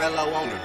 Rello on it.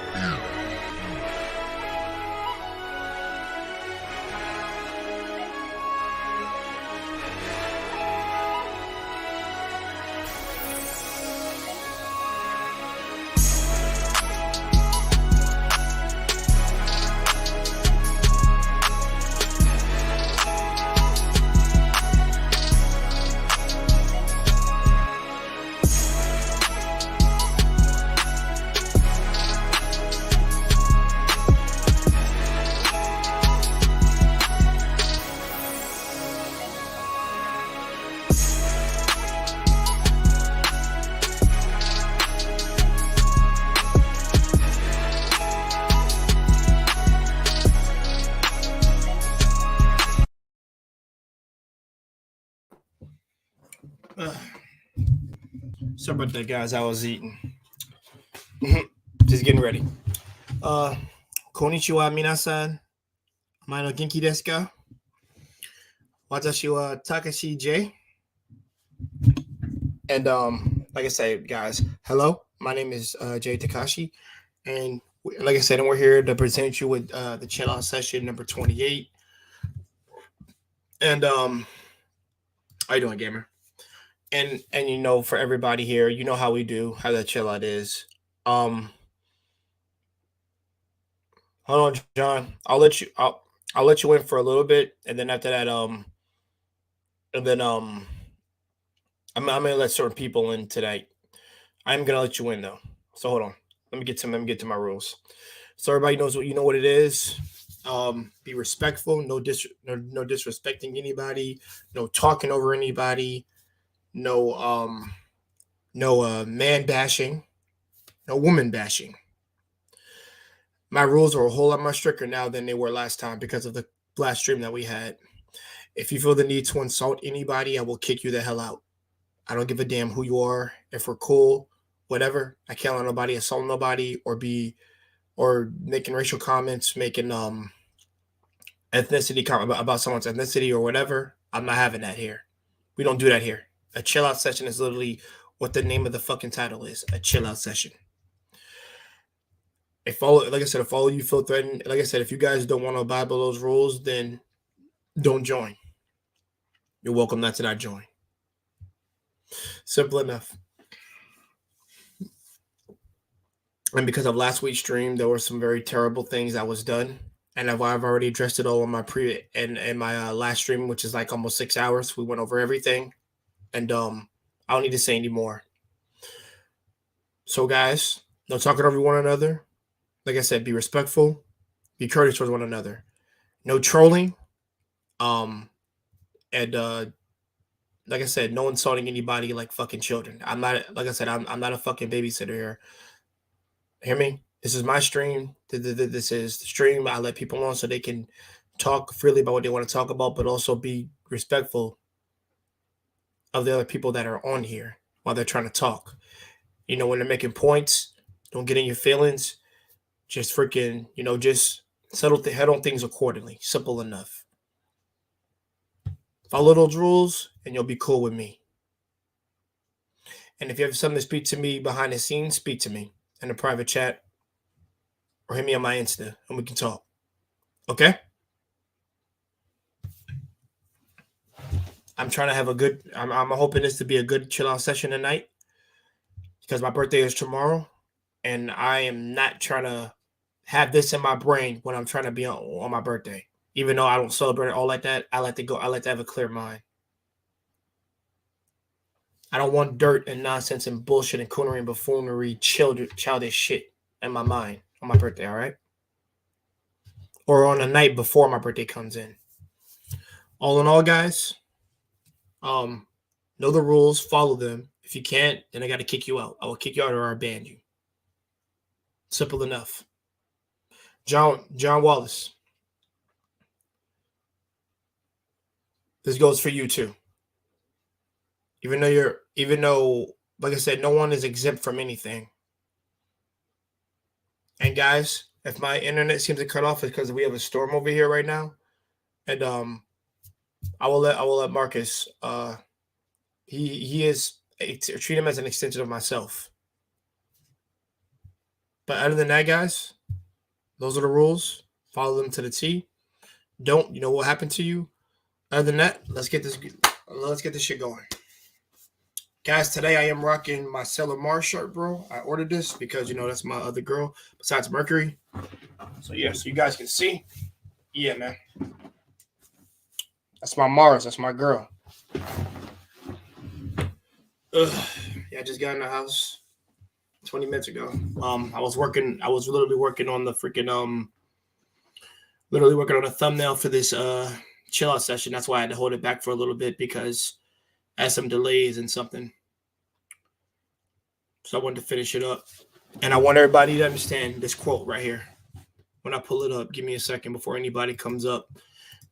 Sorry about that, guys. I was eating. Just getting ready. Konnichiwa, minasan. Mae no genki desu ka? Watashi wa Takashi J. And like I said, guys, hello. My name is Jay Takashi, and like I said, and we're here to present you with the Chillout Session number 28. And how you doing, gamer? And you know, for everybody here, you know how we do, how the Chillout is. Hold on, John. I'll let you in for a little bit, and then after that, and then I'm gonna let certain people in tonight. I'm gonna let you in though. So hold on. Let me get to my rules. So everybody knows what it is. Be respectful. No disrespecting anybody. No talking over anybody. No man bashing. No woman bashing. My rules are a whole lot more stricter now than they were last time because of the last stream that we had. If you feel the need to insult anybody, I will kick you the hell out. I don't give a damn who you are. If we're cool, whatever. I can't let nobody assault nobody or making racial comments, making ethnicity comment about someone's ethnicity or whatever. I'm not having that here. We don't do that here. A chill out session is literally what the name of the fucking title is. A chill out session. If all you feel threatened, like I said, if you guys don't want to abide by those rules, then don't join. You're welcome not to not join. Simple enough. And because of last week's stream, there were some very terrible things that was done, and I've already addressed it all on my my last stream, which is like almost 6 hours. We went over everything, and I don't need to say any more. So, guys, no talking over one another. Like I said, be respectful, be courteous towards one another. No trolling. And like I said, no insulting anybody like fucking children. I'm not, like I said, I'm not a fucking babysitter here. Hear me? This is my stream. This is the stream. I let people on so they can talk freely about what they want to talk about, but also be respectful of the other people that are on here while they're trying to talk. You know, when they're making points, don't get in your feelings. Just freaking, just head on things accordingly. Simple enough. Follow those rules and you'll be cool with me. And if you have something to speak to me behind the scenes, speak to me in a private chat or hit me on my Insta and we can talk. Okay? I'm trying to have I'm hoping this to be a good chill out session tonight because my birthday is tomorrow and I am not trying to have this in my brain when I'm trying to be on my birthday. Even though I don't celebrate it all like that, I like to have a clear mind. I don't want dirt and nonsense and bullshit and coonery and buffoonery, childish shit in my mind on my birthday, all right? Or on the night before my birthday comes in. All in all, guys, know the rules, follow them. If you can't, then I got to kick you out. I will kick you out or I'll ban you. Simple enough. John Wallace. This goes for you too. Even though, like I said, no one is exempt from anything. And guys, if my internet seems to cut off, it's because we have a storm over here right now. And I will let Marcus. He is treat him as an extension of myself. But other than that, guys, those are the rules. Follow them to the T. Don't, you know what happened to you. Other than that, let's get this shit going. Guys, today I am rocking my Sailor Mars shirt, bro. I ordered this because, you know, that's my other girl besides Mercury. So, yeah, so you guys can see. Yeah, man. That's my Mars. That's my girl. Yeah, I just got in the house 20 minutes ago. I was literally working on the freaking, literally working on a thumbnail for this Chillout Session. That's why I had to hold it back for a little bit because I had some delays and something. So I wanted to finish it up. And I want everybody to understand this quote right here. When I pull it up, give me a second before anybody comes up.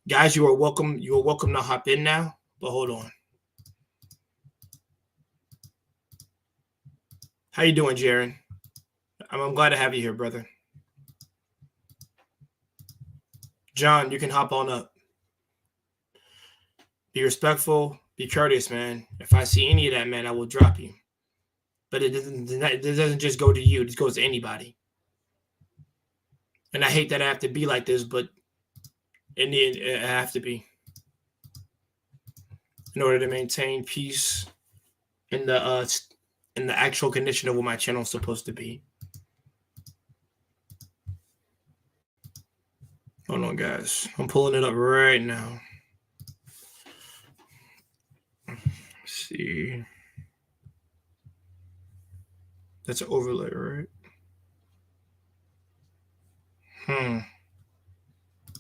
Guys, you are welcome. You are welcome to hop in now, but hold on. How you doing, Jaron? I'm glad to have you here, brother. John, you can hop on up. Be respectful. Be courteous, man. If I see any of that, man, I will drop you. But it doesn't just go to you. It goes to anybody. And I hate that I have to be like this, but in the end, I have to be. In order to maintain peace in the actual condition of what my channel is supposed to be. Hold on, guys. I'm pulling it up right now. Let's see. That's an overlay, right?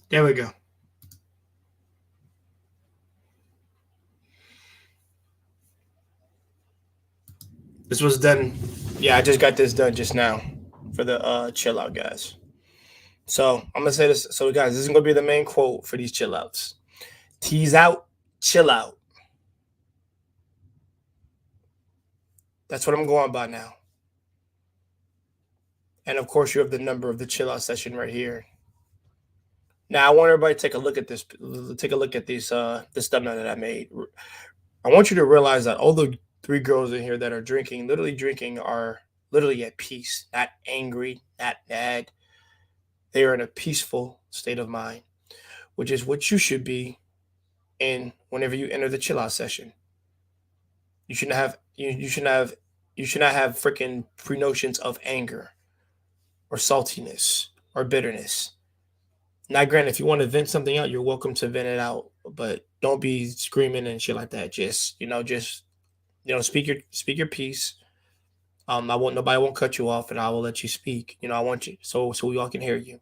There we go. This was done. Yeah, I just got this done just now for the chill out guys. So I'm gonna say this. So guys, this is gonna be the main quote for these chill outs. Tease out, chill out. That's what I'm going by now. And of course, you have the number of the chill out session right here. Now I want everybody to take a look at this. Take a look at this thumbnail that I made. I want you to realize that all the 3 girls in here that are drinking, literally drinking, are literally at peace, not angry, not mad. They are in a peaceful state of mind, which is what you should be in whenever you enter the chill out session. You should not have freaking pre-notions of anger or saltiness or bitterness. Now, granted, if you want to vent something out, you're welcome to vent it out, but don't be screaming and shit like that. Just speak your piece. Nobody won't cut you off, and I will let you speak. I want you so we all can hear you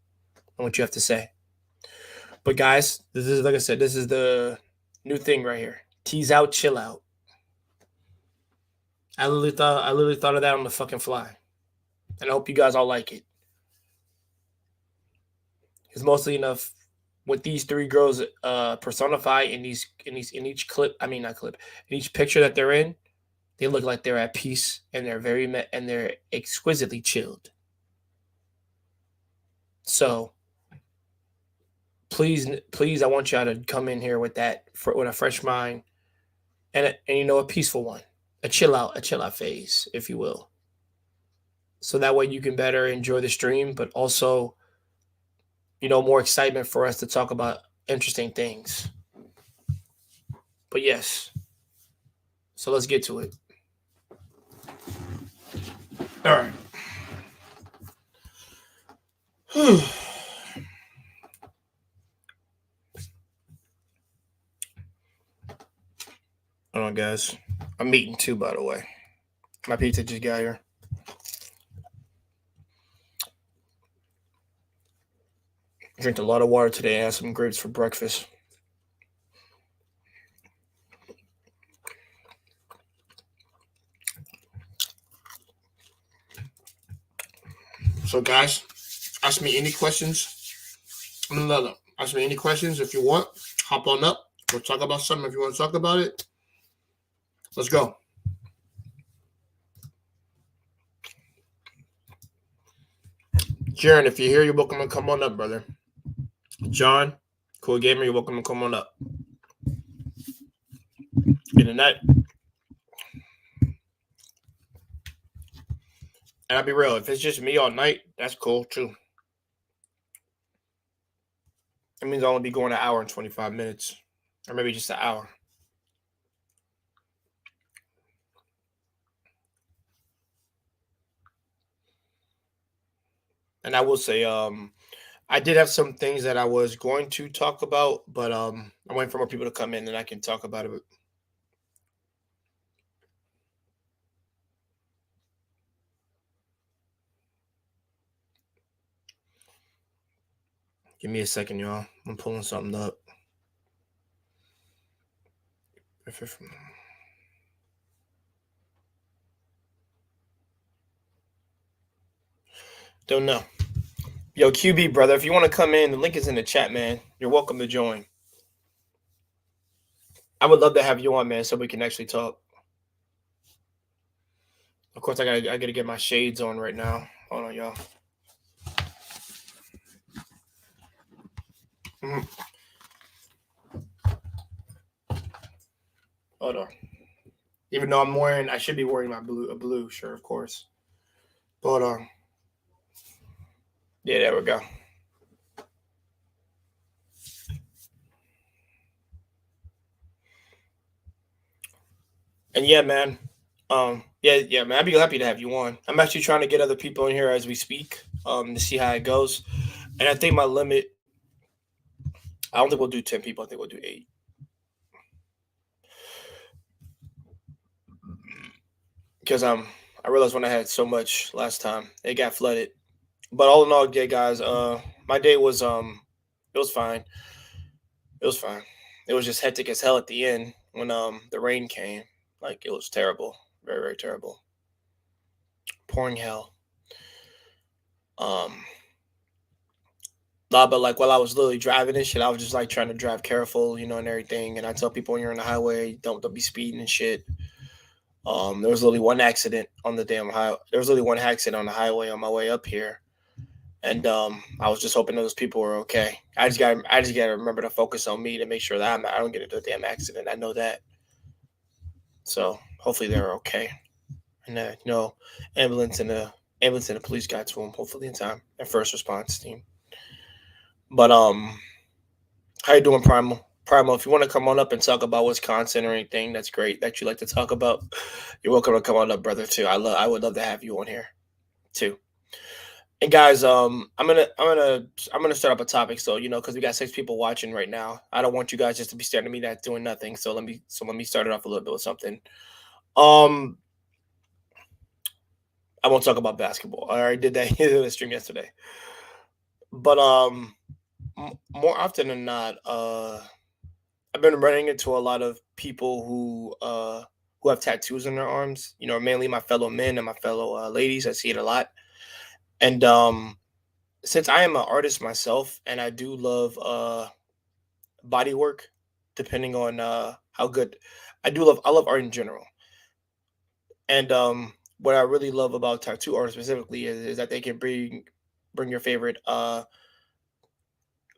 and what you have to say. But guys, this is, like I said, this is the new thing right here. Tease out, chill out. I literally thought of that on the fucking fly, and I hope you guys all like it. It's mostly enough what these 3 girls personify in each clip. I mean, not clip. In each picture that they're in, they look like they're at peace and they're exquisitely chilled. So please, I want y'all to come in here with a fresh mind and a peaceful one, a chill out phase, if you will. So that way you can better enjoy the stream, but also, more excitement for us to talk about interesting things. But yes, so let's get to it. All right. Hold on, guys. I'm eating too, by the way. My pizza just got here. Drank a lot of water today. I had some grapes for breakfast. So, guys, ask me any questions. Ask me any questions if you want. Hop on up. We'll talk about something if you want to talk about it. Let's go. Jaron, if you're here, you're welcome to come on up, brother. John, Cool Gamer, you're welcome to come on up. Good night. And I'll be real, if it's just me all night, that's cool too. It means I'll only be going an hour and 25 minutes, or maybe just an hour. And I will say, I did have some things that I was going to talk about, but I'm waiting for more people to come in and I can talk about it. Give me a second, y'all. I'm pulling something up. Don't know. Yo, QB brother, if you want to come in, the link is in the chat, man. You're welcome to join. I would love to have you on, man, so we can actually talk. Of course, I gotta get my shades on right now. Hold on, y'all. Mhm. Hold on. Even though I should be wearing a blue shirt, of course. Hold on. Yeah, there we go. And yeah, man. Yeah, man. I'd be happy to have you on. I'm actually trying to get other people in here as we speak, to see how it goes. And I think my limit, I don't think we'll do 10 people. I think we'll do 8. Because I realized when I had so much last time, it got flooded. But all in all, yeah, guys, my day was it was fine. It was fine. It was just hectic as hell at the end when the rain came. Like it was terrible, very very terrible, pouring hell. Um, nah, but like while I was literally driving this shit, I was just like trying to drive careful, and everything. And I tell people when you're on the highway, don't be speeding and shit. There was literally one accident on the damn highway. There was literally one accident on the highway on my way up here, and I was just hoping those people were okay. I just got to remember to focus on me to make sure that I don't get into a damn accident. I know that, so hopefully they're okay. And ambulance and the police got to them hopefully in time. And first response team. But how you doing, Primal? Primal, if you want to come on up and talk about Wisconsin or anything, that's great that you like to talk about. You're welcome to come on up, brother. Too. I would love to have you on here, too. And guys, I'm gonna start up a topic. So because we got 6 people watching right now, I don't want you guys just to be staring at me not doing nothing. So let me start it off a little bit with something. Um, I won't talk about basketball. I already did that in the stream yesterday. But more often than not, I've been running into a lot of people who have tattoos on their arms. Mainly my fellow men and my fellow ladies. I see it a lot. And since I am an artist myself, and I do love body work, depending on how good I love art in general. And what I really love about tattoo art specifically is that they can bring your favorite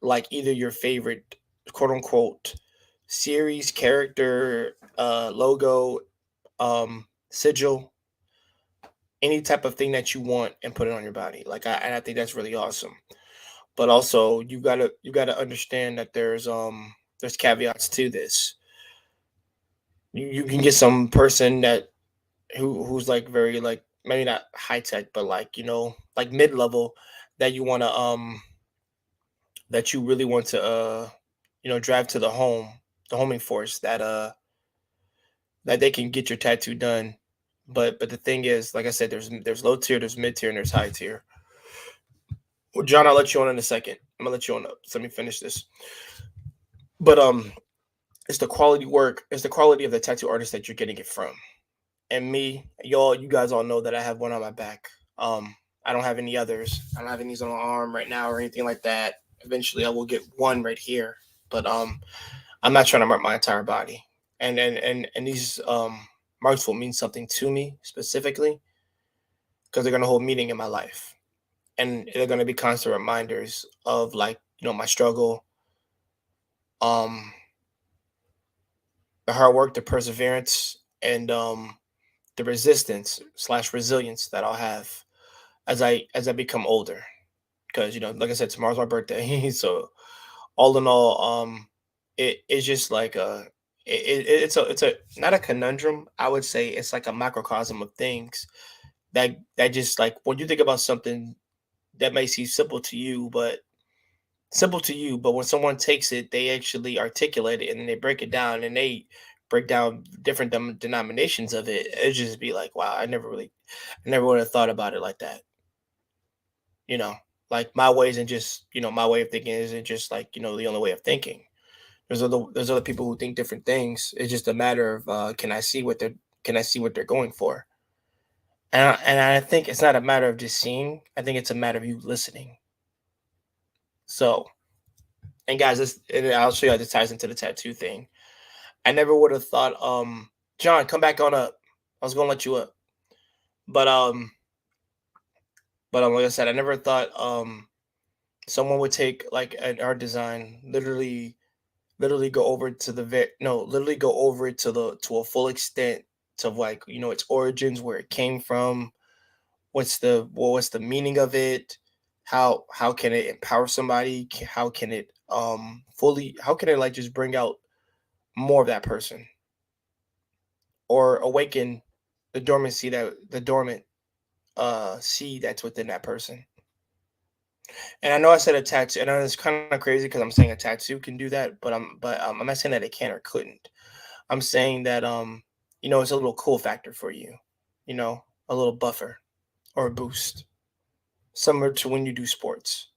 like either your favorite quote unquote series character, logo, sigil, any type of thing that you want and put it on your body. And I think that's really awesome. But also you gotta understand that there's caveats to this. You can get some person who's like very like maybe not high tech, but like like mid level that you really want to drive to the homing force that they can get your tattoo done. But the thing is, like I said, there's low tier, there's mid tier, and there's high tier. Well, John, I'll let you on in a second. I'm gonna let you on up. So let me finish this. But it's the quality work, it's the quality of the tattoo artist that you're getting it from. And me, you guys all know that I have one on my back. I don't have any others. I don't have any on my arm right now or anything like that. Eventually, I will get one right here. But I'm not trying to mark my entire body. And these marks will mean something to me specifically because they're gonna hold meaning in my life, and they're gonna be constant reminders of like my struggle, um, the hard work, the perseverance, and the resistance slash resilience that I'll have. as I become older. Because like I said, tomorrow's my birthday, so all in all, it's just like it's a not a conundrum. I would say it's like a microcosm of things that just like when you think about something that may seem simple to you, but when someone takes it, they actually articulate it and then they break it down and they break down different denominations of it. It just be like, wow, I never would have thought about it like that. You know, like my way isn't just my way of thinking isn't just like the only way of thinking. There's other people who think different things. It's just a matter of can I see what they're going for? And I think it's not a matter of just seeing. I think it's a matter of you listening. So, and guys, and I'll show you how this ties into the tattoo thing. I never would have thought, John, come back on up. I was gonna let you up, but like I said, I never thought someone would take like an art design, literally go over to no, literally go over it to a full extent to like its origins, where it came from, what's the meaning of it, how can it empower somebody, how can it fully how can it like just bring out more of that person or awaken the dormant seed that's within that person. And I know I said a tattoo, and I know it's kind of crazy because I'm saying a tattoo can do that, but I'm not saying that it can or couldn't. I'm saying that it's a little cool factor for you, a little buffer or a boost, similar to when you do sports.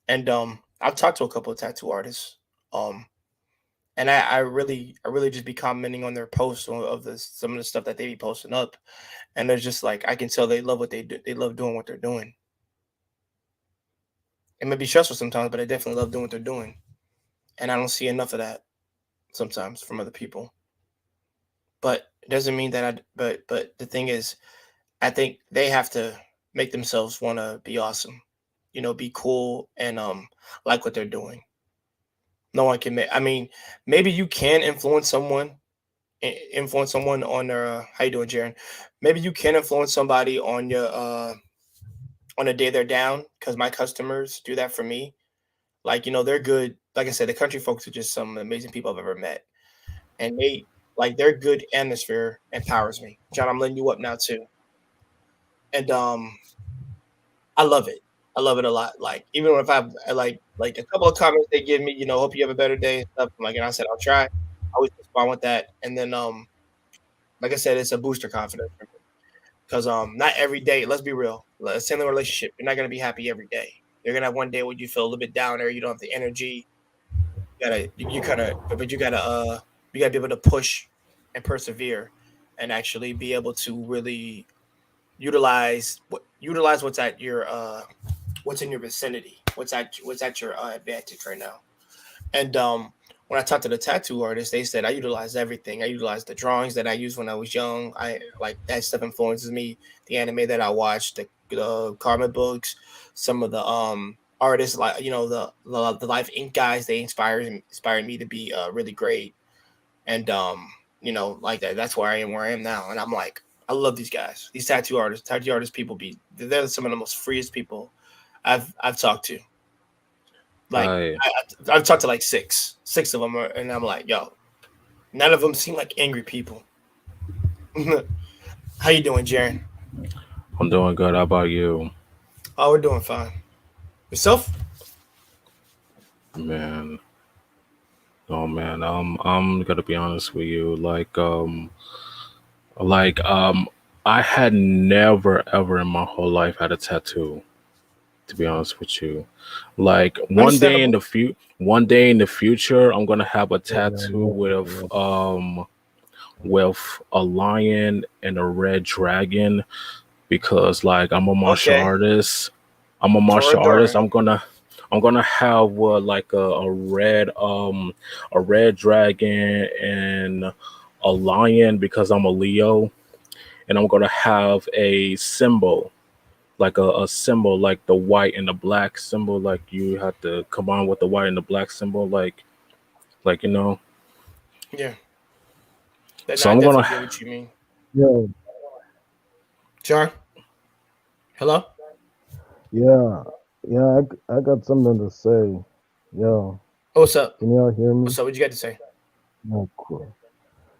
And I've talked to a couple of tattoo artists, um, and I really just be commenting on their posts of the some of the stuff that they be posting up, and there's just like I can tell they love what they do. They love doing what they're doing. It may be stressful sometimes, but I definitely love doing what they're doing, and I don't see enough of that sometimes from other people. But it doesn't mean that but the thing is, I think they have to make themselves want to be awesome, be cool and like what they're doing. No one can make. I mean, maybe you can influence someone on their. How you doing, Jaron? Maybe you can influence somebody on a day they're down because my customers do that for me. Like they're good. Like I said, the country folks are just some amazing people I've ever met, and their good atmosphere empowers me. John, I'm letting you up now too, and I love it. I love it a lot. Like even if like a couple of comments they give me, hope you have a better day and stuff. I'm like, and I said I'll try. I always respond with that, and then like I said, it's a booster confidence for me because not every day. Let's be real. Let's say in a relationship, you're not gonna be happy every day. You're gonna have one day where you feel a little bit down, or you don't have the energy. You kind of, but you gotta be able to push and persevere, and actually be able to really utilize what's in your vicinity, what's at your advantage right now. And when I talked to the tattoo artist, they said I utilize everything. I utilize the drawings that I used when I was young. I like that stuff influences me. The anime that I watched, the comic books, some of the artists like the Life Ink guys. They inspired me to be really great. And like that. That's where I am now. And I'm like, I love these guys. These tattoo artists people they're some of the most freest people I've talked to. Like Hi, I've talked to like six of them, and I'm like, yo, none of them seem like angry people. How you doing, Jaren? I'm doing good. How about you, Oh, we're doing fine. Yourself? man? Oh man, I'm gonna be honest with you. Like, I had never ever in my whole life had a tattoo. To be honest with you, like Understandable. one day in the future, I'm gonna have a tattoo with a lion and a red dragon because like Okay, I'm a Tora martial artist. Dora. I'm gonna have like a red dragon and a lion because I'm a Leo, and I'm gonna have a symbol like a symbol like the white and the black symbol. Like you have to combine with the white and the black symbol. Like you know. Yeah, then So I I'm gonna definitely get what you mean. Yo, Jar, hello. Yeah, yeah, I got something to say. Yo, What's up? can y'all hear me? What's up? What you got to say? Oh, cool.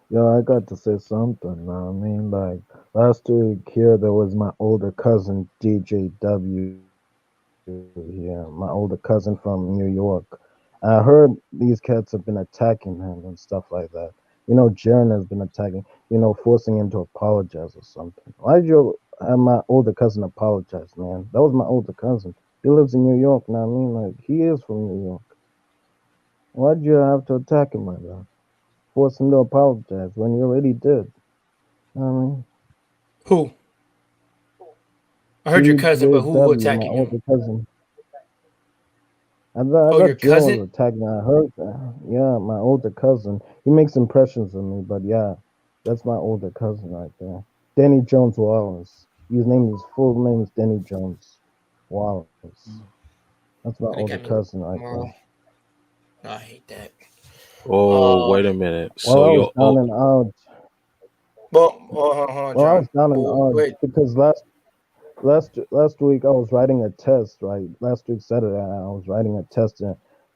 Yo, I got to say something. I mean, like last week here, there was my older cousin DJW here, my older cousin from New York. I heard these cats have been attacking him and stuff like that. Jaren has been attacking, forcing him to apologize or something. Why'd you have my older cousin apologize, man? That was my older cousin. He lives in New York, now I mean, like, he is from New York. Why'd you have to attack him like that? Force him to apologize when you already did. I mean, Who? I heard your cousin, but who DJW, my attacking him? older cousin. I Oh, your thought Jaren was cousin? attacking. I heard, yeah, my older cousin. He makes impressions on me, but yeah, that's my older cousin right there. Danny Jones Wallace. His full name is Danny Jones Wallace. That's my older They got me. cousin right there. Well, I hate that. Oh, Uh, wait a minute. Well, So I was you're down and out. well, hold on, Well, I John. was down and Well, out wait. because last week I was writing a test, right? Last week Saturday I was writing a test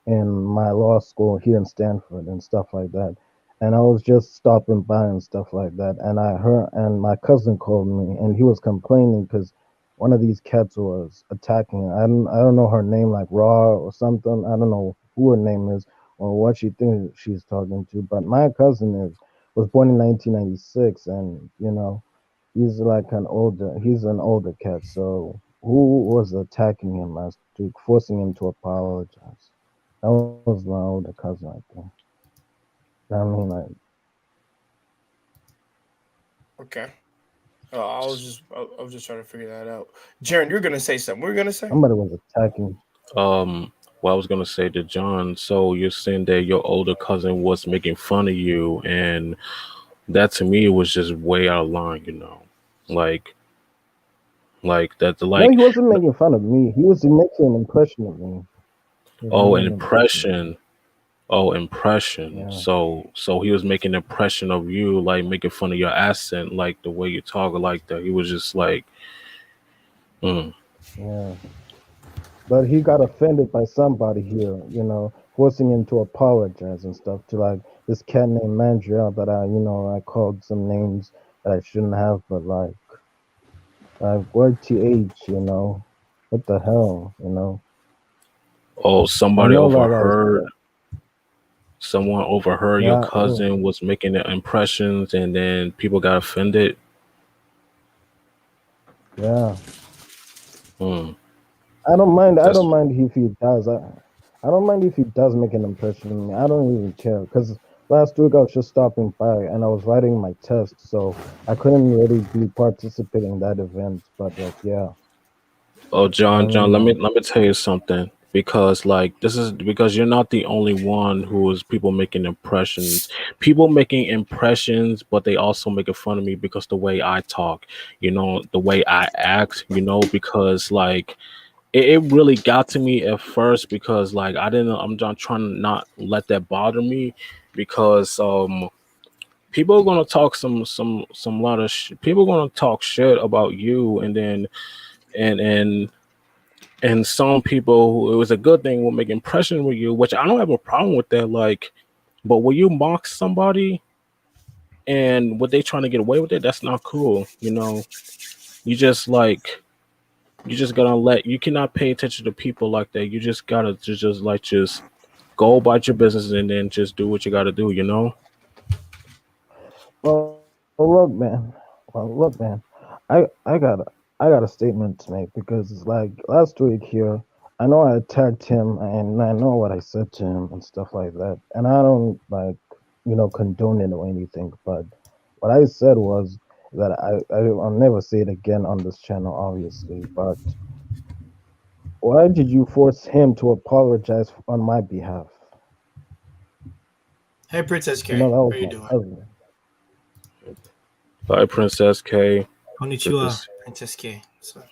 in my law school here in Stanford and stuff like that. And I was just stopping by and stuff like that. And I heard, and my cousin called me, and he was complaining because one of these cats was attacking. I don't know her name, like Raw or something. I don't know who her name is or what she thinks she's talking to. But my cousin was born in 1996, and he's an older cat, so who was attacking him last week, forcing him to apologize? That was my older cousin right there. I mean, like, Okay. I was just trying to figure that out. Jaron, you're gonna say something. What were you gonna say? somebody was attacking. well, I was gonna say to John, so you're saying that your older cousin was making fun of you, and that to me was just way out of line, like that, No, like, he wasn't making fun of me. He was making an impression of me. He was oh, making an impression of me. impression. Oh, impression. Yeah, So he was making an impression of you, like making fun of your accent, like the way you talk, like that. He was just like, mm. yeah. But he got offended by somebody here, forcing him to apologize and stuff to like this cat named Mandriel that I called some names that I shouldn't have, but word th, what the hell. Oh, I somebody know that I was, overheard. Someone overheard your yeah, oh, cousin was making the impressions, and then people got offended. yeah. Mm. I That's don't mind if he does. I don't mind if he does make an impression on me. I don't even care because last week I was just stopping by and I was writing my test, so I couldn't really be participating in that event. But like, yeah, Oh, I John, mean, let me like, let me tell you something. Because like this is because you're not the only one who is people making impressions. People making impressions, but they also making fun of me because the way I talk, the way I act, because like it really got to me at first because like I'm just trying to not let that bother me because people are gonna talk some lot of people are gonna talk shit about you and then and and and some people who it was a good thing will make impression with you, which I don't have a problem with that. Like, but when you mock somebody and what they trying to get away with it, that's not cool. You just like you just gotta let you cannot pay attention to people like that. You just gotta just go about your business and then just do what you gotta do. well, look, man. I got a statement to make because it's like last week here. I know I attacked him and I know what I said to him and stuff like that, and I don't condone it or anything. But what I said was that I'll never say it again on this channel, obviously. But why did you force him to apologize on my behalf? Hey, Princess K, That how was you my doing? cousin. Bye, Princess K. Good to Konnichiwa, see. Princess K. So,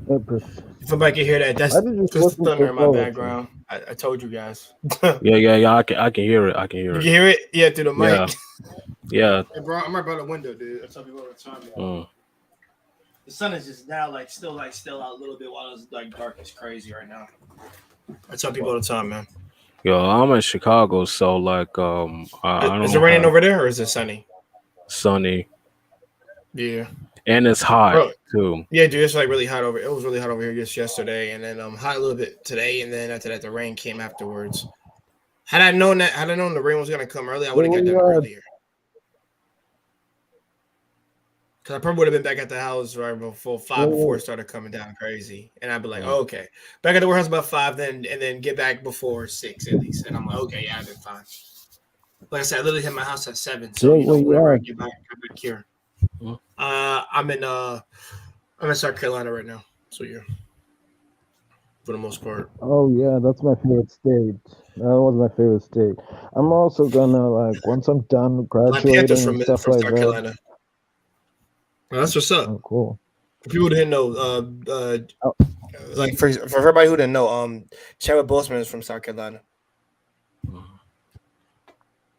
Yeah, Prince. if anybody can hear that, Why that's did you just force the him to thunder in my apologize? background. I told you guys. You Yeah. I can hear it. I can hear can it. hear it? Yeah, through the mic. Yeah. Yeah. Hey, bro, I'm right by the window, dude. I tell people all the time. Mm. The sun is just now still out a little bit while it's like dark as crazy right now. I tell people all the time, man. Yo, I'm in Chicago, so like I Is it don't raining have over there or is it sunny? sunny Yeah, and it's hot bro. too. Yeah, dude, it's like really hot over. It was really hot over here just yesterday, and then hot a little bit today, and then after that, the rain came afterwards. Had I known the rain was gonna come early, I would Where have got we done are? earlier. Because I probably would have been back at the house right before 5 before it started coming down crazy, and I'd be like, oh, okay, back at the warehouse about 5, then get back before 6 at least, and I'm like, okay, yeah, I've been fine. Like I said, I literally hit my house at 7, so Where you whenever I are? get back here, Mhm. I'm in South Carolina right now, so yeah, for the most part. Oh yeah, that's my favorite state. That was my favorite state. I'm also gonna like once I'm done Black Panthers graduating and stuff from like South that. Carolina. Well, that's what's up. Oh, cool. For people who didn't know, Oh, like for everybody who didn't know, Chadwick Boseman is from South Carolina.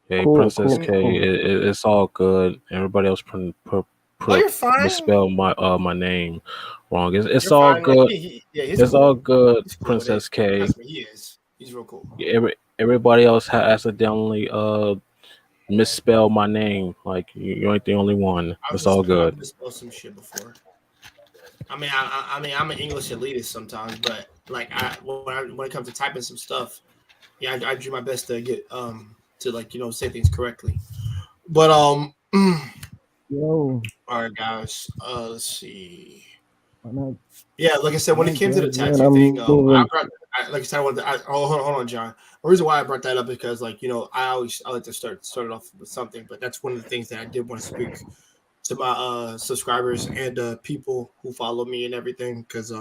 Hey, cool, Princess cool, K, cool. it's all good. Everybody else Oh, you're fine. misspelled my name wrong. It's You're all fine. Like good. yeah, he's It's all cool. good, He's cool with it. Princess K. Trust me, he is. He's real cool. Everybody else accidentally misspelled my name. Like you ain't the only one. It's all I've good. misspelled some shit before. I mean, I'm an English elitist sometimes, but like when it comes to typing some stuff, yeah, I do my best to get to say things correctly. But Yo, all right, guys. Let's see. when I Yeah, like I said, when when I it came to the graduate, tattoo thing, I'm moving. like I said, hold on, John. The reason why I brought that up is because, I like to start it off with something, but that's one of the things that I did want to speak to my subscribers and people who follow me and everything, because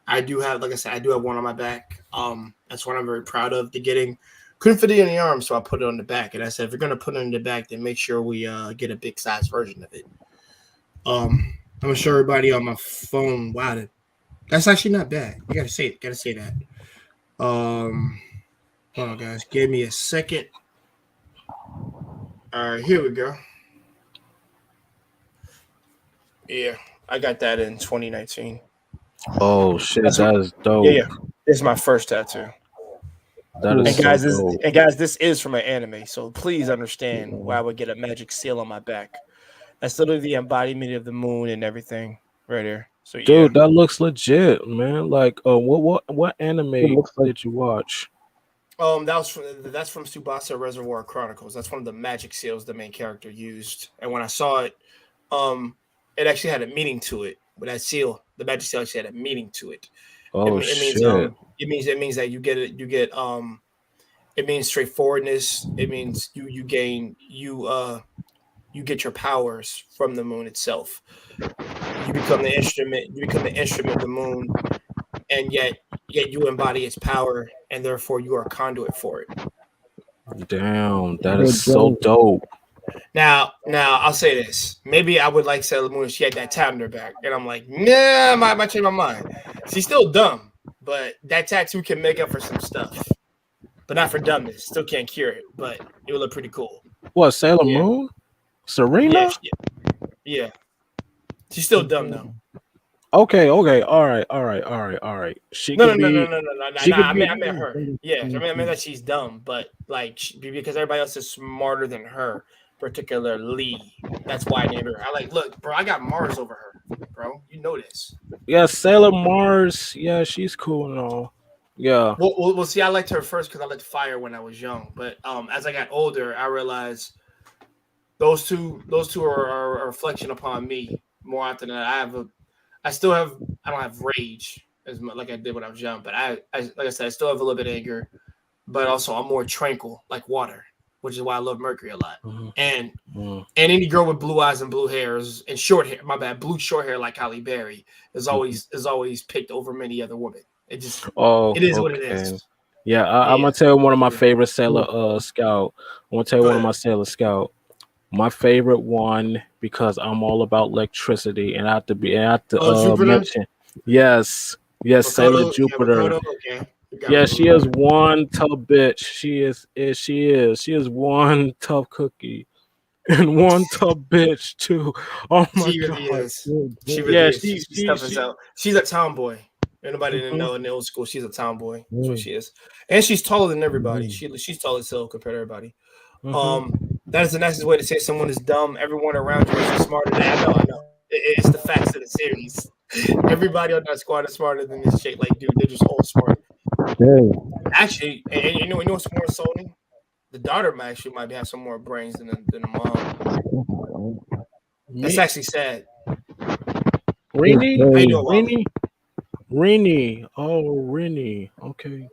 I do have, like I said, I do have one on my back. That's what I'm very proud of. The getting couldn't fit it in the arm, so I put it on the back, and I said, if you're gonna put it in the back, then make sure we get a big size version of it. I'm gonna show everybody on my phone. Wow, that's actually not bad. You gotta say it. Gotta say that. Hold on, guys. Give me a second. All right, here we go. Yeah, I got that in 2019. Oh shit, That's that is yeah, dope. yeah. This is my first tattoo. That is And Cool. so guys, dope. this is from an anime, so please understand why I would get a magic seal on my back. That's literally the embodiment of the moon and everything right here. So yeah. Dude, that looks legit, man. Like, what It anime looks like did you watch? That's from Tsubasa Reservoir Chronicles. That's one of the magic seals the main character used. And when I saw it, it actually had a meaning to it. But that seal, the magic seal actually had a meaning to it. It, Oh it means shit. it means that it means straightforwardness. It means you gain you get your powers from the moon itself. You become the instrument. You become the instrument of the moon, and yet you embody its power, and therefore you are a conduit for it. Damn, that is hey so Joe. dope. Now I'll say this. Maybe I would like Sailor Moon if she had that tat on her back, and I'm like, nah, I might change my mind. She's still dumb, but that tattoo can make up for some stuff, but not for dumbness. Still can't cure it, but it would look pretty cool. What, Sailor Yeah, Moon? yeah, Serena? yeah. She's still dumb though. Okay. Okay, all right. She No, could no, no, no, be no, no, no, no. she Nah, could I be meant her. Yeah, I mean that she's dumb, but like because everybody else is smarter than her, particularly. That's why I named her. I like, look, bro. I got Mars over her, bro. You know this. yeah, Sailor Mars. Yeah, she's cool and all. Yeah. Well, see, I liked her first because I liked fire when I was young, but as I got older, I realized those two are a reflection upon me more often than I don't have rage as much like I did when I was young, but I like I said, I still have a little bit of anger, but also I'm more tranquil, like water, which is why I love Mercury a lot. Mhm. And Mm. and any girl with blue eyes and blue hairs and short hair, my bad, blue short hair like Halle Berry is always picked over many other women. Oh, It is what it okay. is. Yeah, I'm Yeah. gonna tell you one of my Yeah. favorite Sailor Scout. I'm gonna tell you Go one of ahead. my Sailor Scout. My favorite one because I'm all about electricity, and I have to Oh, Jupiter, mention, yes, Sailor Jupiter. Makoto. Okay, you got Yeah, she is Makoto. one tough bitch. She is one tough cookie. and one tough bitch too. Oh my She really god. is. Good, She good. really Yeah, is. She's tough as hell. She's a tomboy. Anybody didn't mhm, know in the old school, she's a tomboy. That's what Yeah. she is. And she's taller than everybody. Mhm. She's tall as hell compared to everybody. mhm. That is the nicest way to say someone is dumb. Everyone around you is smarter than I know. I know. It's the facts of the series. Everybody on that squad is smarter than this chick. Like, dude, they're just all smart. Yeah. Actually, and you know what's more insulting? The daughter might have some more brains than the mom. That's Me, actually sad. It's Rini, How you crazy. doing, Wally? Rini, Rini. Oh, Rini. Okay,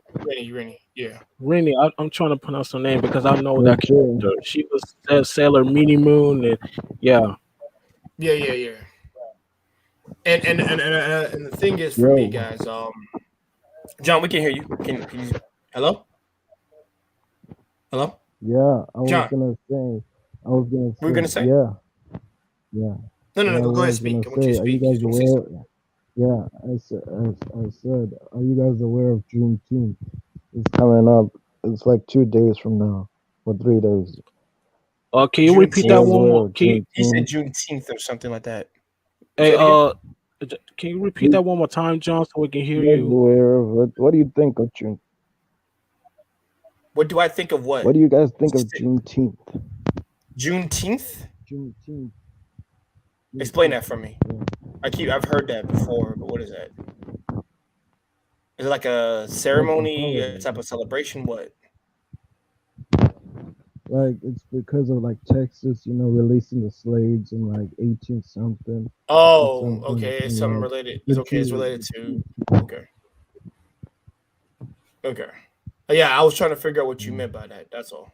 Rennie. Yeah. Rini. I'm trying to pronounce her name because I know that Okay. character. She was Sailor Meanie Moon, and yeah. Yeah. And the thing is for me, Yo. guys, John, we can hear you. Can you hello? Hello? Yeah. John, I was gonna what were you say. gonna say? Yeah. Yeah. No, Yeah. I go ahead, was speak. gonna I want you to say. Are you speak. You guys was gonna say aware? something. Yeah. I said. Are you guys aware of Juneteenth? It's coming up. It's like 2 days from now, or 3 days. Can you repeat Are you that Juneteenth. guys one aware more? of He said Juneteenth? Juneteenth or something like that. Hey, Say it again. can you repeat You, that one more time, John, so we can hear you guys you? aware of it? What do you think of June? What do I think of What what? do you guys think of Juneteenth? Juneteenth? Juneteenth. Explain Juneteenth. that for me. Yeah. I've heard that before, but what is that? Is it like a It's like a ceremony, a holiday. type of celebration? What? Like it's because of like Texas, releasing the slaves in like 18 something or Oh, something. okay. It's And something like related. It's the okay. It's Jew. related to. Okay. Okay. Yeah, I was trying to figure out what you Yeah. meant by that. That's all.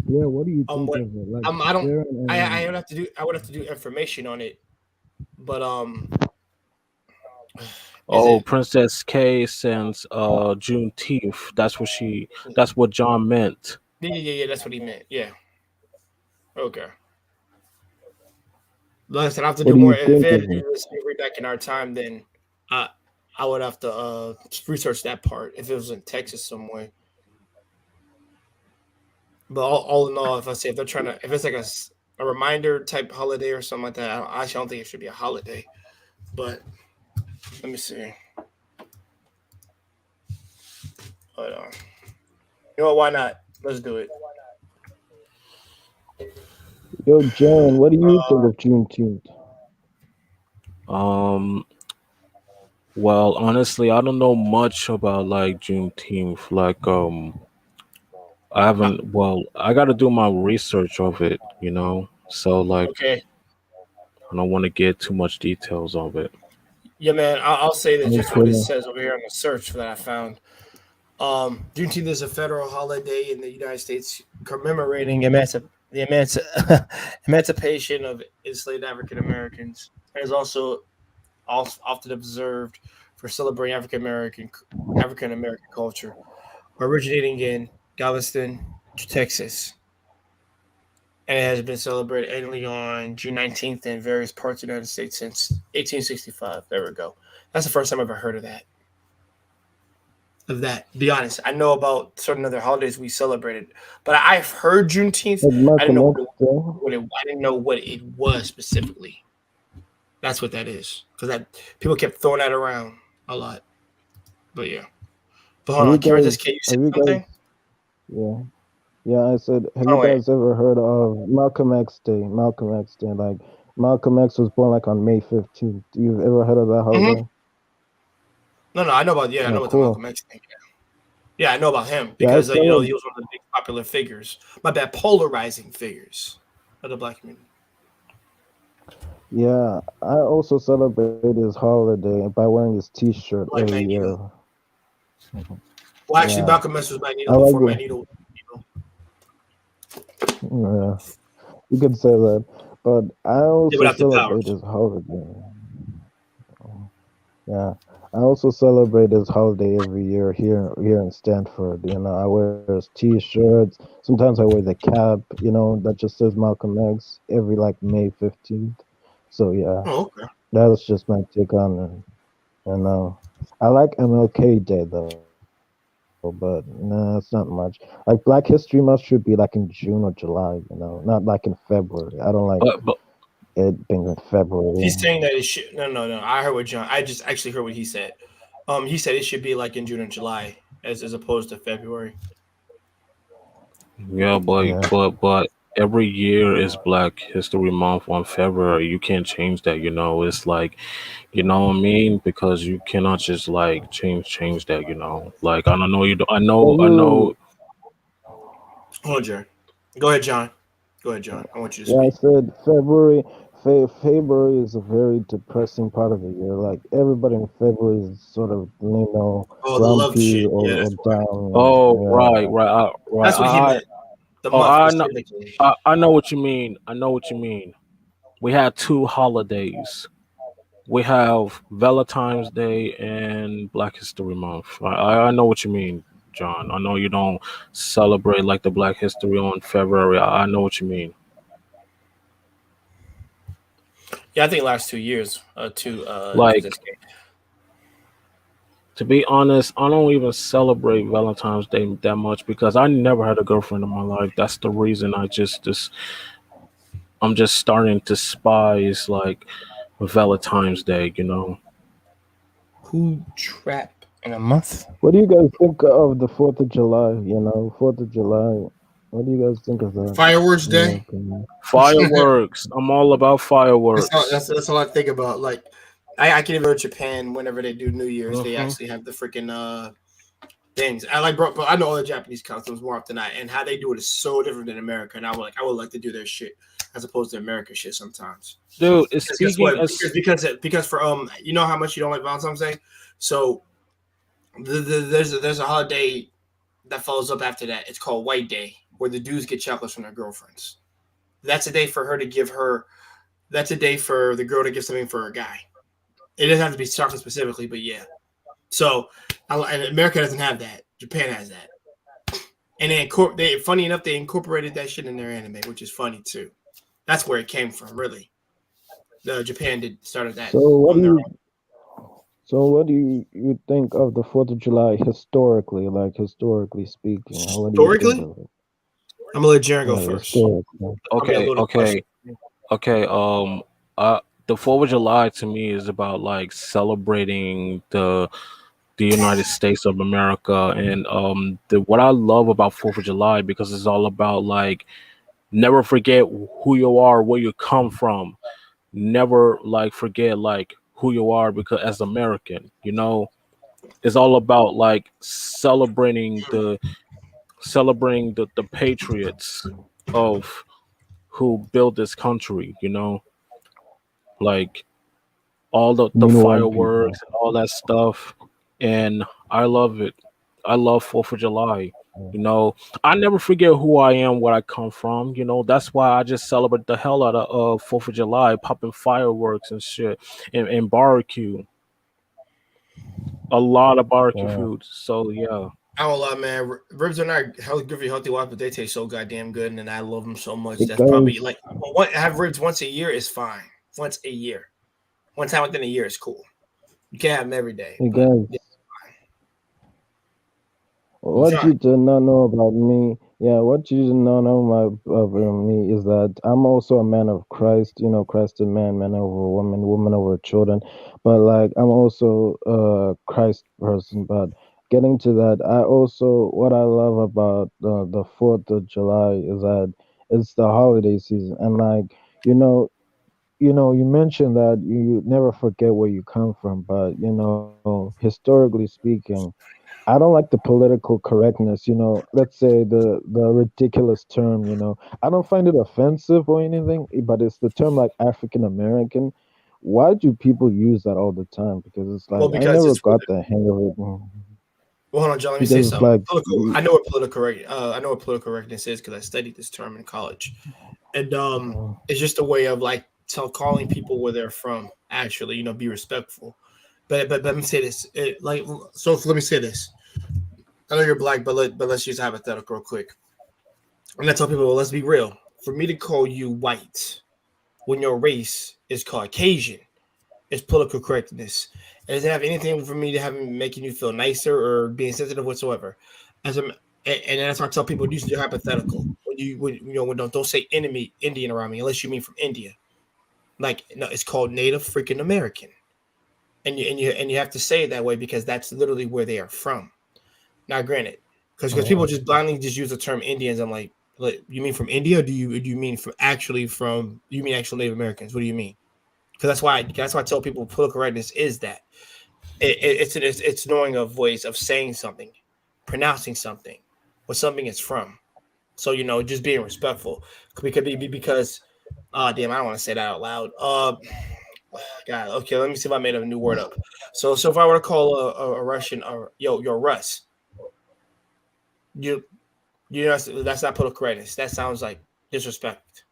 Yeah. What do you think What of it? Like I don't. sharing I and would have to do. I would have to do information on it. But is Oh, it? Princess K since Juneteenth. That's what John meant. Yeah. That's what he meant. Yeah. Okay. Listen, I have to what do do more. you If think they of had to it? do this every back in our time, then I I would have to research that part if it was in Texas some way. But all in all, if I say if they're trying to, if it's like a reminder type holiday or something like that, I actually don't think it should be a holiday. But let me see. Hold on. You know what? Why not? Let's do it. Yo, Jaren, what do you think Uh, of Juneteenth? Um, well, honestly, I don't know much about like Juneteenth. I uh, haven't. Well, I got to do my research of it. So like, okay. I don't want to get too much details of it. Yeah, man. I'll say that just what it Okay. says over here on the search that I found. Juneteenth is a federal holiday in the United States commemorating emancipation of enslaved African Americans. It is also often observed for celebrating African American culture, originating in Galveston, Texas, and it has been celebrated annually on June 19th in various parts of the United States since 1865. There we go. That's the first time I've ever heard of that. Be honest, I know about certain other holidays we celebrated, but I've heard Juneteenth. Like I didn't Malcolm know X Day. I didn't know what it was specifically. That's what that is, because that people kept throwing that around a lot. But yeah, but hold Have on, you Princess guys? K, you said Have you something? guys? Yeah. Yeah, I said, have you Oh wait, guys ever heard of Malcolm X Day? Malcolm X Day, like Malcolm X was born like on May 15th. You've ever heard of that mm-hmm. holiday? No, I know about I know Oh, about the Malcolm cool. X thing. Yeah, I know about him Yeah, I because he celebrate. was one of the big popular figures. My bad, polarizing figures of the black community. Yeah, I also celebrate his holiday by wearing his T-shirt Like every year. Magneto. Well, actually, Yeah, Malcolm X was I Magneto like before it. Magneto was Magneto. Yeah, you could say that. But I They also would have the celebrate powers. his holiday. Yeah, I also celebrate his holiday every year here in Stanford. I wear his T-shirts. Sometimes I wear the cap. That just says Malcolm X every like May 15th. So yeah, Oh, okay. that's just my take on it. I like MLK Day though. but nah, it's not much. Like Black History Month should be like in June or July, not like in February. I don't like But it being in February. He's saying that it should. No. I heard what John. I just actually heard what he said. He said it should be like in June and July, as opposed to February. yeah, Yeah. but every year is Black History Month on February. You can't change that. It's like, you know what I mean? Because you cannot just like change that. Like I don't know. You. Do- I know. February. Hold on, Jared. Go ahead, John. Go ahead, John. I want you to Yeah, I speak. said February. February is a very depressing part of the year. Like everybody in February is sort of Oh, the love grumpy shit. Yeah, or that's why. down. Oh, right, Yeah. right, right. That's what he meant. The Oh, month I know. specifically. I know what you mean. I know what you mean. We had two holidays. We have Valentine's Day and Black History Month. I know what you mean, John. I know you don't celebrate like the Black History on February. I know what you mean. Yeah, I think last 2 years, because Like, it's to be honest, I don't even celebrate Valentine's Day that much because I never had a girlfriend in my life. That's the reason I'm just starting to despise like Valentine's Day. who trap in a month. What do you guys think of the Fourth of July? Fourth of July. What do you guys think of that? Fireworks In your Day. opinion? Fireworks. I'm all about That's all. fireworks. That's all I think about. Like, I can even go to Japan whenever they do New Year's. They Hmm. actually have the freaking things. I like, bro. But I know all the Japanese customs more often than I, and how they do it is so different than America. And I would like to do their shit as opposed to American shit sometimes. Dude, it's Because guess speaking what? as Because for you know how much you don't like Valentine's Day. So there's a holiday that follows up after that. It's called White Day, where the dudes get chocolates from their girlfriends. That's a day for her to give her. That's a day for the girl to give something for a guy. It doesn't have to be chocolate specifically, but yeah. So, and America doesn't have that. Japan has that, and funny enough, they incorporated that shit in their anime, which is funny too. That's where it came from, really. The Japan did started that So what do on their you own. you think of the Fourth of July historically, like historically speaking? What do you think Historically, of it? I'm gonna let Jaren go Yeah, first. historically. Probably a okay, loaded question. okay, okay. The Fourth of July to me is about like celebrating the United States of America, and what I love about Fourth of July because it's all about like never forget who you are, where you come from. Never like forget like who you are because as American, it's all about like celebrating the patriots of who built this country. Like all You the mean white people? fireworks and all that stuff. And I love it. I love Fourth of July. You know, I never forget who I am, where I come from. That's why I just celebrate the hell out of Fourth of July, popping fireworks and shit, and barbecue. A lot of barbecue Yeah. food. So yeah, I don't lie, man. Ribs are not good for your healthy wise, but they taste so goddamn good, and I love them so much. That's probably Because like have ribs once a year is fine. Once a year, one time within a year is cool. You can't have them every day, but because yeah. what John. you do not know about me, yeah, what you do not know about me is that I'm also a man of Christ. Christ a man, man over woman, woman over children. But like, I'm also a Christ person. But getting to that, what I love about the Fourth of July is that it's the holiday season, and like, you know, you mentioned that you never forget where you come from, but historically speaking, I don't like the political correctness. Let's say the ridiculous term. I don't find it offensive or anything, but it's the term like African American. Why do people use that all the time? Because it's Well, like I because never it's got the hang of it. well. Hold on, John. Let me say Because it's something. like, I know what political correct. I know what political correctness is because I studied this term in college, and it's just a way of like calling people where they're from. Actually, be respectful. But let me say this. Let me say this. I know you're black, but let's use a hypothetical real quick. And I tell people, well, let's be real. For me to call you white when your race is Caucasian, is political correctness. It doesn't have anything for me to have making you feel nicer or being sensitive whatsoever. As a and that's why I tell people use your hypothetical when when don't say enemy Indian around me unless you mean from India. Like no, it's called Native freaking American, and you have to say it that way because that's literally where they are from. Now, granted, because people just blindly just use the term Indians. I'm like, you mean from India? Or do you mean from you mean actual Native Americans? What do you mean? Because that's why I tell people political correctness is that it's knowing of ways of saying something, pronouncing something, what something is from. So just being respectful because damn, I don't want to say that out loud. God, okay, let me see if I made a new word up. So if I were to call a Russian or yo Russ, you that's not political correctness. That sounds like disrespect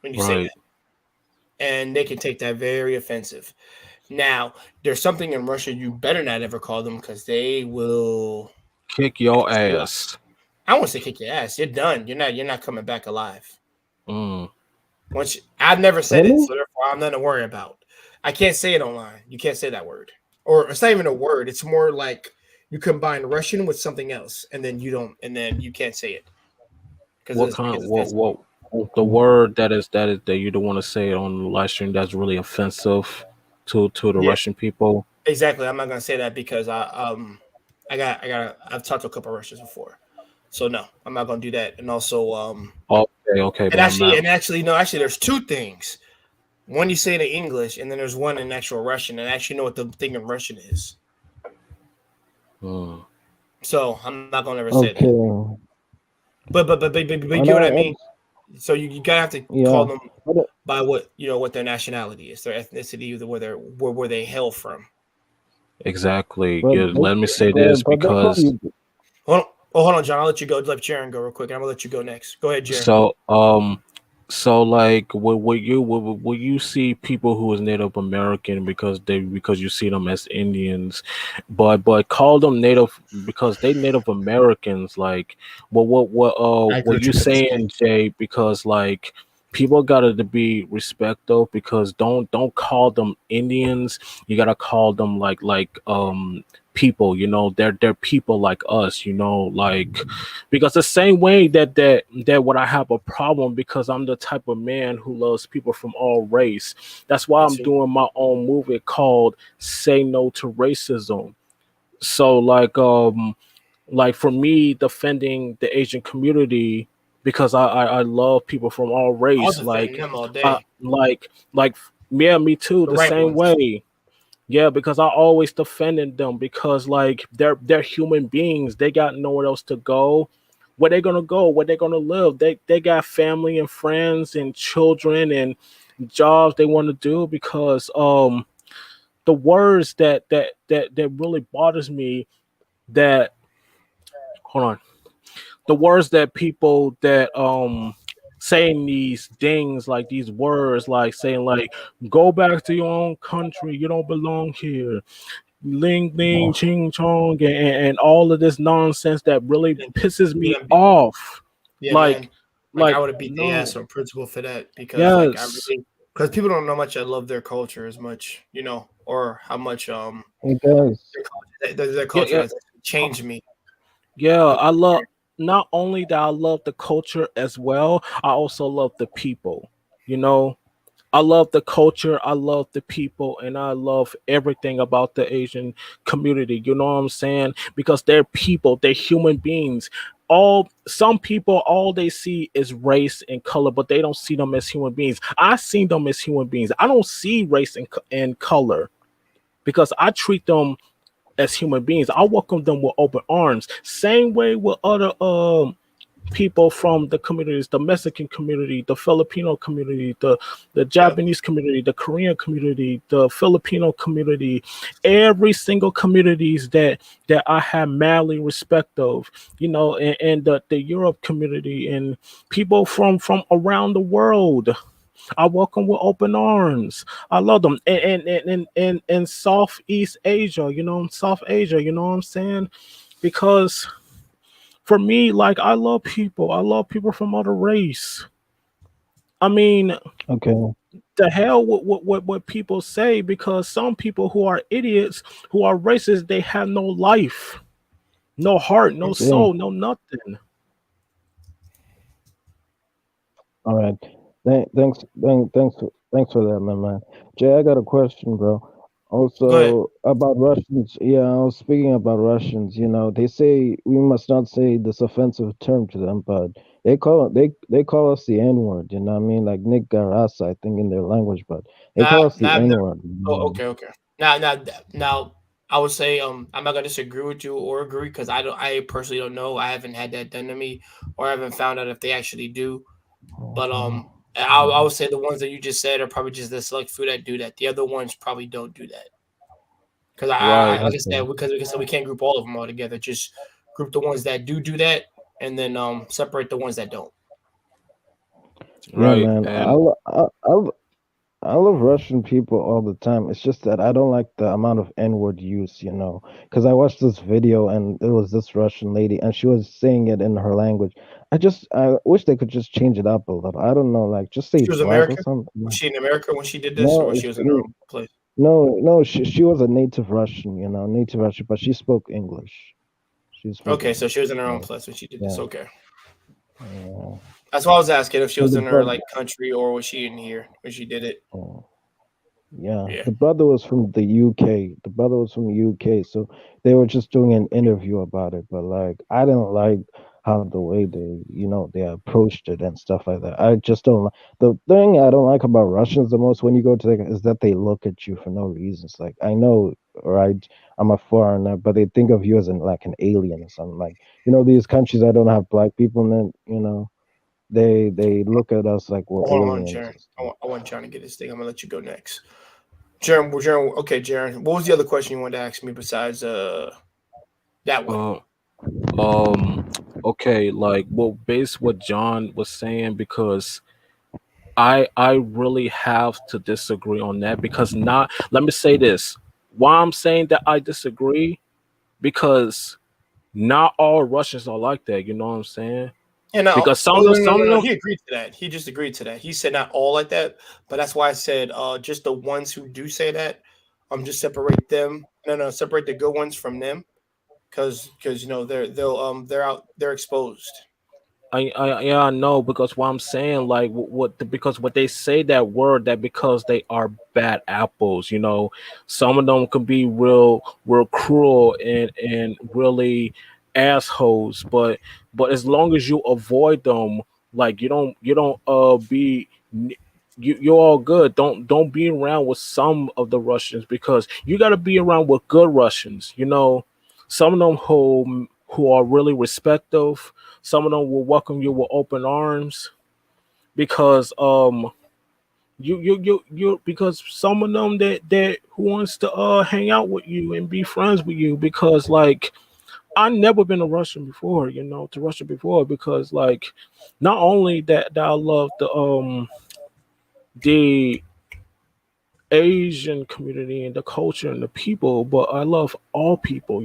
when you say Right. that, and they can take that very offensive. Now, there's something in Russia you better not ever call them because they will. Kick your ass. I won't say kick your ass. You're done. You're not coming back alive. Mm. I've never said it, Really? so therefore I'm nothing to worry about. I can't say it online. You can't say that word, or it's not even a word. It's more like you combine Russian with something else, and then you don't, and then you can't say it because What it's kind? because it's offensive. The Okay. word that you don't want to say on the live stream that's really offensive to the Yeah, Russian people. exactly. I'm not gonna say that because I've talked to a couple of Russians before, so no, I'm not gonna do that. And also Okay, okay, and but I'm not. actually no, actually there's two things. One you say it in English, and then there's one in actual Russian, and I actually know what the thing in Russian is. Mm. So I'm not gonna ever say that. Okay. But you And get what I mean. I So you gotta have to call yeah. them But by what their nationality is, their ethnicity, where they hail from. Exactly. but Yeah, they let me say this but they call because you. Hold on, John. I'll let you go. Let Jaron go real quick. I'm gonna let you go next. Go ahead, Jaron. so like will you see people who is Native American because you see them as Indians, but call them Native because they Native Americans, like I agree what with you you completely. saying, Jay, because like people gotta to be respect though, because don't call them Indians. You gotta call them people, they're people like us, like, because the same way that would I have a problem because I'm the type of man who loves people from all race. That's why Me I'm too. doing my own movie called Say No to Racism. So like for me defending the Asian community, because I love people from all I'll race, defend like them all uh day. like yeah, me too, The the right same ones. way. Yeah, because I always defended them because like they're human beings. They got nowhere else to go. Where they gonna go? Where they gonna live? They got family and friends and children and jobs they want to do, because the words that really bothers me, that hold on, the words that people that saying these things, like these words, like saying like go back to your own country, you don't belong here, ling ling ching chong, and all of this nonsense that really And pisses you me know, off. yeah, man. like Like I like would have beat the ass no. on principle for that because like I Yes. really because people don't know much. I love their culture as much, or how much It does. their Yeah, culture yeah. has changed me. Yeah, But I love, not only that I love the culture as well, I also love the people. You know, I love the culture, I love the people, and I love everything about the Asian community. You know what I'm saying? Because they're people, they're human beings. Some people, all they see is race and color, but they don't see them as human beings. I see them as human beings. I don't see race and color, because I treat them as human beings. I welcome them with open arms. Same way with other people from the communities, the Mexican community, the Filipino community, the yep, Japanese community, the Korean community, the Filipino community, every single communities that I have madly respect of, and the Europe community, and people from around the world. I welcome with open arms. I love them. And Southeast Asia, South Asia, you know what I'm saying? Because for me, like, I love people. I love people from other race. I mean, Okay. the hell with what people say, because some people who are idiots, who are racist, they have no life, no heart, no See, soul, no nothing. all right. Thanks for that, my man. Jay, I got a question, bro. Go ahead. Also about Russians. Yeah, I was speaking about Russians. You know, they say we must not say this offensive term to them, but they call us the N word. You know what I mean? Like Nick Garasa, I think in their language, but they call Now, us the now, N now word. oh, okay, okay. Now, I would say I'm not gonna disagree with you or agree because I personally don't know. I haven't had that done to me, or I haven't found out if they actually do. But I would say the ones that you just said are probably just the select few that do that. The other ones probably don't do that. Because Right, like I said, Okay. because we can't group all of them all together. Just group the ones that do that, and then separate the ones that don't. Yeah, right, man. and I love Russian people all the time. It's just that I don't like the amount of N-word use, you know. Because I watched this video and there was this Russian lady and she was saying it in her language. I wish they could just change it up a little. I don't know, like just say She was black or American. Was something. she in America when she did this, or No, was she was in her own place? no. She was a native Russian, you know, native Russian, but she spoke English. She spoke Okay, so English. she was in her own So place when she did this. yeah, Okay, yeah. that's why I was asking if she And was the in her brother. like country or was she in here when she did it. Yeah, Yeah. the brother was from the UK. The brother was from the UK, so they were just doing an interview about it. But like, I didn't like how the way they approached it and stuff like that. I just don't. The thing I don't like about Russians the most when you go to is that they look at you for no reasons. Like, I know, right? I'm a foreigner, but they think of you as like an alien or something. Like, these countries that don't have black people, and then they look at us like we're Hold on, aliens Jaron. and stuff. I want John to get this thing. I'm gonna let you go next. Jaron. Okay, Jaron. What was the other question you wanted to ask me besides that one? uh, um, okay, like, well, base what John was saying, because I really have to disagree on that, because not, let me say this. Why I'm saying that I disagree, because not all Russians are like that, you know what I'm saying? Yeah, no, Because some oh of them, no, some no, of no. them, He agreed to that. He just agreed to that. He said not all like that, but that's why I said just the ones who do say that, just separate them. No, no, separate the good ones from them, because they're out, they're exposed. yeah, I know, because what I'm saying, like, because what they say that word, that because they are bad apples, some of them can be real cruel and really assholes, but as long as you avoid them, like, you don't be you're all good. Don't be around with some of the Russians, because you got to be around with good Russians. Some of them who are really respectful. Some of them will welcome you with open arms, because because some of them that who wants to hang out with you and be friends with you, because like I never been to Russia before, to Russia before, because like not only that I love the Asian community and the culture and the people, but I love all people,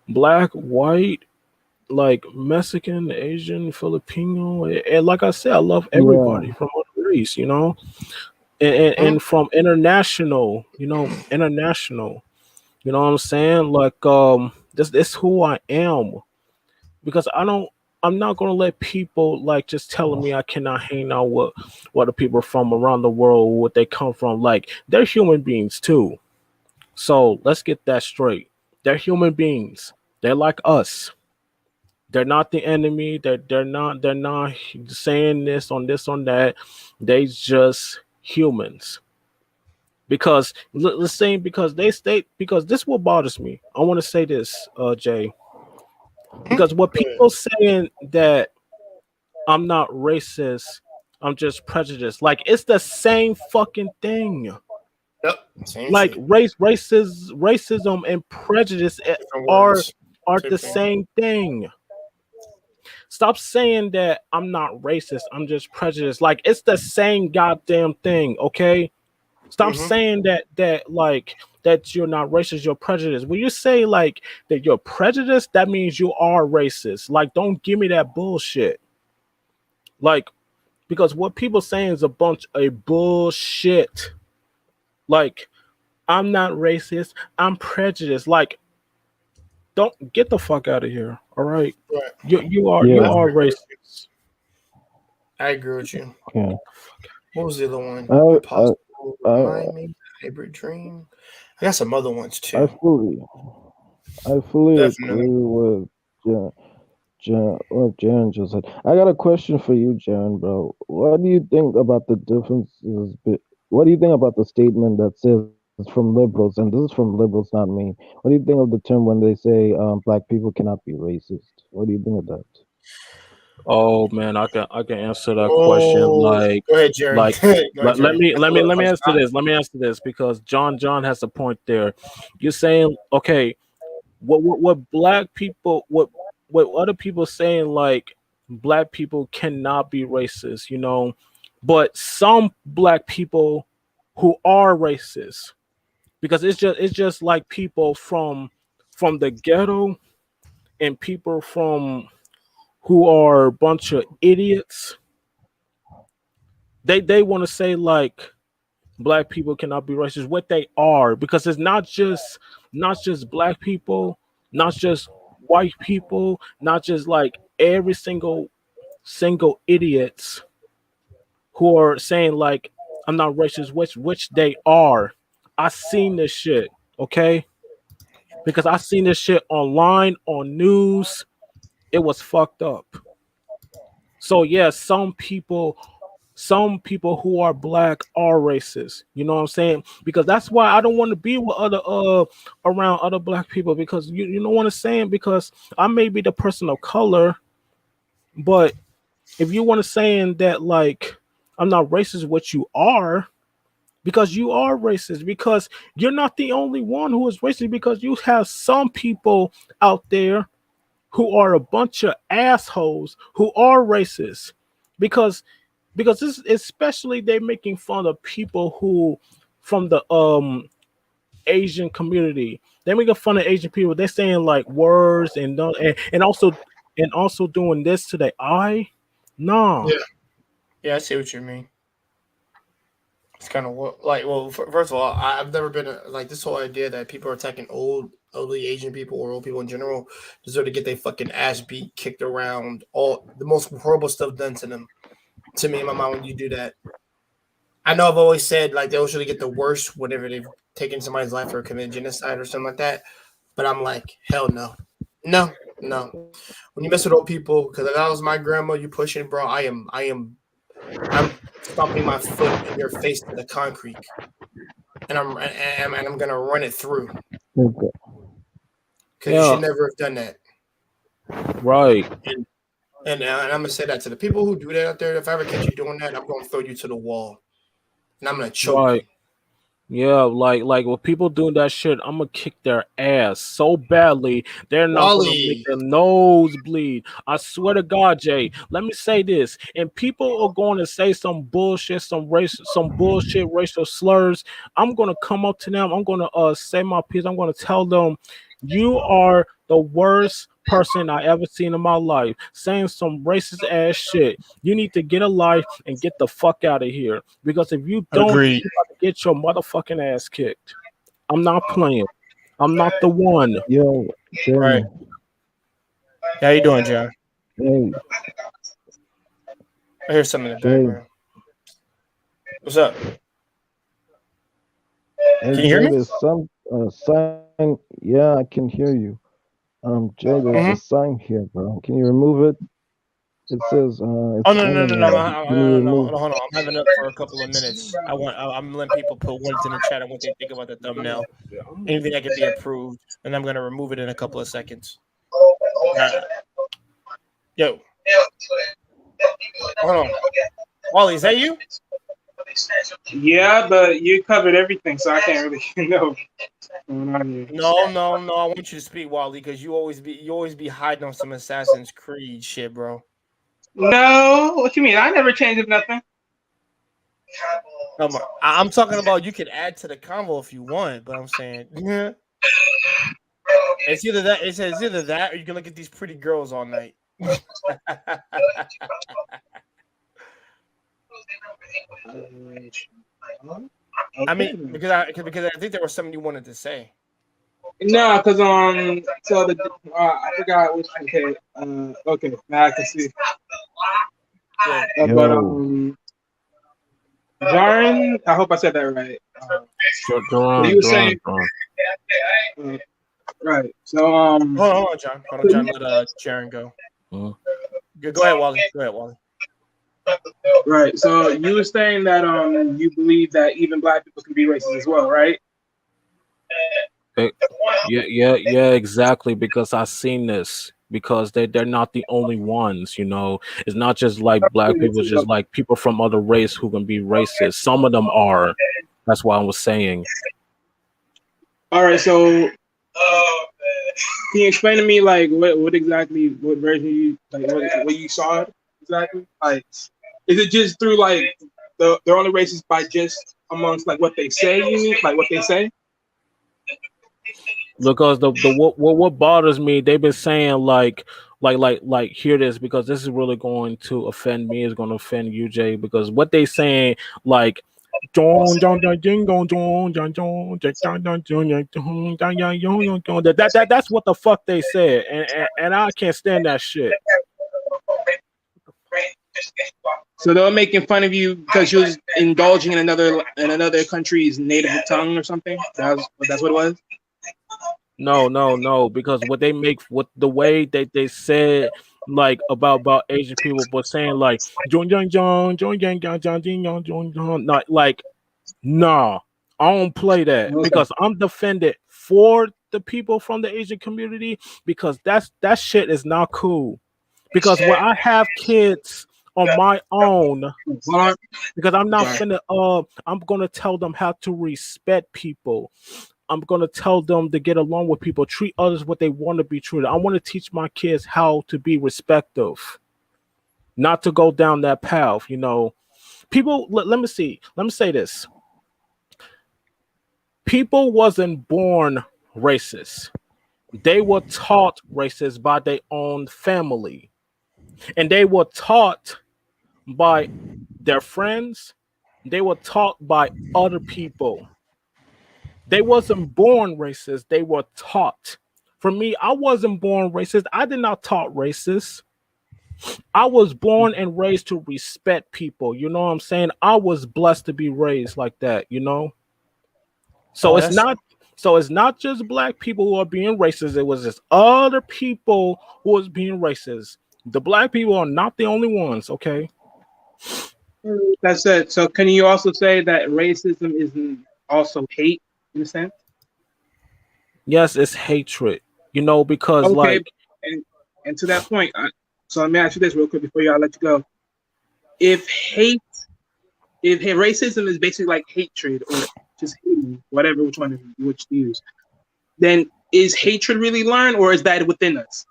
black, white, like Mexican, Asian, Filipino, and like I said, I love everybody Yeah, from other race, and Mhm. from international, international. You know what I'm saying? Like this who I am, because I'm not gonna let people like just telling me I cannot hang out with the people from around the world, what they come from. Like they're human beings too. So let's get that straight. They're human beings. They're like us. They're not the enemy. They're not saying this on that. They just humans. Because let's say, because they state, because this what bothers me. I want to say this, Jay. Mhm. Because what Go ahead. people saying that I'm not racist, I'm just prejudiced. Like it's the same fucking thing. Yep, same Like shit. racism and prejudice Different are words, are same the thing. same thing. Stop saying that I'm not racist, I'm just prejudiced. Like it's the same goddamn thing, okay? Stop Hmm. saying that like that you're not racist, you're prejudiced. When you say like that you're prejudiced, that means you are racist. Like don't give me that bullshit. Like because what people saying is a bunch of bullshit. Like, I'm not racist. I'm prejudiced. Like, don't get the fuck out of here. All right, Right. you Yeah, are racist. I agree with you. yeah. What was the other one? I, I, Impossible. I, Remind me. Hybrid Dream. I got some other ones I too. fully, I fully Definitely. agree with what Jaren just said. I got a question for you, Jaren, bro. What do you think about the differences? What do you think about the statement that says from liberals, and this is from liberals, not me? What do you think of the term when they say black people cannot be racist? What do you think of that? Oh man, I can answer that question. Oh, go ahead, Jerry. Like Go ahead, Jerry. That's a little let me punch. answer this. Let me answer this because John has a point there. You're saying okay, what black people what other people saying like black people cannot be racist, you know, but some black people who are racist because it's just like people from the ghetto and people from who are a bunch of idiots. They want to say like black people cannot be racist. What they are, because it's not just black people, not just white people, not just like every single idiots who are saying like I'm not racist, which they are. I seen this shit, okay? Because I seen this shit online on news. It was fucked up. So yeah, some people who are black are racist. You know what I'm saying? Because that's why I don't want to be with other around other black people because you know what I'm saying? Because I may be the person of color, but if you want to saying that like I'm not racist, what you are, because you are racist, because you're not the only one who is racist, because you have some people out there who are a bunch of assholes who are racist because this especially they making fun of people who from the Asian community. They making fun of Asian people. They're saying like words and and also doing this to the eye. No. Yeah, yeah, I see what you mean. It's kind of like, well, first of all, I've never been like this whole idea that people are attacking oldly Asian people or old people in general deserve to get their fucking ass beat, kicked around, all the most horrible stuff done to them. To me, in my mind, when you do that, I know I've always said like they usually get the worst whenever they've taken somebody's life or committed genocide or something like that. But I'm like, hell no, no, no. When you mess with old people, because if that was my grandma, you pushing, bro. I'm stomping my foot in your face to the concrete, and I'm gonna run it through Okay. because you Yeah. should never have done that. Right. And and I'm gonna say that to the people who do that out there. If I ever catch you doing that, I'm gonna throw you to the wall and I'm gonna choke Right. you. Yeah, like when people doing that shit, I'm gonna kick their ass so badly they're not gonna make Wally, their nose bleed. I swear to God, Jay. Let me say this, and people are going to say some bullshit, some bullshit racial slurs. I'm gonna come up to them. I'm gonna say my piece. I'm gonna tell them, you are the worst person I ever seen in my life, saying some racist ass shit. You need to get a life and get the fuck out of here. Because if you don't, agreed. you got to get your motherfucking ass kicked. I'm not playing. I'm not the one. Yo, Right. Jaren. How you doing, John? Hey, I hear something in the Jay. background. What's up? Hey, Can you hear Jay. me? There's some sign. Yeah, I can hear you. Jay. There's a Mm-hmm. sign here, bro. Can you remove it? It says Oh it's no no no no animated. Can you no no remove? no! Hold on, I'm having it up for a couple of minutes. I'm letting people put words in the chat on what they think about the thumbnail. Anything that can be approved, and I'm gonna remove it in a couple of seconds. Uh, yo, hold on, Wally, is that you? Yeah, but you covered everything, so I can't really know what's going on here. No no no! I want you to speak, Wally, because you always be hiding on some Assassin's Creed shit, bro. No, what you mean? I never changed nothing. Come on, I'm talking about you can add to the convo if you want, but I'm saying it's either that it's either that or you can look at these pretty girls all night. I mean, then. because I think there was something you wanted to say. No, because so the I forgot which. Okay, okay, now I can see. Yeah. But Yo, Jaren, I hope I said that right. So you Duran, were Duran, saying, Duran. uh, right? So Hold on, John. Hold on, John. Let Sharon go. Mhm. Go ahead, Wally. Go ahead, Wally. right. So you were saying that you believe that even black people can be racist as well, right? Eh, yeah, exactly. Because I've seen this. Because they're not the only ones, you know. It's not just like black people, it's just like people from other race who can be racist. Some of them are. That's why I was saying. All right. So can you explain to me like what exactly what version you like what you saw it exactly? Like, is it just through like they're only racist by just amongst like what they say? You mean like what they say? Because the what bothers me, they've been saying like hear this, because this is really going to offend me, is going to offend you, Jay, because what they saying like that's what the fuck they said, and I can't stand that shit. So they were making fun of you because you was indulging in another country's native tongue or something. That's what it was. No, because what they make, what the way they said like about Asian people, but saying like not like nah, I don't play that, Okay. because I'm defended for the people from the Asian community, because that shit is not cool. Because when I have kids on my own, Hold on. because I'm not Sorry. finna I'm gonna tell them how to respect people. I'm gonna tell them to get along with people, treat others what they want to be treated. I want to teach my kids how to be respectful, not to go down that path. You know, people. Let me see. Let me say this: people wasn't born racist. They were taught racist by their own family, and they were taught by their friends. They were taught by other people. They wasn't born racist. They were taught. For me, I wasn't born racist. I did not taught racist. I was born and raised to respect people. You know what I'm saying? I was blessed to be raised like that, you know? So Oh, it's that's not so it's not just black people who are being racist. It was just other people who was being racist. The black people are not the only ones, okay? That's it. So can you also say that racism isn't also hate in a sense? Yes, it's hatred. You know, because Okay. like And and to that point, so let me ask you this real quick before y'all let you go. If hate, if racism is basically like hatred or just hating, whatever which one which to use, then is hatred really learned or is that within us?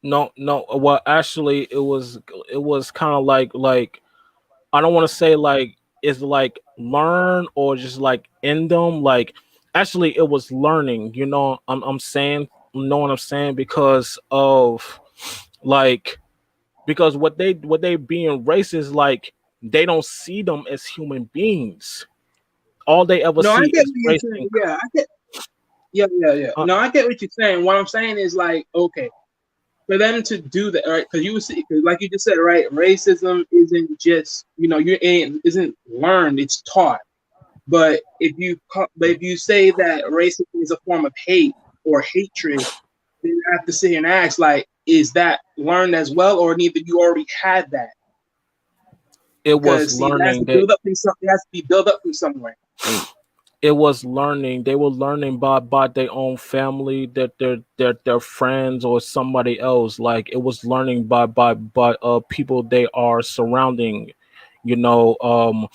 no, well actually it was kind of like I don't want to say like it's like learn or just like in them. Like actually it was learning, you know. I'm saying, you know what I'm saying, because of like because what they being racist, like they don't see them as human beings. All they ever No, I see get is what you're race saying. and Yeah, I get. Yeah, yeah, yeah. uh, No, I get what you're saying. What I'm saying is like, okay, for them to do that, right? Because you would see, cause like you just said, right? Racism isn't just you ain't isn't learned; it's taught. But if you say that racism is a form of hate or hatred, then you have to sit here and ask, like, is that learned as well, or neither you already had that? it was Because see, it has learning to that build up from something. It has to be built up from somewhere. it was learning. They were learning by their own family, that their friends or somebody else. Like it was learning by people they are surrounding. You know,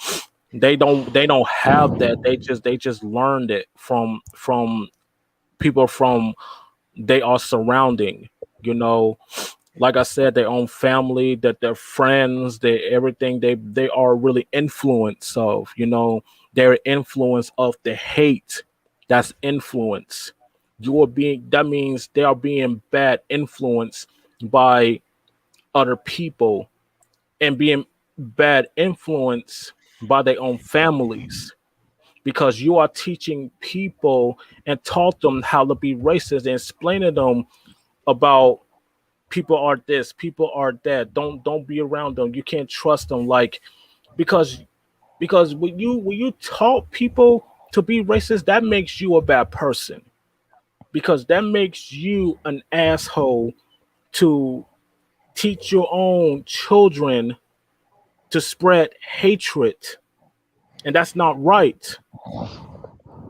they don't have that. They just learned it from people from they are surrounding. You know, like I said, their own family, that their friends, their everything, they are really influence of, you know, their influence of the hate. That's influence. You are being that means they are being bad influence by other people, and being bad influence by their own families, because you are teaching people and taught them how to be racist and explaining them about people are this, people are that. Don't be around them. You can't trust them. Like because when you taught people to be racist, that makes you a bad person. Because that makes you an asshole to teach your own children to spread hatred. And that's not right.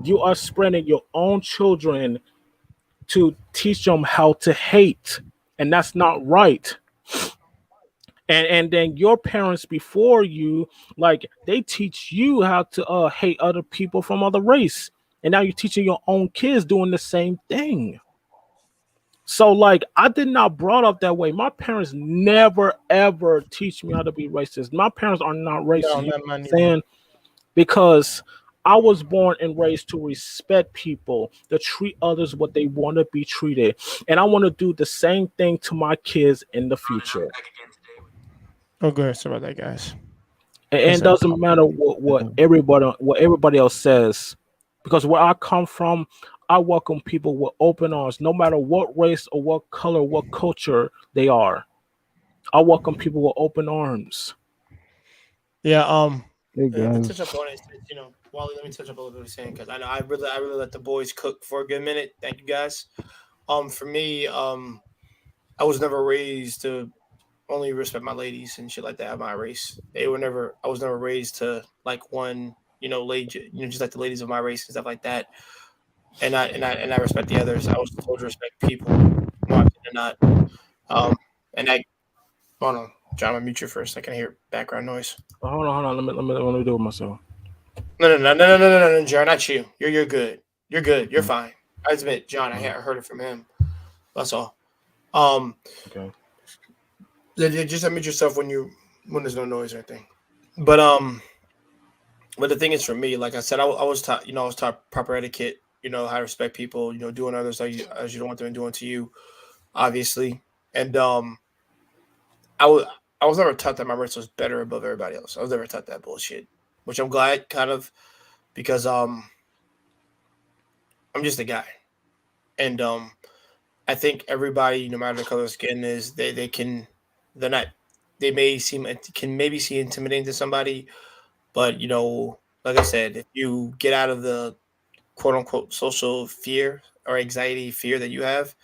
You are spreading your own children to teach them how to hate. And that's not right. And then your parents before you, like they teach you how to hate other people from other race. And now you're teaching your own kids doing the same thing. So like I did not brought up that way. My parents never ever teach me how to be racist. My parents are not racist. No, You know not what mine I'm either. saying? Because I was born and raised to respect people, to treat others what they want to be treated. And I want to do the same thing to my kids in the future. Oh, go ahead. Sorry about that, guys. And Yes, it sir. doesn't matter what everybody else says. Because where I come from, I welcome people with open arms, no matter what race or what color, what culture they are. I welcome people with open arms. Yeah. Hey Let me touch up guys, on it. Wally, let me touch up a little bit what you're saying because I know I really let the boys cook for a good minute. Thank you guys. For me, I was never raised to only respect my ladies and shit like that. My race, they were never. I was never raised to like one, lady, just like the ladies of my race and stuff like that. And I respect the others. I was told to respect people more often than not. Um, and I, hold on, John, I'm mute you first. I can hear background noise. Hold on. Let me do it myself. No, John, not you. You're good. You're good. You're fine. I admit, John, I heard it from him. That's all. Um, Okay. just admit yourself when there's no noise or anything. But but the thing is, for me, like I said, I was taught, I was taught proper etiquette. How to respect people. Doing others as you don't want them doing to you, obviously. And I was I was never taught that my race was better above everybody else. I was never taught that bullshit, which I'm glad, kind of, because I'm just a guy, and I think everybody, no matter the color of skin, is they're not they may seem can maybe seem intimidating to somebody, but like I said, if you get out of the quote unquote social fear or anxiety fear that you have,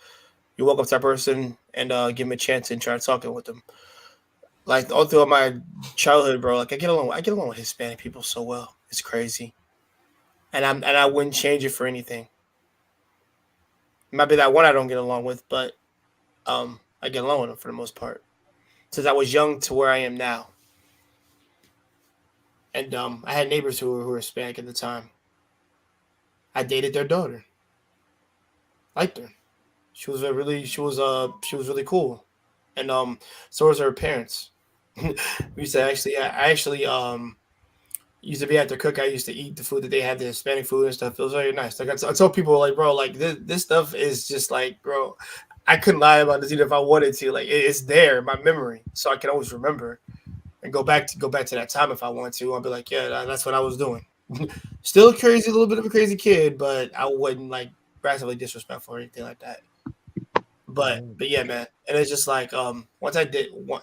you walk up to that person and give them a chance and try talking with them. Like all throughout my childhood, bro, like I get along with Hispanic people so well. It's crazy, and I wouldn't change it for anything. It might be that one I don't get along with, but I get along with them for the most part. Since I was young to where I am now, and I had neighbors who were Hispanic at the time. I dated their daughter, liked her. She was really cool, and so was her parents. We used to actually I actually used to be at the cook. I used to eat the food that they had, the Hispanic food and stuff. It was very nice. Like I told people, like, bro, like this stuff is just like, bro, I couldn't lie about this even if I wanted to. Like it's there, in my memory, so I can always remember and go back to that time if I want to. I'll be like, yeah, that's what I was doing. Still crazy, a little bit of a crazy kid, but I wasn't like aggressively disrespectful or anything like that. But yeah, man. And it's just like once I like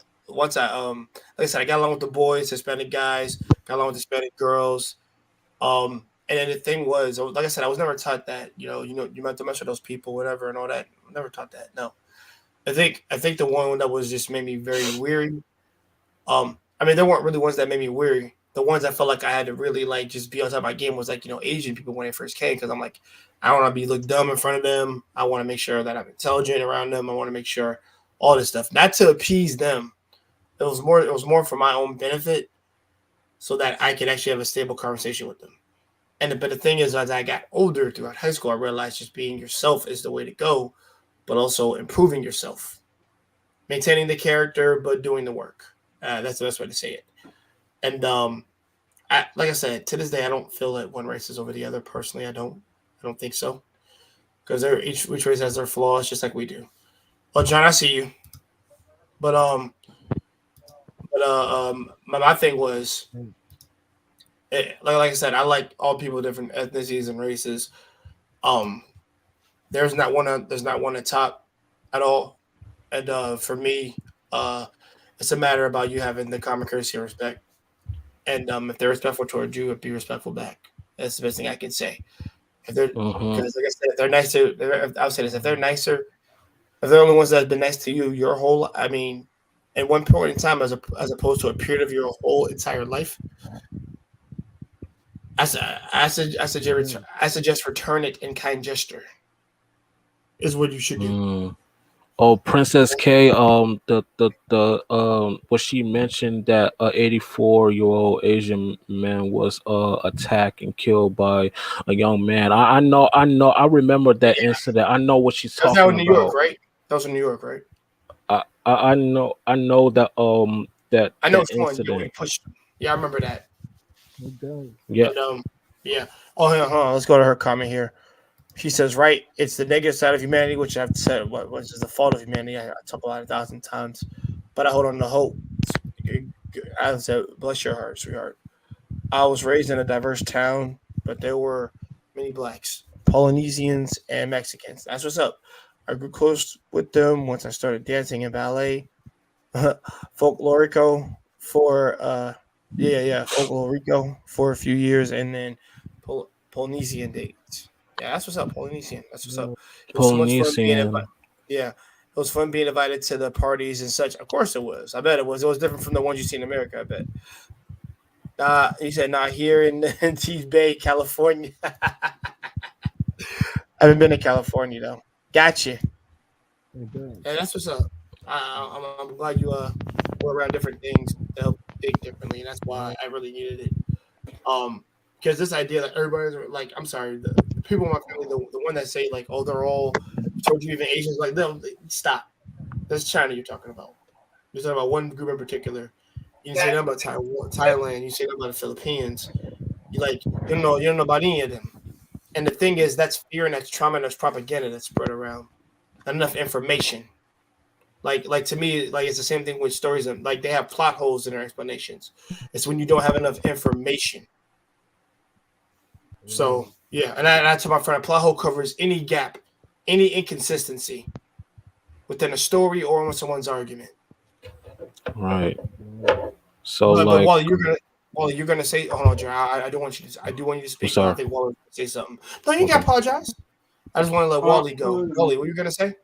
I said, I got along with the boys, Hispanic guys, got along with Hispanic girls. And then the thing was, like I said, I was never taught that, you meant to mess with those people, whatever, and all that. Never taught that. No. I think the one that was just made me very weary. I mean, there weren't really ones that made me weary. The ones I felt like I had to really like just be on top of my game was like Asian people when they first came because I'm like I don't want to be look dumb in front of them. I want to make sure that I'm intelligent around them. I want to make sure all this stuff, not to appease them. It was more for my own benefit, so that I could actually have a stable conversation with them. But the thing is, as I got older throughout high school, I realized just being yourself is the way to go, but also improving yourself, maintaining the character, but doing the work. That's the best way to say it. And like I said, to this day, I don't feel that one race is over the other. Personally, I don't. I don't think so because each race has their flaws, just like we do. Well, John, I see you, but my thing was like I said, I like all people, different ethnicities and races. Um, there's not one at top at all, and for me, uh, it's a matter about you having the common courtesy and respect. And if they're respectful towards you, be respectful back. That's the best thing I can say. If they're Mm-hmm. Because, like I said, if they're nicer, I'll say this: if they're nicer, if they're the only ones that have been nice to you your whole, I mean, at one point in time, as opposed to a period of your whole entire life, I suggest return it in kind gesture is what you should do. Mm. Oh, Princess K. What she mentioned that a 84-year-old Asian man was attacked and killed by a young man. I remember that incident. I know what she's That was now talking in New York, about. right? That was in New York, right? I know that I know that it's one. You incident. pushed him. Yeah, I remember that. Okay. Yeah. And yeah. Oh, hold on. Let's go to her comment here. She says, right, it's the negative side of humanity, which I've said, what is the fault of humanity. I talk about it 1,000 times, but I hold on to hope. I said, bless your heart, sweetheart. I was raised in a diverse town, but there were many blacks, Polynesians, and Mexicans. That's what's up. I grew close with them once I started dancing in ballet, folklorico for folklorico for a few years, and then Polynesian dates. Yeah, that's what's up, Polynesian. That's what's up. It was so much fun being invited. Polynesian. Yeah, it was fun being invited to the parties and such. Of course, it was. I bet it was. It was different from the ones you see in America. I bet. He said, not here in, in Tees Bay, California. I haven't been to California though. Gotcha. Okay. Yeah, that's what's up. I'm glad you were around different things to help think differently, and that's why I really needed it. Because this idea that everybody's like, I'm sorry, the people in my family, the one that say like, oh, they're all told you even Asians, like, no, stop. That's China you're talking about. You're talking about one group in particular. You didn't say nothing about Taiwan, Thailand. You say nothing about the Philippines. You don't know about any of them. And the thing is, that's fear and that's trauma and that's propaganda that's spread around. Not enough information. Like to me, like it's the same thing with stories. Like they have plot holes in their explanations. It's when you don't have enough information. So yeah, and I tell my friend, a plot hole covers any gap, any inconsistency within a story or in someone's argument. Right. So But like, Wally, you're gonna say, hold on, John. I do want you to. I do want you to I'm speak, but I sorry. think Wally will say something. No, you Okay. can't apologize. I just want to let Wally go. No. Wally, what are you gonna say?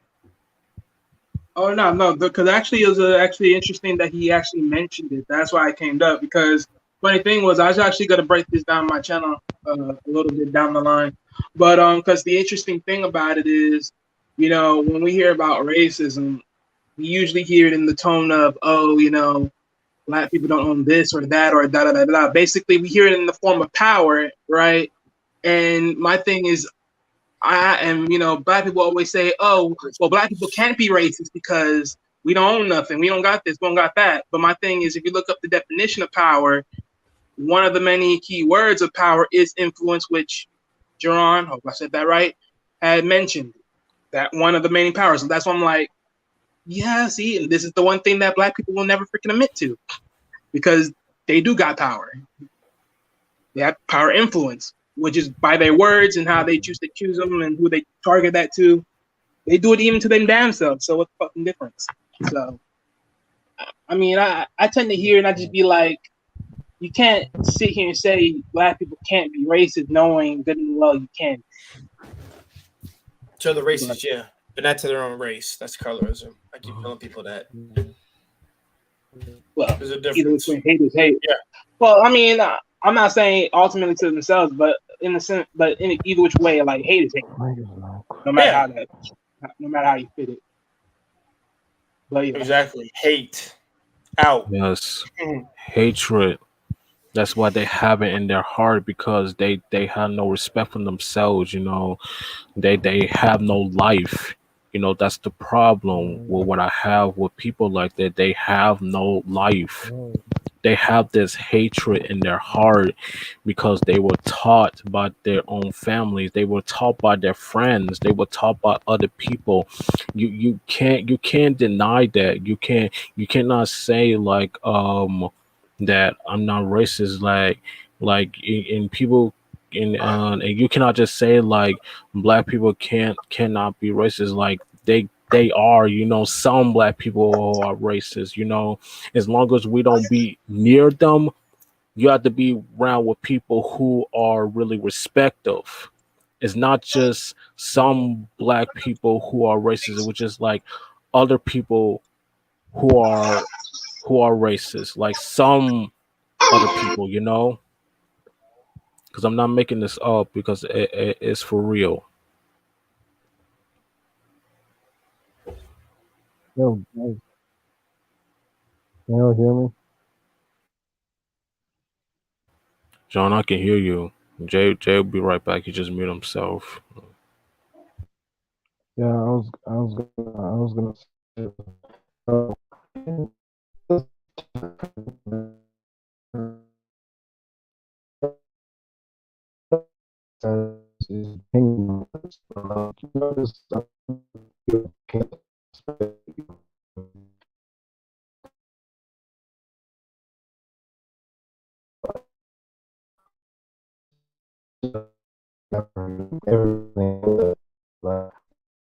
Oh no, because actually it was actually interesting that he actually mentioned it. That's why I came up because funny thing was I was actually gonna break this down my channel a little bit down the line, but because the interesting thing about it is, when we hear about racism, we usually hear it in the tone of, oh, black people don't own this or that or da da da da. Basically, we hear it in the form of power, right? And my thing is, black people always say, oh, well, black people can't be racist because we don't own nothing. We don't got this, we don't got that. But my thing is, if you look up the definition of power, one of the many key words of power is influence, which Jaron, hope I said that right, had mentioned that one of the main powers. So that's why I'm like, yeah, see, and this is the one thing that black people will never freaking admit to because they do got power. They have power influence, which is by their words and how they choose them and who they target that to. They do it even to them damn selves. So what's the fucking difference? So, I mean, I tend to hear and I just be like, you can't sit here and say black people can't be racist knowing good and well you can. To the racist, yeah, but not to their own race. That's colorism. I keep telling people that. Well, There's a either difference. between hate is hate. Yeah. Well, I mean, I'm not saying ultimately to themselves, but in the sense, but in either which way, like hate is hate, no matter how that, no matter how you fit it. But yeah. Exactly. Hate. Out. yes, hatred. That's why they have it in their heart because they have no respect for themselves. They have no life. That's the problem with what I have with people like that. They have no life. They have this hatred in their heart because they were taught by their own families. They were taught by their friends. They were taught by other people. You can't deny that. You cannot say like that I'm not racist. Like Like in people and you cannot just say like black people cannot be racist. Like they are, you know, some black people are racist, you know. As long as we don't be near them, you have to be around with people who are really respectful. It's not just some black people who are racist, which is like other people who are racist, like some other people, you know. Because I'm not making this up because it's for real. Yo, guys, can you hear me? John, I can hear you. Jay will be right back. He just muted himself. Yeah, I was gonna say, uh, is hanging you notice you can't everything like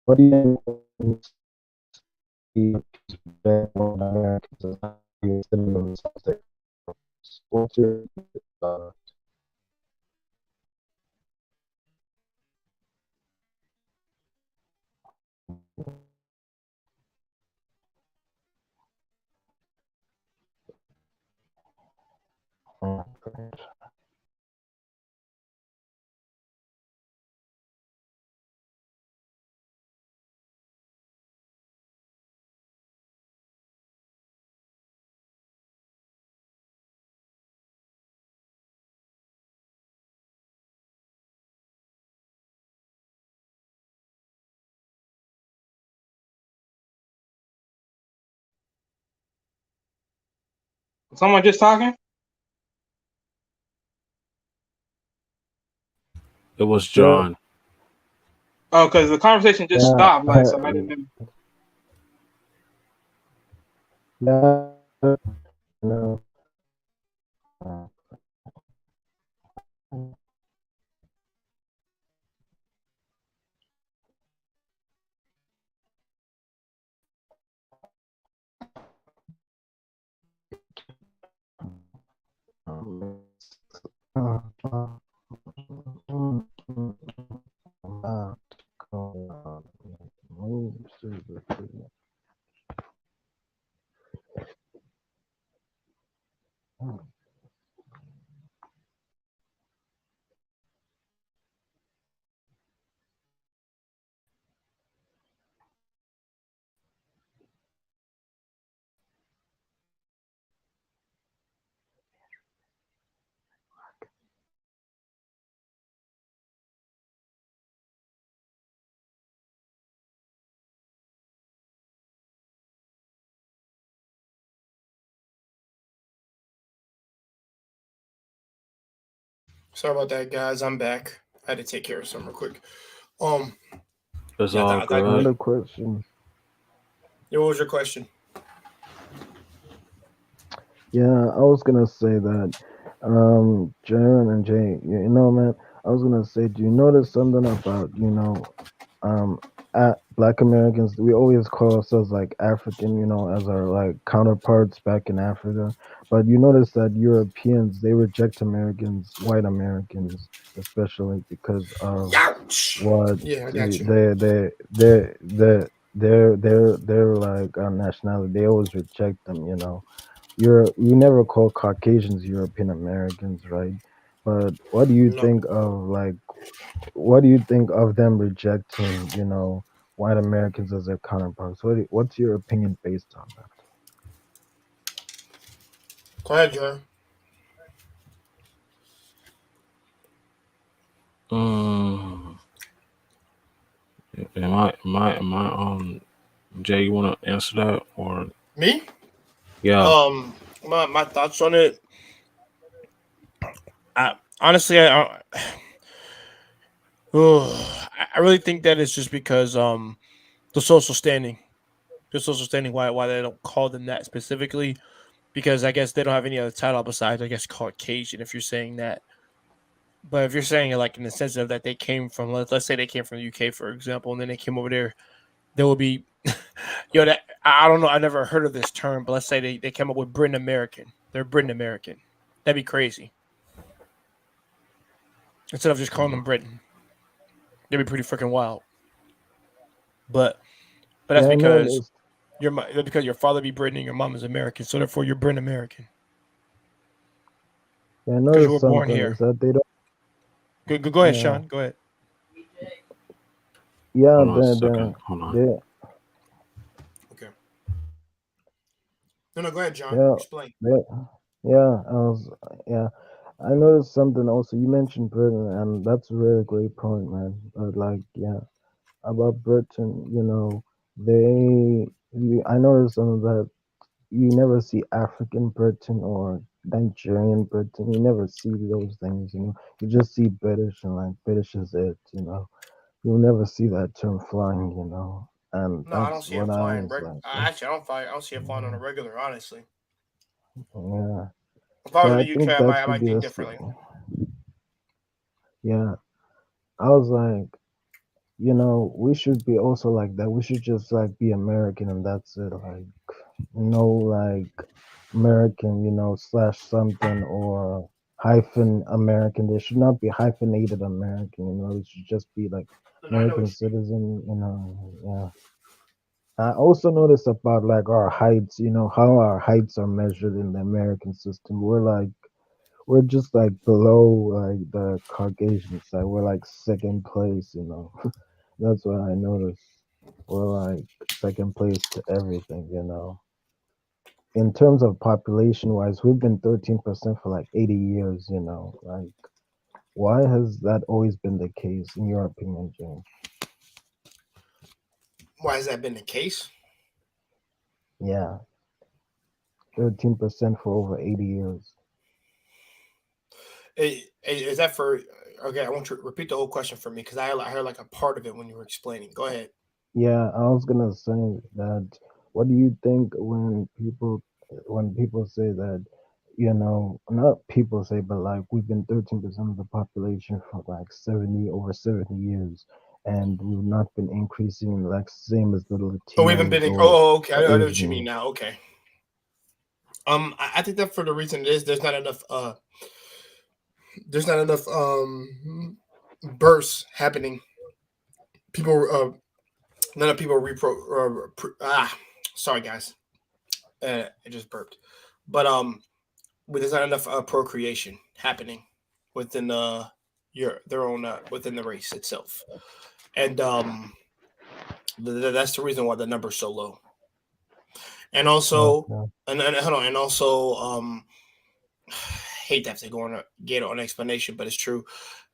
what do you see back on Americans you sitting on something? What's your uh, Someone just talking? It was yeah, John. Oh, because the conversation just yeah, stopped. Like, so I didn't know. yeah, no, uh, um, uh, uh, uh, Sorry about that, guys. I'm back. I had to take care of something real quick. Um, It's yeah, all I thought. I had good. a question. Yeah, what was your question? Yeah, I was gonna say that, Jaron and Jay, man, I was gonna say, do you notice something about, um, Black Americans? We always call ourselves like African, as our like counterparts back in Africa. But you notice that Europeans they reject Americans, white Americans, especially because of Ouch. what Yeah, I got they you. their like nationality. They always reject them. We never call Caucasians European Americans, right? But No. what do you think of them rejecting, white Americans as their counterparts? What's your opinion based on that? Go ahead, John. Um, am I Jay, you want to answer that or Me? yeah? Um, my thoughts on it. I honestly, I really think that it's just because the social standing, why they don't call them that specifically, because I guess they don't have any other title besides I guess Caucasian. If you're saying that, But if you're saying it like in the sense of that they came from, let's say they came from the UK, for example, and then they came over there will be, that I don't know, I never heard of this term, but let's say they came up with Britain American. They're Britain American. That'd be crazy. Instead of just calling them Britain, that'd be pretty freaking wild. But that's Yeah, I because noticed. your father be Britain and your mom is American, so therefore you're Britain American Yeah, I because you noticed were born something here. is that they don't. Go ahead, Yeah, Sean. Go ahead. yeah, Hold on a second. Hold on. they, Okay. No, go ahead, John. yeah, Explain. they, yeah. Yeah. I noticed something also. You mentioned Britain, and that's a really great point, man. But like, yeah, about Britain, I noticed some of that. You never see African Britain or Nigerian Britain. You never see those things. You just see British, and like British is it. You'll never see that term flying. And No, I don't that's see what it I flying. was like, Actually, I don't see it flying on a regular. Honestly, yeah. if I was So in I the UK, think I that might, I should might be think the differently. yeah. I was like, we should be also like that. We should just like be American and that's it. Like no like American, slash something or hyphen American. There should not be hyphenated American, it should just be like No, I know American what you mean. citizen. Yeah. I also noticed about like our heights, how our heights are measured in the American system. We're just like below like the Caucasian side. We're like second place. That's what I noticed. We're like second place to everything. In terms of population wise, we've been 13% for like 80 years. Like, why has that always been the case, in your opinion, James? Why has that been the case? Yeah, 13% for over 80 years. Is that for? Okay, I want you to repeat the whole question for me because I heard like a part of it when you were explaining. Go ahead. Yeah, I was gonna say that. What do you think when people say that, not people say, but like we've been 13% of the population for like 70 years, and we've not been increasing like same as the Oh, we haven't been. Latinos or Okay. the I know what you mean Asians. now. Okay. I think that for the reason it is there's not enough. There's not enough bursts happening. People. None of people sorry guys. It just burped. But there's not enough procreation happening within their own within the race itself, and that's the reason why the number's so low. And also, Okay. and hold on, and also, hate to have to go on get on explanation, but it's true.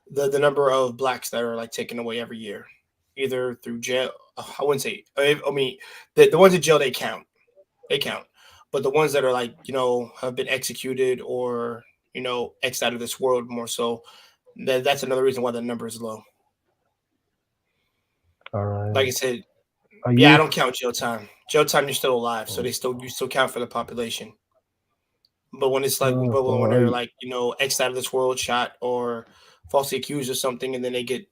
The number of blacks that are like taken away every year, either through jail. I wouldn't say. I mean, the ones in jail they count, but the ones that are like have been executed or X out of this world more so. That's another reason why the number is low. All Like I right. said, Are yeah, I you? don't count jail time. Jail time, you're still alive, so you still count for the population. But when it's like, but So when are they're you? like, X out of this world, shot or falsely accused or something, and then they get,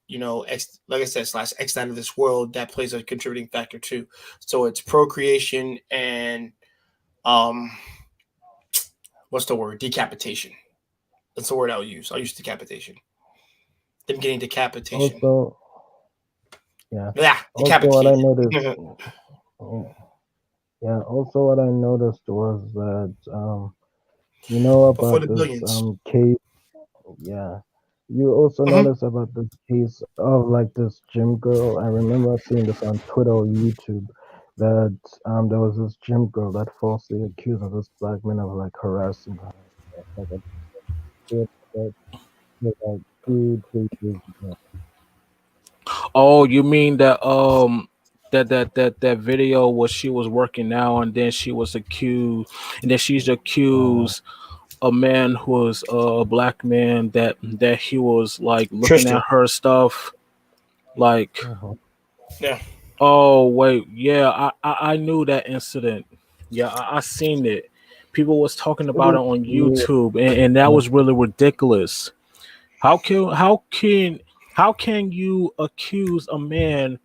X, like I said, slash X out of this world, that plays a contributing factor too. So it's procreation and um, what's the word? Decapitation. That's the word I'll use. I'll use decapitation. Them getting decapitation. Also, yeah. Yeah, Also, what I decapitated. noticed. Yeah. Yeah. Also, what I noticed was that Before about the this billions. case. Yeah. You also Hmm. notice about this case of like this gym girl. I remember seeing this on Twitter or YouTube that there was this gym girl that falsely accused of this black man of like harassing her. Like a that like 2 3 years ago. Oh, you mean that video where she was working now and then she was accused and then she's Uh, accused a man who was a black man that he was like looking at Tristan. her stuff like uh-huh. Yeah. oh wait yeah I knew that incident. Yeah, I seen it. People was talking It about it is on weird. YouTube and that uh, was really ridiculous. How can you accuse a man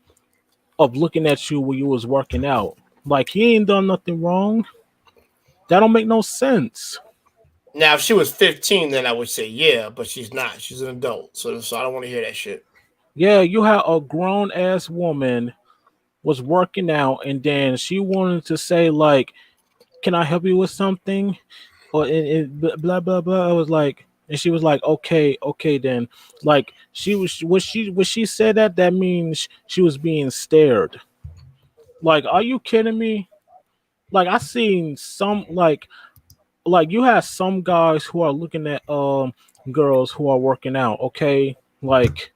of looking at you when you was working out? Like he ain't done nothing wrong. That don't make no sense. Now, if she was 15, then I would say yeah, but she's not. She's an adult, so I don't want to hear that shit. Yeah, you had a grown ass woman was working out, and then she wanted to say like, "Can I help you with something?" Or blah blah blah. I was like, and she was like, "Okay, okay then." Like she said that means she was being stared. Like, are you kidding me? Like I seen some like you have some guys who are looking at girls who are working out. Okay, like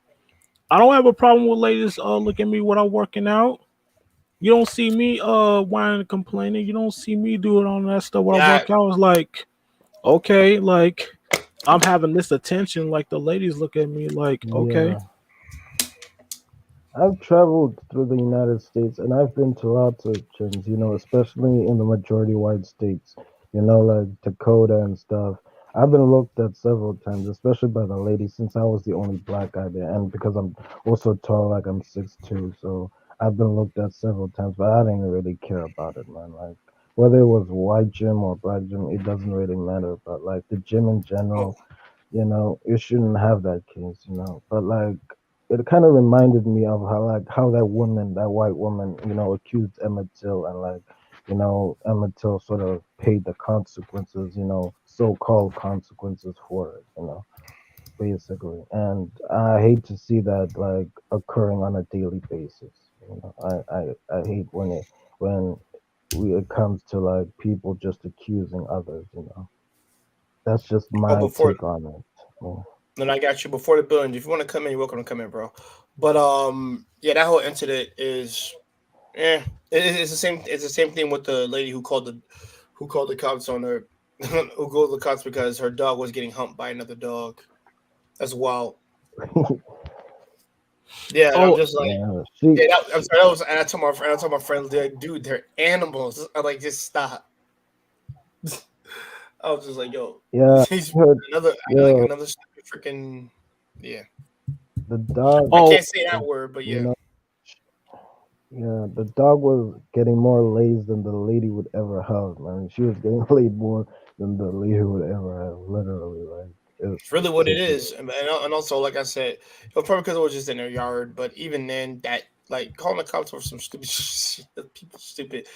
I don't have a problem with ladies look at me when I'm working out. You don't see me whining and complaining. You don't see me doing all that stuff when I Yeah, work out. It's like okay, like I'm having this attention. Like the ladies look at me like okay. Yeah, I've traveled through the United States and I've been to lots of gyms, especially in the majority white states, like Dakota and stuff. I've been looked at several times, especially by the ladies, since I was the only black guy there. And because I'm also tall, like I'm 6'2", so I've been looked at several times, but I didn't really care about it, man. Like, whether it was white gym or black gym, it doesn't really matter. But, like, the gym in general, you shouldn't have that case. But like it kind of reminded me of how that woman, that white woman, accused Emmett Till, and like, Emmett Till sort of paid the consequences, so-called consequences for it, basically. And I hate to see that like occurring on a daily basis. I hate when it comes to like people just accusing others. That's just oh, my before take on it. Yeah. then I got you before the billions. If you want to come in, you're welcome to come in, bro. But yeah, that whole incident is, yeah, it's the same. It's the same thing with the lady who called the cops on her, who called the cops because her dog was getting humped by another dog. That's wild. Yeah, and I'm Oh just like, Yeah, yeah, I'm sorry. That was, and I told my friends, they're like, dude, they're animals. I like just stop. I was just like, yo, yeah, he's I heard, another, like yo, another stupid freaking, yeah. the dog, I oh can't say that word, but you yeah. know, yeah, the dog was getting more lays than the lady would ever have, man. She was getting laid more than the lady would ever have, literally. Like, It's really what it ridiculous. is, and also like I said, it was probably because it was just in their yard. But even then, that like calling the cops for some stupid shit, people stupid.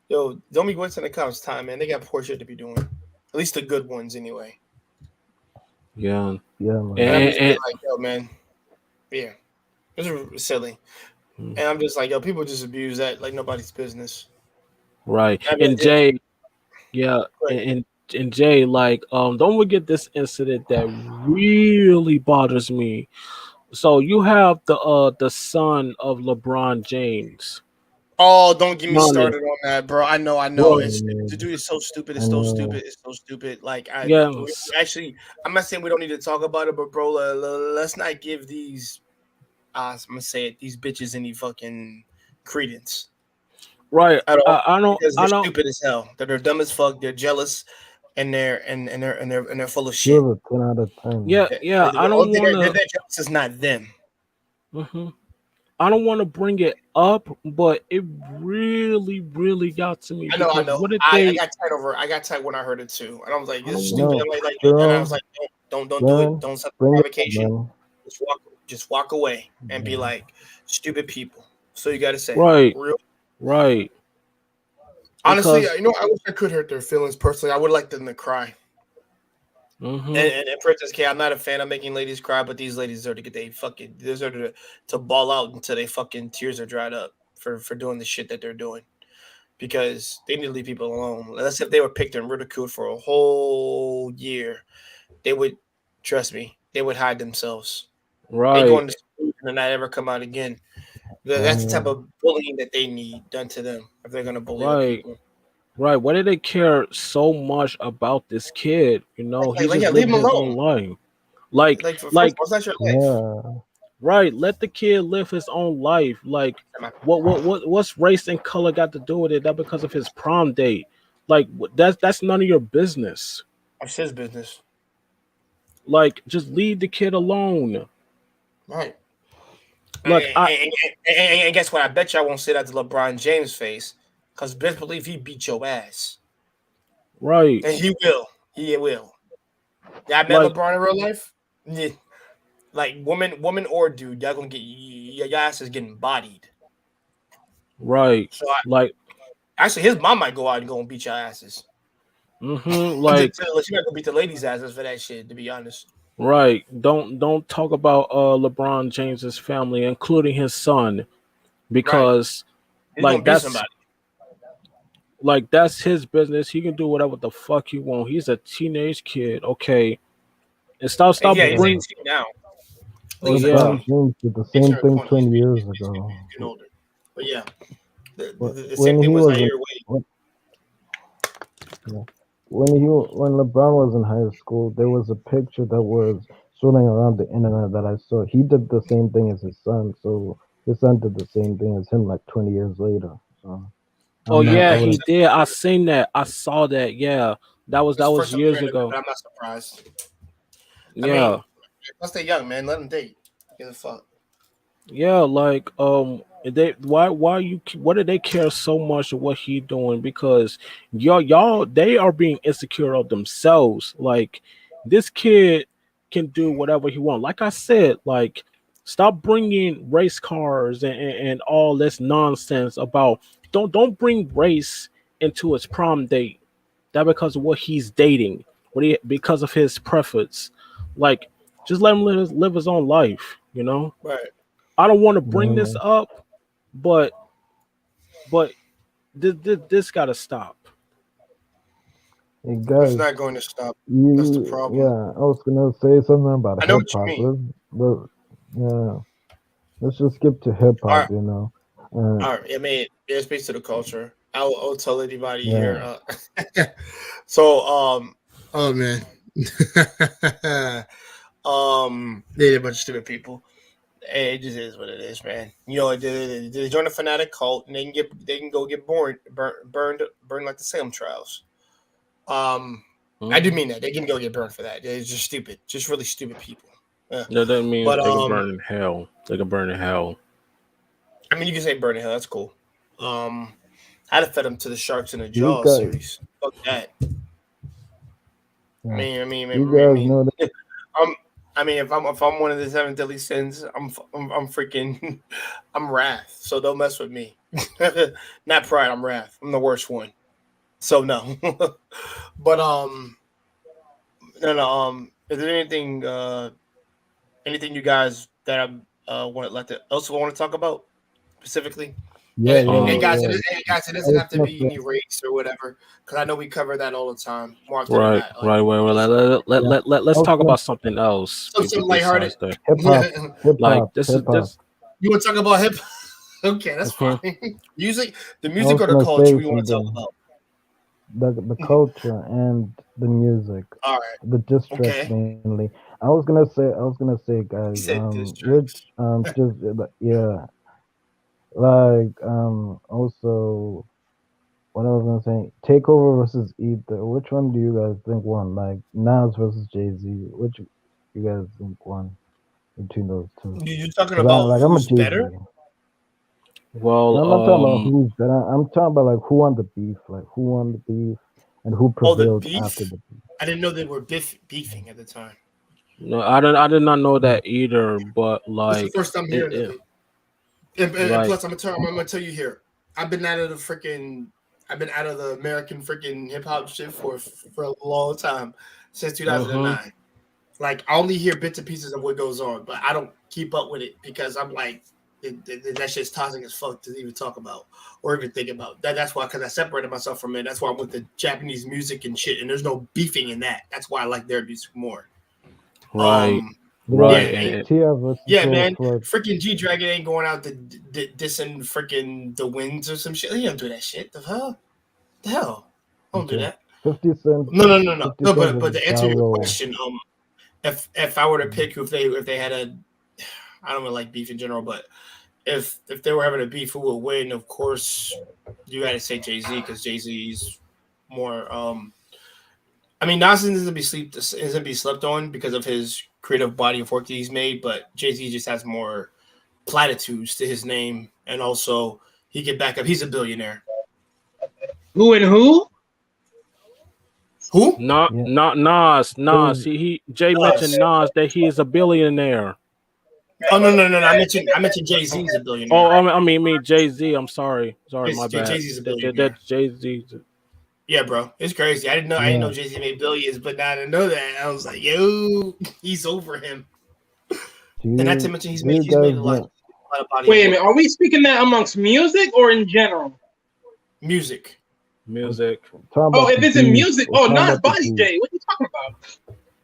Yo, don't be wasting the cops' time, man. They got poor shit to be doing. At least the good ones, anyway. yeah, Yeah, And man. I'm and, just and, like, yo, man, yeah, it's silly. and And I'm just like, yo, people just abuse that like nobody's business. right. I mean, And yeah, Jay, yeah, right. and Jay, like, don't forget this incident that really bothers me. So you have the son of LeBron James Oh, don't get me running, started on that, bro. I know. bro. I It's the know. dude is so stupid. I It's so know. stupid. It's so stupid. Like Yes, actually, I'm not saying we don't need to talk about it, but bro, let's not give these. I'm gonna say it. These bitches any fucking credence right. at all I don't, because they're I don't. stupid as hell. They're dumb as fuck. They're jealous, and they're full of She shit. was a 10 out of 10. Yeah, yeah. I The only don't thing want they're to. jealous is not them. I don't want to bring it up, but it really, really got to me I because know. what did I they? got tight over. I got tight when I heard it too, and I was like, I "This is don't You want. stupid." know, I'm and I was John, like, don't do it. John, Don't set the bring it up, provocation. man. Just walk away and be Yeah. like, stupid people. So you got to say, Right, real. right. Honestly, Because, I wish I could hurt their feelings personally. I would like them to cry. hmm And Princess K, I'm not a fan of making ladies cry, but these ladies deserve to get they fucking deserve to ball out until they fucking tears are dried up for doing the shit that they're doing because they need to leave people alone. Unless if they were picked and ridiculed for a whole year, they would trust me. They would hide themselves. They go right, into school and not ever come out again. That's the type Yeah. of bullying that they need done to them if they're gonna bully other right, people. right. Why did they care so much about this kid? He's Like just yeah, leave living them his own alone. life. Like, Like for first of like, all, it's not your life. Yeah. right. Let the kid live his own life. Like, what's race and color got to do with it? That because of his prom date. Like, that's none of your business. It's his business. Like, just leave the kid alone. Right. Like, And guess what? I bet you I won't say that to LeBron James' face, because best believe he beat your ass. right. And he will. He will. Yeah, I met Like, LeBron in real life. Yeah. Like woman or dude, y'all gonna get your ass is getting bodied. right. So Like, actually, his mom might go out and go and beat your asses. like, She might go beat the ladies' asses for that shit. To be honest, right. Don't talk about LeBron James's family, including his son, right? because He's gonna like beat that's somebody. like that's his business. He can do whatever the fuck he want. He's a teenage kid, okay? And And stop yeah, he's Yeah. bring 18 now. I think he's like yeah, LeBron 20. James did the He same turned thing 20. 20 years He's ago. getting older. But yeah, the same When thing he was was Zaire Wade. when, yeah. when LeBron was in high school, there was a picture that was swirling around the internet that I saw. He did the same thing as his son, so his son did the same thing as him like 20 years later. So oh I'm not. I yeah, he wouldn't. did. I seen that. I saw that. Yeah, It's that the was first time years hearing of it, ago. but I'm not surprised. I Yeah, mean, once they're young, man, let them date. Give a fuck. yeah. Like they why you why do they care so much of what he doing? Because y'all they are being insecure of themselves. Like, this kid can do whatever he want. Like I said, like, stop bringing race cars and all this nonsense about. Don't bring race into his prom date. That because of what he's dating, because of his preference. Like, just let him live his own life. Right. I don't want to bring this Yeah, up, but but this got to stop. hey It's guys, not going to stop. That's the you problem. yeah. I was gonna say something about I know hip what you hop. mean. Yeah. Let's just skip to hip All hop. right. Uh, All right. I mean, it speaks to the culture. I'll tell anybody here. yeah. So, oh man, they're a bunch of stupid people. It just is what it is, man. You know, they join a fanatic cult and they can go get burned like the Salem trials. Um, I do Mhm. mean that they can go get burned for that. They're just stupid, just really stupid people. Yeah. That means But they can burn in hell. They can burn in hell. I mean, you can say burn in hell. That's cool. Um, I'd have fed them to the Sharks in the You Jaws guys, series. Fuck that. I yeah. mean, I mean, I You mean, I guys mean, know that. um, I mean, if I'm one of the seven deadly sins, I'm freaking, I'm wrath. So don't mess with me. Not pride. I'm wrath. I'm the worst one. So no. But no, no. Is there anything you guys that I want to else want to talk about specifically? Yeah, yeah, And Um, guys, yeah. it I doesn't was have to gonna be say, any race or whatever, because I know we cover that all the time. More often than right, not, like right, right. Well, yeah. I let's was talk gonna about something else something lighthearted. besides that. hip hop, You hip Like, hop, this is hip hop. this. want to talk about hip? Okay, that's Okay. fine. Music, the I music was or the gonna culture say we want to talk something. about. The culture and the music, All right. the diss tracks Okay. mainly. I was gonna say, guys. He said diss Which tracks. just yeah, like also what I was gonna say, Takeover versus Ether. Which one do you guys think won? Like Nas versus Jay Z. Which you guys think won between those two? You're talking Cause about I'm a who's Jay better? Z. Well, No, I'm not talking about who's better. I'm talking about like who won the beef, like who won the beef, and who Oh, the prevailed after beef. the beef. I didn't know they were beefing at the time. no, I did not know that either. But This is the like, first time hearing of it it. And like, plus, I'm gonna tell you here. I've been out of the freaking. I've been out of the American freaking hip hop shit for a long time, since mm-hmm, 2009. Like I only hear bits and pieces of what goes on, but I don't keep up with it because I'm like, that shit's toxic as fuck to even talk about or even think about. That's why, because I separated myself from it. That's why I went to Japanese music and shit, and there's no beefing in that. That's why I like their music more. right, Um, You know, right, yeah, and Tia versus yeah, man. Floyd. Freaking G Dragon ain't going out to dissing freaking the Winds or some shit. He don't do that shit. The hell? The hell? Don't do Okay, that. 50 Cent, No, no, no, no. 50 No, Cent but versus to Ja answer your Rule. question, if I were to pick if they had a, I don't really like beef in general, but if they were having a beef, who would win? Of course, you got to say Jay Z, because Jay Z's more I mean, Nas isn't be slept on because of his creative body of work that he's made, but Jay-Z just has more platitudes to his name, and also he can back up. He's a billionaire. Who and who? Who? Not Yeah. not Nas. Nas. He Jay mentioned Nas. Nas that he is a billionaire. Oh no! I mentioned Jay-Z is a Oh, billionaire. I mean Jay-Z. I'm sorry. Sorry, my bad. Jay-Z's a That billionaire. Jay-Z. Yeah, bro, it's crazy. I didn't know Jay-Z made billions, but now I didn't know that. I was like, yo, he's over him. And not to mention do you he's made guys a lot know? of body Wait a of minute. work. Are we speaking that amongst music or in general? Music. Music. Talking Oh, about if the it's in beef. music, We're oh, talking not about the Body beef. J. What are you talking about?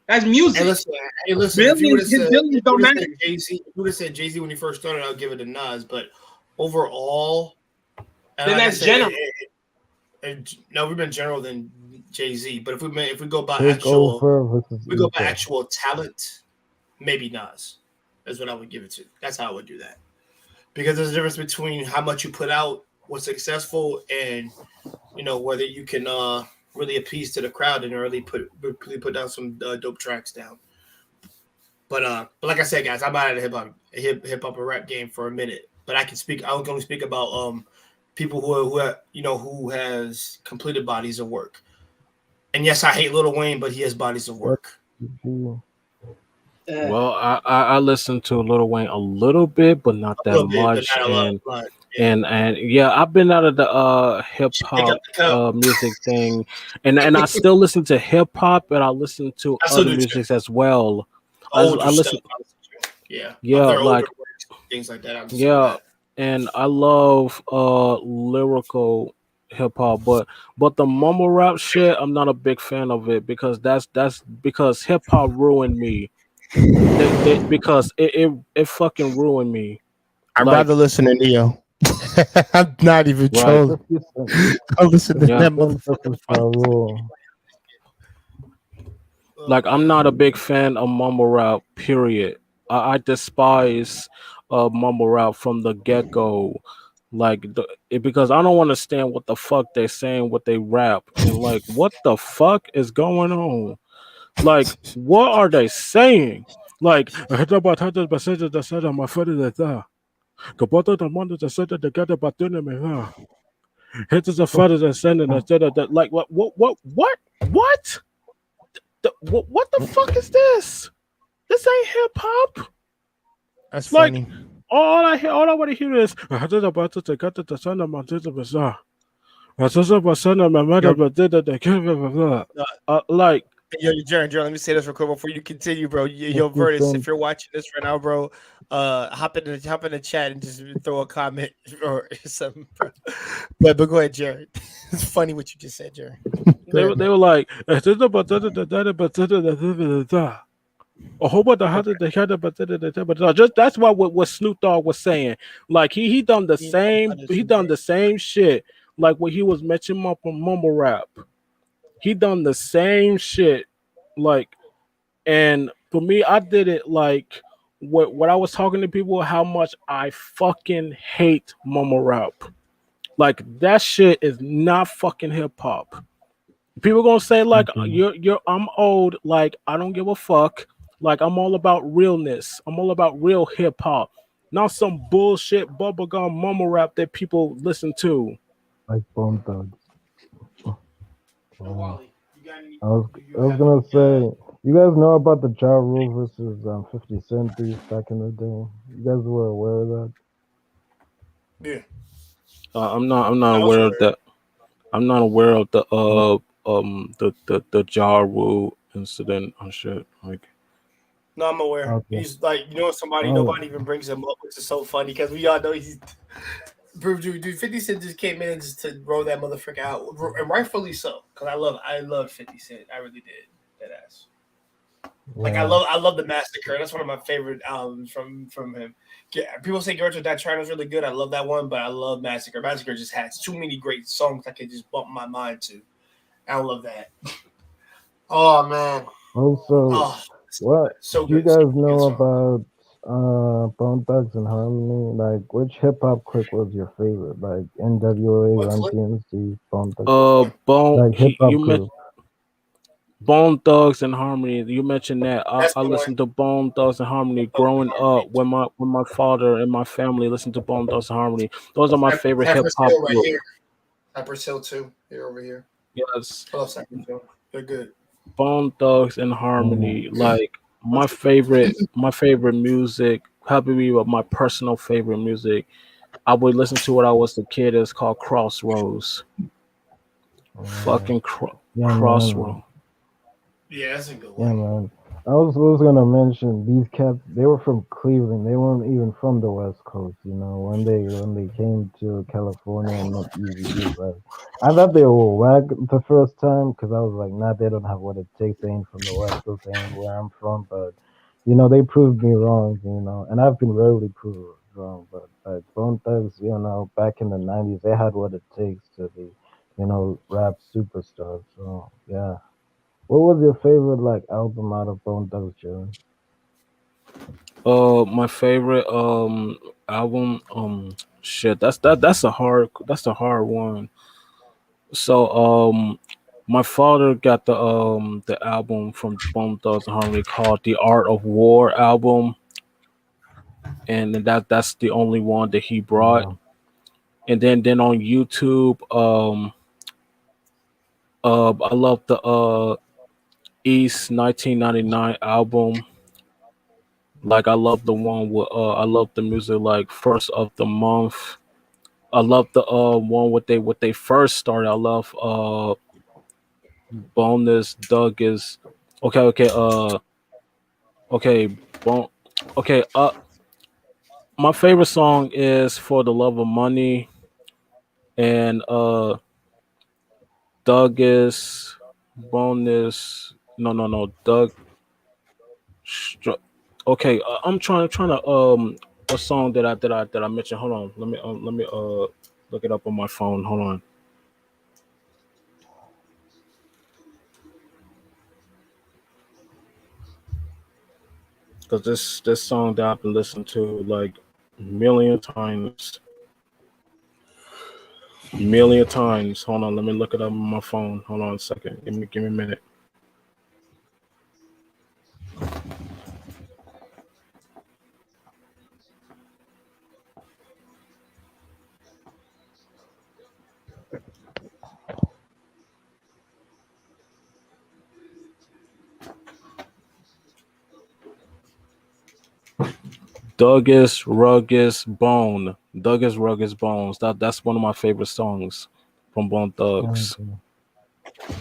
That's Hey, music. listen. If you would Billions, have his said billions don't matter. Jay Z when he first started, I'll give it to Nas. But overall, Then like I that's said, general. no, we've been general than Jay Z. But if we go by Take over versus Ether. actual talent, maybe Nas. That's what I would give it to. That's how I would do that. Because there's a difference between how much you put out, what's successful, and whether you can really appease to the crowd and really put down some dope tracks down. But like I said, guys, I'm out of the hip hop and rap game for a minute. But I can speak. I was going to speak about people who has completed bodies of work. And yes, I hate Lil Wayne, but he has bodies of work. Well, I listened to Lil Wayne a little bit, but not A that little bit, but much. not a lot. Yeah. And yeah, I've been out of the hip Pick up hop the cup. music thing, and I still listen to hip hop, but I listen to I still other do too. musics as well. Older I listen, stuff. Yeah. yeah, Of their older like works, things like that. I listen to yeah, that. and I love lyrical hip hop, but the mumble rap shit, I'm not a big fan of it because that's because hip hop ruined me. Because it fucking ruined me. I'd Like, rather listen to Neo. I'm not even right, trolling. 50 Cent, I listen to 50 yeah. that Cent motherfucker. versus Ja Rule. Like, I'm not a big fan of mumble rap. Period. I despise mumble rap from the get go. Like, because I don't understand what the fuck they're saying, what they rap, and like, what the fuck is going on? Like, what are they saying? Like, hit is a father that sending that like what what the fuck is this? This ain't hip hop. That's Like, funny. all I want to hear is like, Yo, Jaron, let me say this real quick before you continue, bro. Yo, 50 Vertus, Cent. if you're watching this right now, bro, hop in the chat and just throw a comment or something, bro. But go ahead, Jared. It's funny what you just said, Jared. they were like a whole bunch of just that's what Snoop Dogg was saying. Like, he done the same shit like what he was mentioning up on mumble rap. He done the same shit, like, and for me, I did it like what I was talking to people how much I fucking hate mumble rap. Like, that shit is not fucking hip hop. People gonna say like you're I'm old. Like, I don't give a fuck. Like, I'm all about realness. I'm all about real hip hop, not some bullshit bubblegum mumble rap that people listen to. Like Bone Thugs. Wally, you got any? I was gonna say, you guys know about the Ja Rule versus 50 Cent beef back in the day. You guys were aware of that? Yeah, I'm not I was aware of aware. that. I'm not aware of the Ja Rule incident and shit. Like, No, I'm aware. Okay. He's like, somebody, Oh. nobody even brings him up, which is so funny because we all know he's. Dude, 50 Cent just came in just to roll that motherfucker out, and rightfully so. Because I love 50 Cent. I really did. That ass. Like, Yeah. I love the Massacre. That's one of my favorite albums from him. Yeah, people say Girls with That China is really good. I love that one, but I love Massacre. Massacre just has too many great songs I could just bump my mind to. I love that. Oh man. Also, Oh, what so do you good. So guys good know song. about Bone Thugs and Harmony? Like, which hip hop clique was your favorite? Like NWA, What Run clip? DMC, Bone Thugs. Bone. Like hip hop crew. Bone Thugs and Harmony. You mentioned that. That's I the one. listened to Bone Thugs and Harmony Oh, growing up when my father and my family listened to Bone Thugs and Harmony. Those are my favorite hip Cypress hop Hill right group. here. Cypress Hill too. Here over here. Yes, I love Cypress Hill. They're good. Bone Thugs and Yeah. Harmony. Like my favorite music, probably with my personal favorite music. I would listen to when I was a kid. It's called Crossroads. Uh, Fucking yeah, man. Crossroads. Yeah, that's a good Yeah, one. man. I was gonna mention these cats. They were from Cleveland. They weren't even from the West Coast. You know, when they came to California and met Easy E, like I thought they were whack the first time because I was like, nah, they don't have what it takes. They ain't from the West Coast. They ain't where I'm from. But they proved me wrong. And I've been rarely proved wrong. But Bone Thugs, back in the '90s, they had what it takes to be, rap superstars. So yeah. What was your favorite album out of Bone Thugs, Joe? My favorite album shit, that's a hard one. So my father got the album from Bone Thugs and Harmony called The Art of War album, and that's the only one that he brought. Yeah. And then on YouTube, I love the East 1999 album. Like I love the one with I love the music like First of the Month. I love the one what they first started. I love Bonus Doug is okay okay bon okay my favorite song is For the Love of Money and Doug is Bonus no Doug Str- okay I'm trying to a song that I mentioned. Hold on, let me look it up on my phone. Hold on. Because this song that I've been listening to like million times, million times. Hold on, let me look it up on my phone. Hold on a second. Give me a minute. Douglas Rugged Bones. That's one of my favorite songs from Bone Thugs. Okay.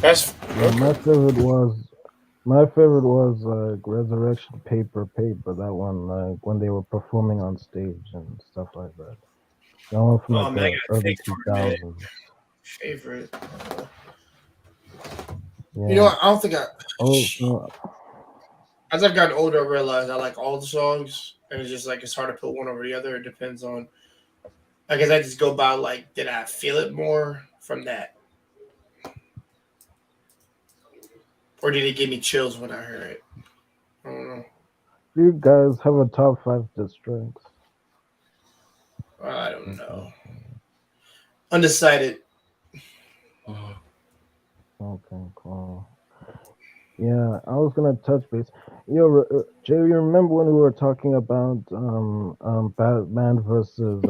That's Yeah, okay. my favorite was Resurrection Paper Paper. That one, when they were performing on stage and stuff like that. That one from Oh man, I the gotta early think two for a minute. thousands. Favorite. You know Yeah. what? I don't think I. Also, As I've gotten older, I realized I like all the songs, and it's just like it's hard to put one over the other. It depends on. I guess I just go by like, did I feel it more from that, or did it give me chills when I heard it? I don't know. do you guys have a top five districts? I don't Okay. know. Undecided. Mhm. Okay. Cool. Yeah, I was gonna touch base. Jay, you remember when we were talking about Batman versus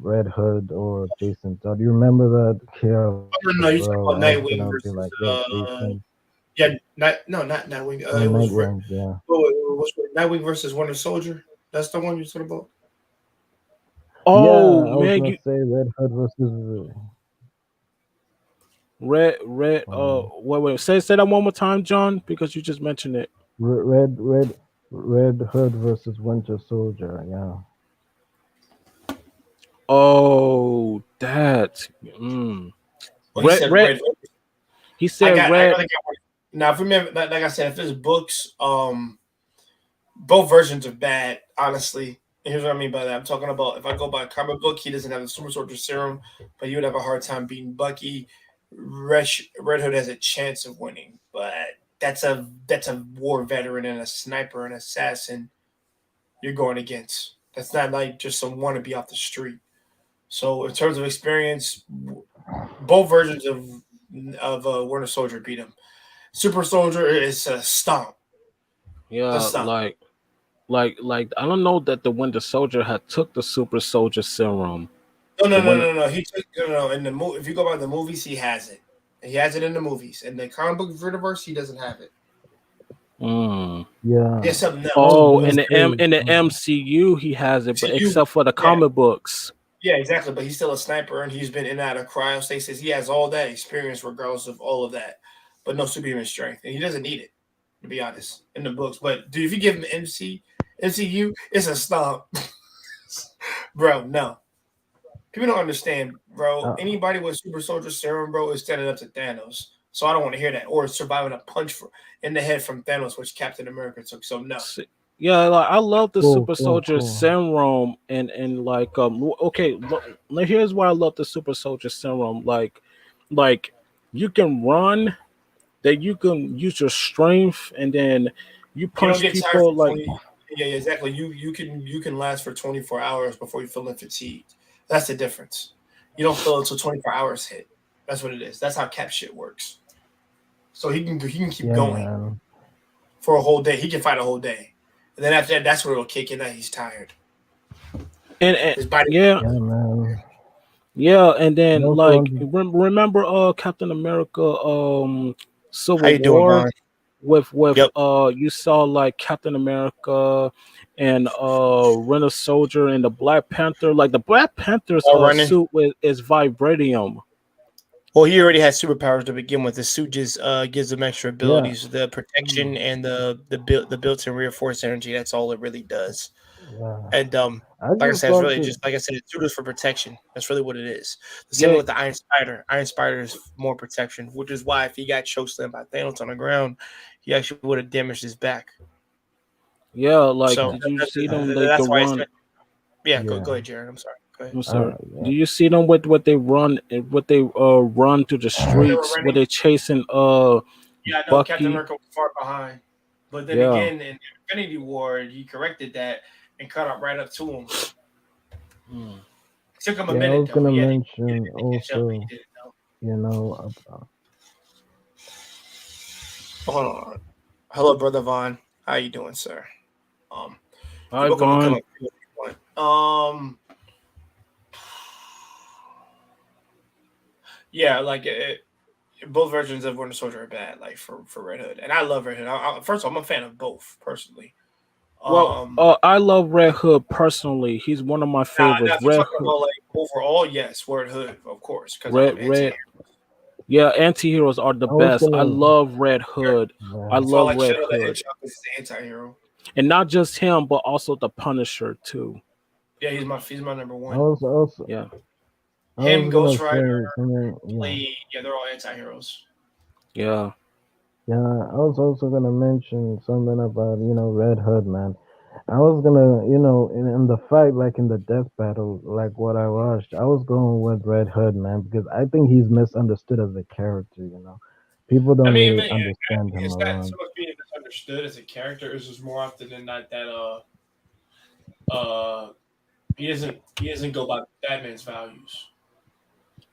Red Hood or Jason Todd? You remember that? Yeah, Oh, no, bro. no, I you was talking about gonna be Nightwing like, yo, versus Jason. yeah, not Nightwing. Oh, It was Nightwing. Yeah. Nightwing versus Winter Soldier. That's the one you're talking about. Yeah, Oh I was man, gonna you say Red Hood versus red um, wait say that one more time, John, because you just mentioned it. Red Hood versus Winter Soldier. Yeah. Oh, that. Mm. Well, he said Red. Red. He said I red. gotta get one. Now, for me, like I said, if it's books, both versions are bad. Honestly, and here's what I mean by that. I'm talking about if I go by a comic book, he doesn't have the super soldier serum, but you would have a hard time beating Bucky. Red Hood has a chance of winning, but that's a war veteran and a sniper and assassin you're going against. That's not like just some wannabe off the street. So in terms of experience, both versions of Winter Soldier beat him. Super Soldier is a stomp. Yeah, A stomp. like I don't know that the Winter Soldier had took the Super Soldier Serum. The Winter, No. He took in the movie. If you go by the movies, he has it. He has it in the movies. In the comic book universe, he doesn't have it. mm. Yeah, He has something I else. was Oh, gonna say, in the MCU he has it, but MCU, except for the yeah, comic books. yeah, exactly. But he's still a sniper, and he's been in and out of cryostasis. He has all that experience, regardless of all of that, but no superhuman strength, and he doesn't need it, to be honest, in the books. But dude, if you give him MCU, it's a stomp, bro. No, people don't understand, bro. uh, Anybody with super soldier serum, bro, is standing up to Thanos. So I don't want to hear that, or surviving a punch in the head from Thanos, which Captain America took. So no, Yeah, like I love the cool, Super cool, Soldier cool. Serum and like okay, here's why I love the Super Soldier Serum. Like you can run, that you can use your strength, and then you you don't punch get tired people for like 20. Yeah, exactly. You can last for 24 hours before you feel fatigued. That's the difference. You don't feel until 24 hours hit. That's what it is. That's how cap shit works. So he can keep Yeah, going man. for a whole day. He can fight a whole day, and then after that, that's where it'll kick in that he's tired. and His body. yeah, Yeah, man. yeah, and You then also like under, remember Captain America How Civil you doing, War Vaughn? with Yep. you saw like Captain America and Winter Soldier and the Black Panther. Like the Black Panther's All running. suit is vibranium. Well, he already has superpowers to begin with. The suit just gives him extra yeah, abilities, the protection Mm. and the built-in reinforced energy. That's all it really does. yeah. And I like I just said, it's love really to, just like I said, it's suited for protection. That's really what it is. The same Yeah, with the Iron Spider. Iron Spider is more protection, which is why if he got chokeslammed by Thanos on the ground, he actually would have damaged his back. yeah. Like, So did you see them like the that's why it's run? yeah. Go yeah. ahead, Jared. I'm sorry. Go ahead. I'm sorry. Do Yeah. you see them with what they run what they run through the When they were streets? Where running, they chasing yeah, I know Captain Bucky? America was far behind, but then Yeah. again in Infinity War, he corrected that and caught up right up to him. Mm. It took him a Yeah, I minute was though. gonna He had to mention catch up, but he also, did it though. you know, Hold on. Hello, brother Vaughn. How you doing, sir? Um, you're Hi, welcome to come Vaughn. up if you want. Yeah, like both versions of Winter Soldier are bad. Like for Red Hood, and I love Red Hood. First of all, I'm a fan of both personally. Well, Um, I love Red Hood personally. He's one of my now favorites. if you're Red talking Hood, about like overall, yes, Red Hood, of course, because I Red love Red. anti-hero. Yeah, anti-heroes are the I was best. I gonna, love Red Hood. I yeah, That's why I love like Red Shadow the Hood, Hedgehog because he's an anti-hero. and not just him, but also the Punisher too. Yeah, he's my number I one. was also, Yeah, I Him, was gonna Ghost Rider, say something. Yeah, Blade, yeah, they're all anti-heroes. yeah, yeah. I was also gonna mention something about Red Hood, man. I was gonna, in the fight, like in the death battle, like what I watched, I was going with Red Hood, man, because I think he's misunderstood as a character. People I don't mean, really understand him it's a not lot. so much being misunderstood as a character. It's just more often than not that uh he doesn't go by Batman's values.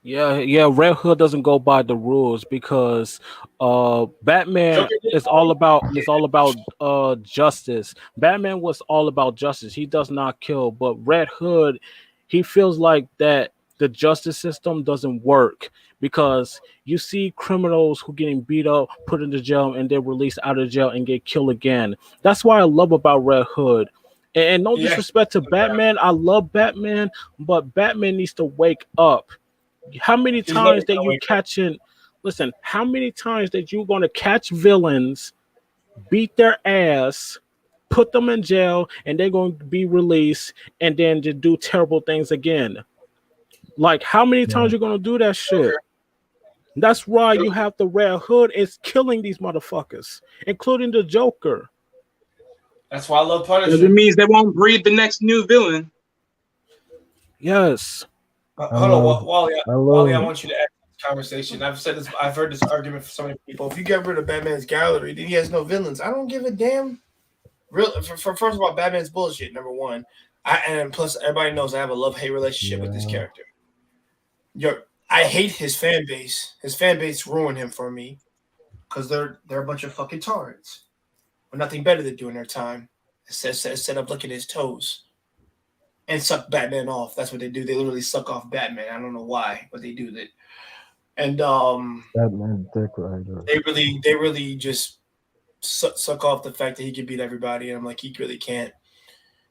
yeah. Red Hood doesn't go by the rules because Batman Joker did is all about justice. Batman was all about justice. He does not kill, but Red Hood, he feels like that the justice system doesn't work because you see criminals who getting beat up, put into jail, and they're released out of jail and get killed again. That's why I love about Red Hood. And no he actually disrespect to Batman, I love Batman, but Batman needs to wake up. How many he's never times that gonna you wake up. catching? Listen, how many times that you gonna catch villains, beat their ass, put them in jail, and they're going to be released, and then to do terrible things again? Like, how many Yeah, times you gonna do that shit? Joker, That's why you Joker. have the Red Hood is killing these motherfuckers, including the Joker. That's why I love Because it Punisher. means they won't breed the next new villain. Yes. I Hold on, love, Wally. I Wally, I love, want you to add to this conversation. I've said this. I've heard this argument from so many people. If you get rid of Batman's gallery, then he has no villains. I don't give a damn. Real. First of all, Batman's bullshit. Number one. And plus everybody knows I have a love-hate relationship with this yeah, character. I hate his fan base. His fan base ruined him for me. because they're a bunch of fucking tards with nothing better to do in their time instead of licking his toes and suck Batman off. That's what they do. They literally suck off Batman. I don't know why, but they do that. And Batman dick rider. they really just suck off the fact that he can beat everybody. And I'm like, he really can't.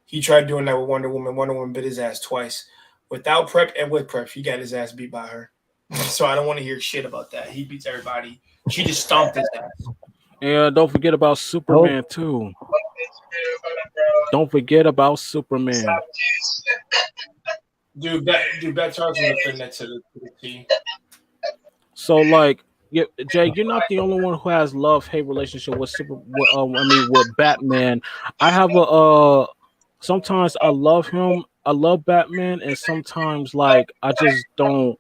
He tried doing that with Wonder Woman. Wonder Woman bit his ass twice. Without prep and with prep, he got his ass beat by her. So I don't want to hear shit about that. He beats everybody. She just stomped his ass. And don't forget about Superman too. Don't forget about Superman. Dude, Beth Charles will defend that to the T. So like, yeah, Jay, you're not the only one who has love-hate relationship with with Batman. I have a sometimes I love him. I love Batman, and sometimes like I just don't.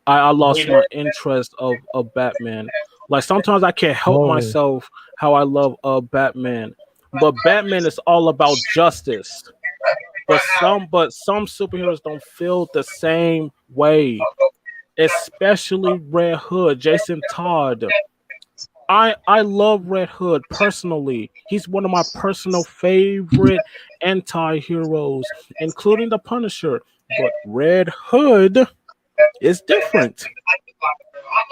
I lost my interest of Batman. Like sometimes I can't help myself how I love Batman. But Batman is all about justice. But some superheroes don't feel the same way, especially Red Hood, Jason Todd. I love Red Hood personally. He's one of my personal favorite anti-heroes, including the Punisher. But Red Hood is different.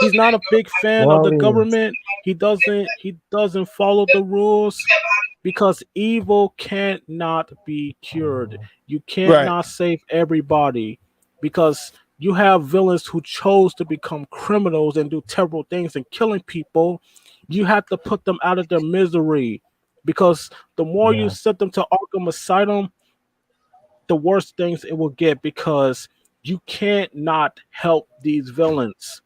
He's not a big fan of the Wally. government. He doesn't follow the rules because evil can't not be cured. You can't Right. not save everybody because you have villains who chose to become criminals and do terrible things and killing people. You have to put them out of their misery because the more you Yeah. send them to Arkham Asylum, the worse things it will get because you can't not help these villains.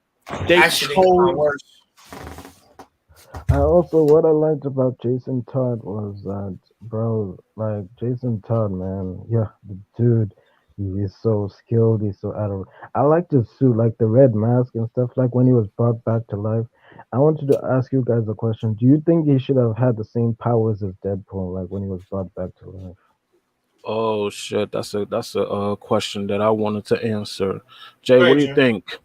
They Actually, they got chose. worse. I also what I liked about Jason Todd was that, bro, like Jason Todd, man, yeah, the dude, he is so skilled. He's so out of. I like the suit, like the red mask and stuff. Like when he was brought back to life. I wanted to ask you guys a question. Do you think he should have had the same powers as Deadpool, like when he was brought back to life? Oh shit, that's a question that I wanted to answer. Jay, Go what ahead, do you Jared. think?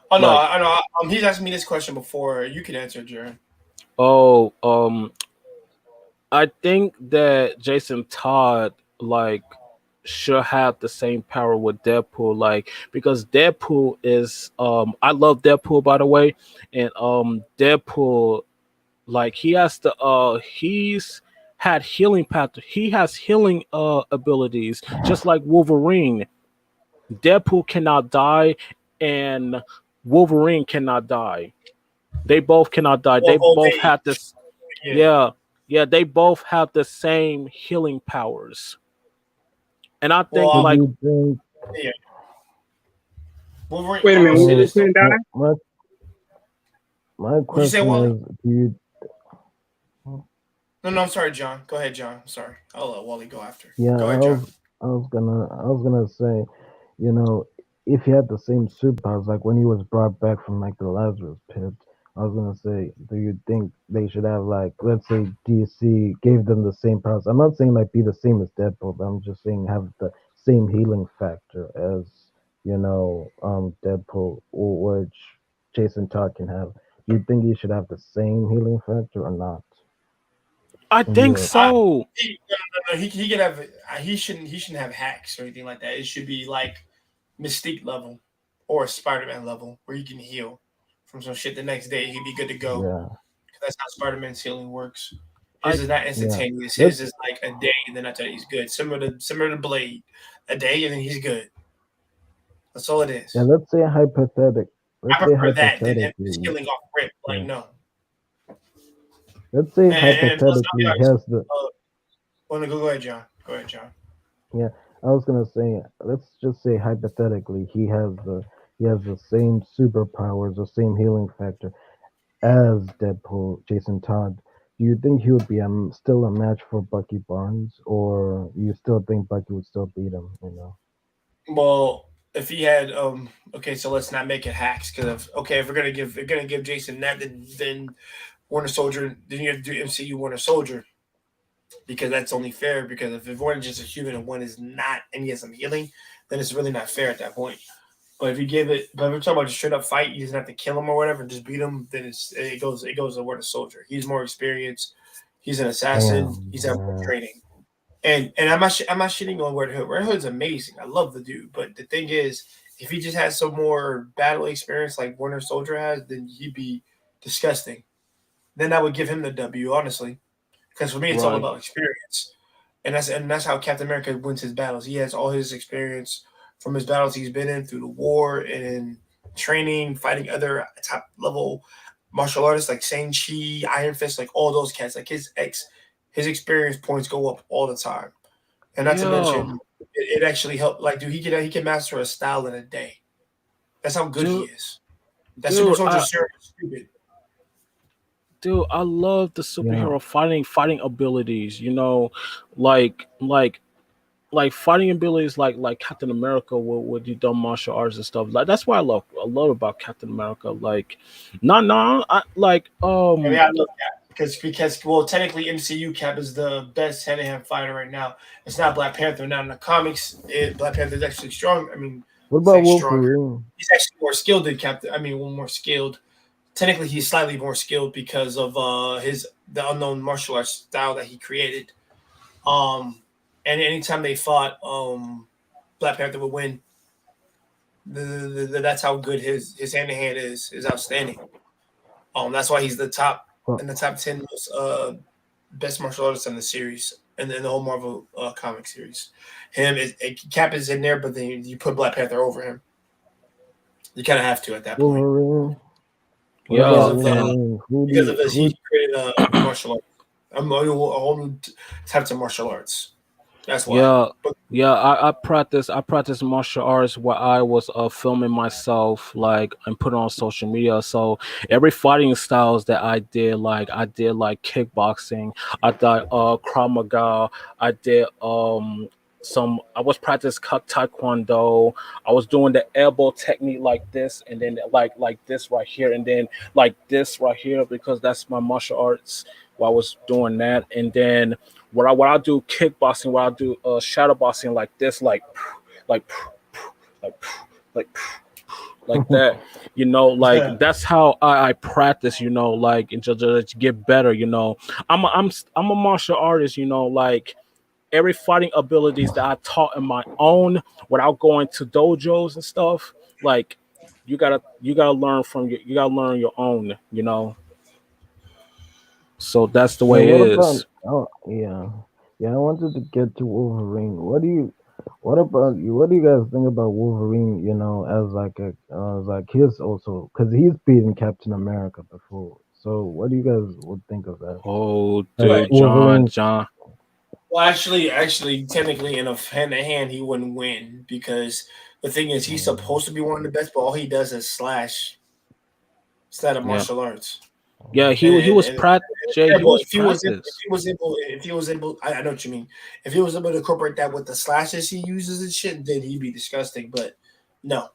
Oh no, Like, I know. He's asked me this question before. You can answer, Jared. oh, I think that Jason Todd like should have the same power with Deadpool, like because Deadpool is I love Deadpool by the way, and Deadpool like he's had healing path. He has healing abilities just like Wolverine. Deadpool cannot die, and Wolverine cannot die. They both cannot die. They Well, both they, have this. yeah. Yeah, yeah. They both have the same healing powers, and I Well, think So do like you think? yeah. Wolverine. Wait a I'm minute. gonna say Wolverine So this though. couldn't die. my Would you say question Wally? is, do you? No, I'm sorry, John. Go ahead, John. I'm sorry. I'll let Wally go after. Yeah, Go ahead, John. I was gonna say, you know, if he had the same superpowers, like when he was brought back from like the Lazarus pit, I was gonna say, do you think they should have like, let's say DC gave them the same powers? I'm not saying like be the same as Deadpool, but I'm just saying have the same healing factor as Deadpool, which Jason Todd can have. Do you think he should have the same healing factor or not? I In think your I, opinion? so. no, he could have. He shouldn't have hacks or anything like that. It should be like Mystique level or Spider-Man level where he can heal from some shit the next day. He'd be good to go. Yeah, That's how Spider-Man's healing works. I His is not yeah. instantaneous. Let's His is like a day, and then after that he's good. Similar to Blade, a day, and then he's good. That's all it Yeah, is. let's I say prefer that than him just hypothetically, healing off rip. Like yeah. no. Let's say And plus, I'll be hypothetically he honest. has the Want to go ahead, John? Go ahead, John. yeah, I was gonna say let's just say hypothetically he has the same superpowers, the same healing factor as Deadpool, Jason Todd. Do you think he would be still a match for Bucky Barnes, or you still think Bucky would still beat him? You know. Well, if he had okay, so let's not make it hacks because if we're gonna give Jason that, then Winter Soldier, then you have to do MCU Winter Soldier because that's only fair. Because if one is just a human and one is not, and he has some healing, then it's really not fair at that point. But if we're talking about a straight up fight, you just have to kill him or whatever, just beat him. Then it goes the word of soldier. He's more experienced. He's an assassin. Damn, He's had more man. training. And I'm not shitting on Red Hood. Red Hood's amazing. I love the dude. But the thing is, if he just had some more battle experience like Winter Soldier has, then he'd be disgusting. Then I would give him the W, honestly. Because for me, it's all Right. about experience. And that's how Captain America wins his battles. He has all his experience from his battles he's been in through the war and in training, fighting other top level martial artists like Shang-Chi, Iron Fist, like all those cats. Like his experience points go up all the time. And not to Yeah, mention, it actually helped. Like, dude, he can master a style in a day. That's how good he dude, is. That Super dude, Soldier I, Serum is stupid. dude, I love the Yeah. superhero fighting abilities. You know, like fighting abilities like Captain America with you done martial arts and stuff. Like that's what I love about Captain America. Like, no, I like I mean, I love Cap because well, technically MCU Cap is the best hand-to-hand fighter right now. It's not Black Panther. Now in the comics, Black Panther is actually strong. I mean, What it's about like stronger. Wolverine? He's actually more skilled than Captain. I mean, well, more skilled. Technically, he's slightly more skilled because of the unknown martial arts style that he created. And anytime they fought, Black Panther would win. That's how good his hand to hand is outstanding. That's why he's the top Well, in the top 10 most best martial artists in the series and the whole Marvel comic series. Cap is in there, but then you put Black Panther over him. You kind of have to at that point Wolverine. What yeah, about because of and Wolverine? because of this. He created a martial art, a whole new types of martial arts. That's why. yeah, But yeah. I practice martial arts while I was filming myself, like and put it on social media. So every fighting styles that I did like kickboxing. I did Krav Maga. I did some. I was practice taekwondo. I was doing the elbow technique like this, and then like this right here, and then like this right here because that's my martial arts. While I was doing that, and then what I do kickboxing, what I do shadow boxing like this, like like like like that. You know, like that's how I practice. You know, like and just get better. You know, I'm a martial artist. You know, like every fighting abilities that I taught in my own without going to dojos and stuff. Like you gotta learn from you gotta learn your own. You know, so that's the Yeah, way it what about? is. Oh, yeah, yeah. I wanted to get to Wolverine. What about you? What do you guys think about Wolverine? You know, as like like his also because he's beaten Captain America before. So, what do you guys would think of that? Oh, Like well, dude, Wolverine. John. actually, technically, in a hand to hand, he wouldn't win because the thing is, he's supposed to be one of the best, but all he does is slash instead of Yeah, martial arts. yeah. And He was it's Jay. He terrible. was practice. If he was able, I know what you mean. If he was able to incorporate that with the slashes he uses and shit, then he'd be disgusting. But no,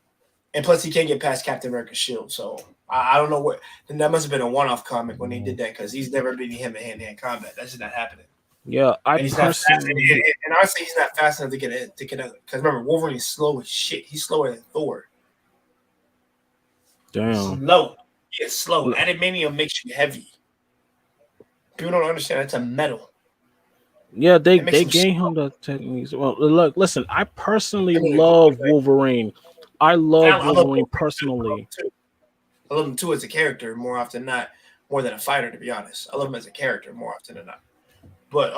and plus he can't get past Captain America's shield. So I don't know what. Then that must have been a one-off comic when they did that because he's never beating him in hand-to-hand combat. That's just not happening. Yeah, I And he's not fast. personally. And honestly, he's not fast enough to get it. Because remember, Wolverine's slow as shit. He's slower than Thor. Damn. Slow. He is slow. Adamantium makes you heavy. People don't understand that's a metal. Yeah, It makes they him gave slow. him the techniques. Well, look, listen. I personally I mean, love Wolverine. I love I love Wolverine Wolverine personally. too. I love him too as a character more often than not, more than a fighter. To be honest, I love him as a character more often than not. But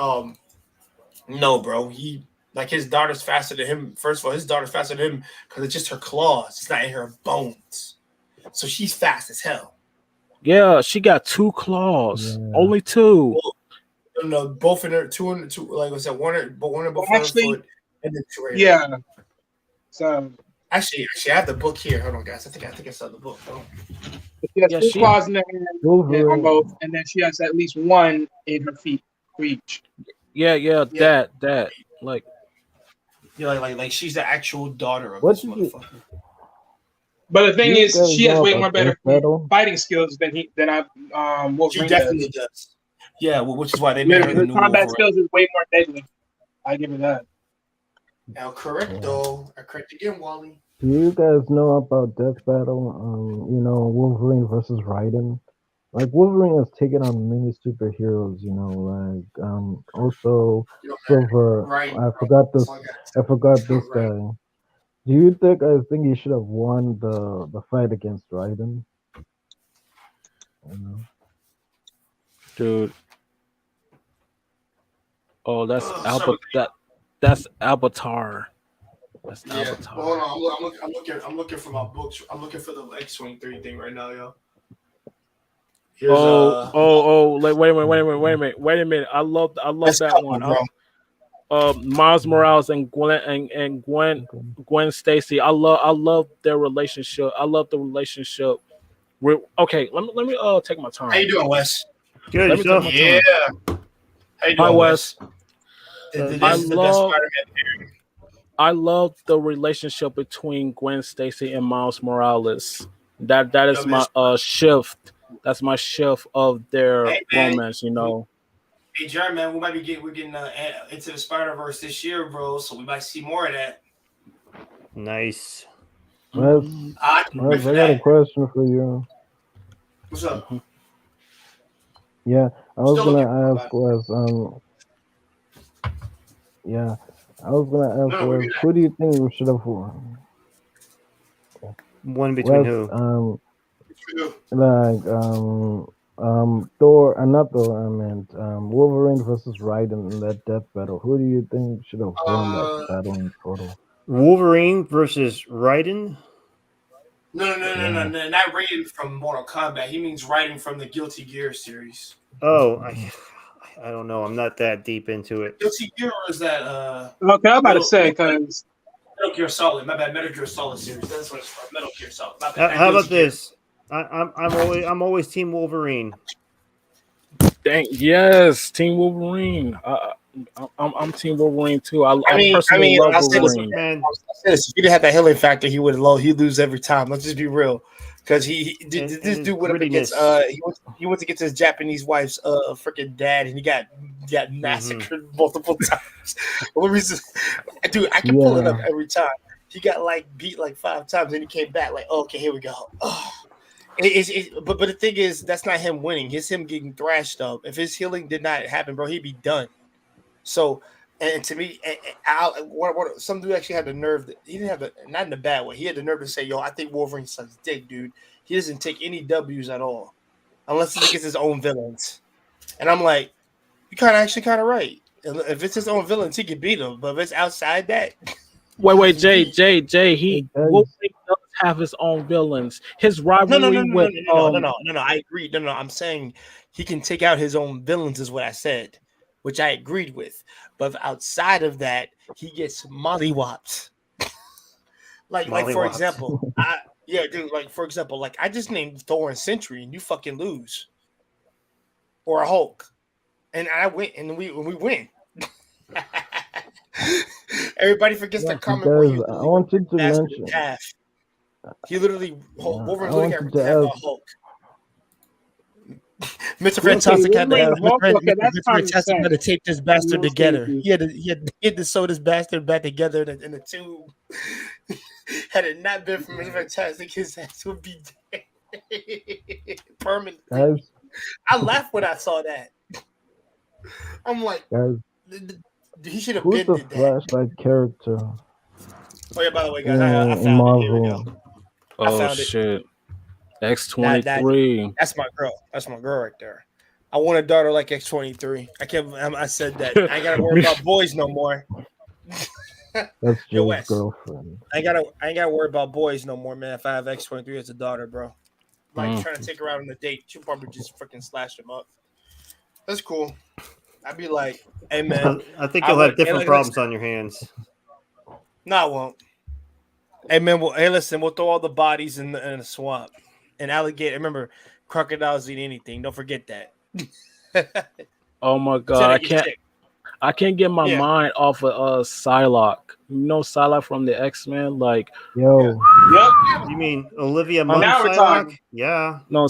no, bro. He like his daughter's faster than him. First of all, his daughter's faster than him because it's just her claws. It's not in her bones. So she's fast as hell. Yeah, she got 2 claws. Yeah. Only 2. Well, no, both in her two and two. Like I said, one Well, before her actually, foot, and then two right here. yeah. So Actually, I have the book here. Hold on, guys. I think I saw the book. Hold on. she has Yeah, two she. claws in her hand on Wolverine. both, and then she has at least one in her feet for each. Yeah, Yeah. that. Like, Yeah, like she's the actual daughter of What this did you? motherfucker. But the thing You is, guys she has know way about more better Death Battle? fighting skills than She Wolverine definitely does. does. Yeah, well, which is why they made her the Her new combat Wolverine. skills is way more deadly. I give her that. El correcto. I correct again, Wally. Do you guys know about Death Battle? Wolverine versus Raiden. Like Wolverine has taken on many superheroes. Also Silver. Right. I forgot That's this. all I got. I forgot this Right. guy. Do you think? I think he should have won the fight against Raiden. You know? dude. Oh, Sorry. that's Avatar. That's Yeah. Avatar. Well, hold on. I'm looking for my books. I'm looking for the X-23 thing right now, yo. Here's Like, wait a minute. I love That's that couple, one. bro. Miles Morales and Gwen Okay. Gwen Stacy. I love their relationship. I love the relationship. Okay, let me take my time. How you doing, Wes? Good Let me take yourself. my Yeah. time. How you Hi, doing, Wes. This I is the best love Spider-Man. I love the relationship between Gwen Stacy and Miles Morales. That is Yo, man. my shift. That's my shift of their Hey, man. romance. You know. Hey, Jerry, man, we're getting into the Spider-Verse this year, bro. So we might see more of that. Nice. Wes, I can't wait Wes, for I got a that. question for you. What's up? Yeah, I was Still looking gonna for ask Wes. Yeah, I was gonna ask No, we're Wes. good. Who do you think we should have won? One between Wes, who? Thor, not Thor. I meant Wolverine versus Raiden in that death battle. Who do you think should have won that Uh, battle in total? Wolverine versus Raiden. no, Yeah, not Raiden from Mortal Kombat. He means Raiden from the Guilty Gear series. Oh, I don't know. I'm not that deep into it. Guilty Gear is that Okay, I'm about to Metal, say because Metal Gear Solid. My bad, Metal Gear Solid series. That's what it's from. Metal Gear Solid. My bad. How, Not how Guilty about Gear. this? I'm always Team Wolverine. Dang, yes, Team Wolverine. I'm Team Wolverine too. I personally love I'll say this. Wolverine. Man, If he didn't have that healing factor, he would he'd lose every time. Let's just be real, because and this his dude went up against grittiness. he went to get his Japanese wife's freaking dad, and he got massacred multiple times. The only reason, dude, I can pull it up yeah. every time. He got beat 5 times, and he came back okay, here we go. Oh. But the thing is, that's not him winning. It's him getting thrashed up. If his healing did not happen, bro, he'd be done. So, and to me, some dude actually had the nerve. He didn't have not in a bad way. He had the nerve to say, "Yo, I think Wolverine sucks dick, dude. He doesn't take any W's at all, unless it's against his own villains." And I'm like, "You kind of right. If it's his own villains, he can beat them. But if it's outside that, Wait, Jay. It Wolverine does. does have his own villains. His no, rivalry with I agree. No, I'm saying he can take out his own villains, is what I said, which I agreed with. But outside of that, he gets mollywopped. Like for Mollywops. example, for example, like I just named Thor and Sentry, and you fucking lose, or a Hulk, and I win, and we win. Everybody forgets Yeah, the comment where he because I literally got wanted to bastard in mention. half. He literally Yeah, Wolverine I literally got wanted ripped in to half by ask. Hulk. Mr. Who's okay, Fantastic had to Wolverine Hulk. Okay, that's Mr. common Fantastic had to sense. tape this bastard Most together. cases. He had to sew this bastard back together in a tube. Had it not been for Mr. Fantastic, his ass would be dead permanently. guys? I laughed when I saw that. I'm like, Guys, he should have who's been the did that. flashlight character Oh yeah, by the way, in, guys, I in found it. Here we go. Marvel? I oh found it. shit, That X-23. that's my girl. That's my girl right there. I want a daughter like X-23. I said that. I ain't gotta worry about boys no more. That's Yo, Jay's Wes. girlfriend. I ain't gotta worry about boys no more, man. If I have X-23 as a daughter, bro. Like trying to take her out on a date, she'll probably just freaking slash him up. That's cool. I'd be like, hey man. I think you'll have different like, problems on your hands. No, I won't. Hey man, listen, we'll throw all the bodies in the swamp. And alligator, remember, crocodiles eat anything. Don't forget that. Oh my god, I can't get my Yeah. mind off of Psylocke. You know Psylocke from the X-Men? Like, Yo, Yep. You mean Olivia Munn Now we're Psylocke? talking. Yeah. no,